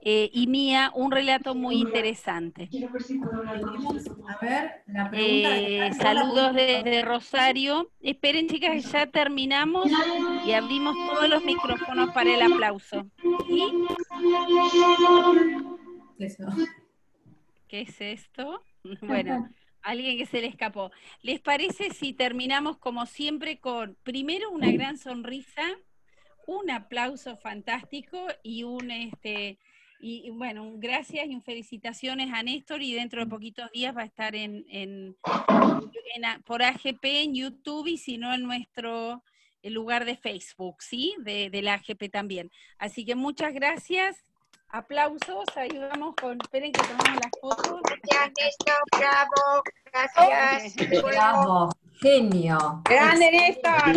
Y Mía, un relato muy interesante. A ver, la pregunta saludos desde Rosario. Esperen, chicas, ya terminamos y abrimos todos los micrófonos para el aplauso. ¿Sí? Eso. ¿Qué es esto? Bueno, alguien que se le escapó. ¿Les parece si terminamos como siempre con primero una gran sonrisa, un aplauso fantástico y y bueno, gracias y felicitaciones a Néstor, y dentro de poquitos días va a estar por AGP en YouTube, y si no en nuestro lugar de Facebook, ¿sí? De la AGP también. Así que muchas gracias. Aplausos, ayudamos con, esperen que tomemos las fotos. Gracias, Néstor, bravo, gracias. Bravo, genio. ¡Grande, Néstor!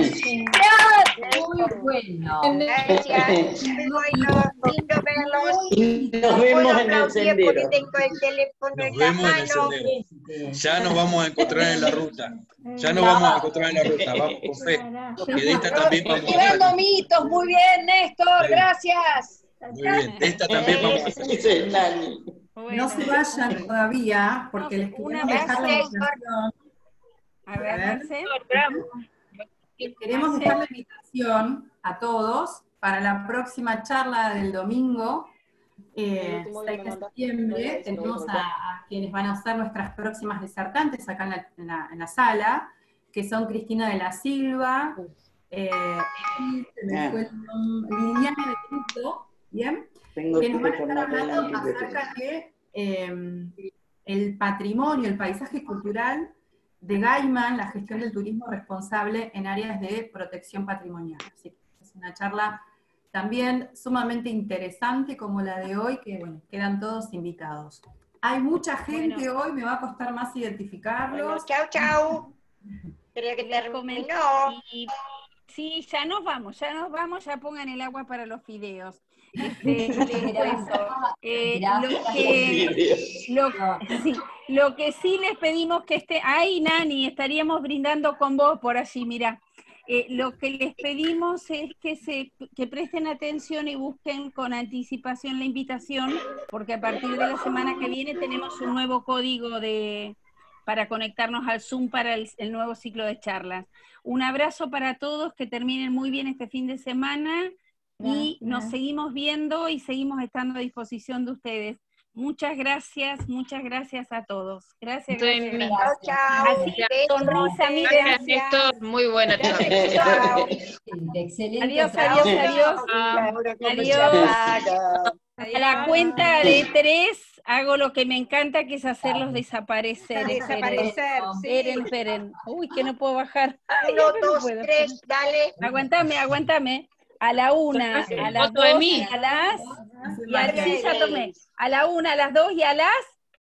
Muy bueno. Gracias, muy bueno, lindo verlos. Nos vemos en el sendero. Porque tengo el teléfono Nos en la vemos en el mano. sendero. Ya nos vamos a encontrar en la ruta. Ya nos vamos a encontrar en la ruta. Vamos con fe. Que de esta también vamos a Tirando hacer. mitos, muy bien, Néstor, Sí. gracias. Muy bien. De esta también vamos a hacer. Dice el Nani. Bueno, No se vayan todavía, porque les Una queremos dejar la vez. invitación. a ver, Marce. Queremos dejar la invitación a todos para la próxima charla del domingo, 6 de septiembre. Tenemos a quienes van a ser nuestras próximas disertantes acá en la sala, que son Cristina de la Silva, y se me fue el nombre, Liliana de Cristo, ¿bien? Tengo Que nos van a que estar tomar hablando el acerca de el patrimonio, el paisaje cultural de Gaiman, la gestión del turismo responsable en áreas de protección patrimonial. Así que es una charla también sumamente interesante como la de hoy, que bueno, quedan todos invitados. Hay mucha gente hoy, me va a costar más identificarlos. Chau, chau. Creo que Les terminó. comento, y sí, ya nos vamos, ya pongan el agua para los fideos. Les cuento, lo que sí les pedimos que esté, ay Nani, estaríamos brindando con vos por allí, mirá. Lo que les pedimos es que presten atención y busquen con anticipación la invitación, porque a partir de la semana que viene tenemos un nuevo código para conectarnos al Zoom para el nuevo ciclo de charlas. Un abrazo para todos, que terminen muy bien este fin de semana y nos seguimos viendo y seguimos estando a disposición de ustedes. Muchas gracias a todos. Gracias. Chau, chau. Así, sonrisa, miren. Gracias, Néstor. Muy buena charla. Chau. Excelente. Adiós. Adiós. A la cuenta de 3 hago lo que me encanta, que es hacerlos desaparecer. Desaparecer, sí. Esperen. Uy, que no puedo bajar. 1, 2, 3, dale. Aguantame. A la 1, a las Foto de 2, mí. a las... Y así ya tomé. A la 1, a las 2 y a las...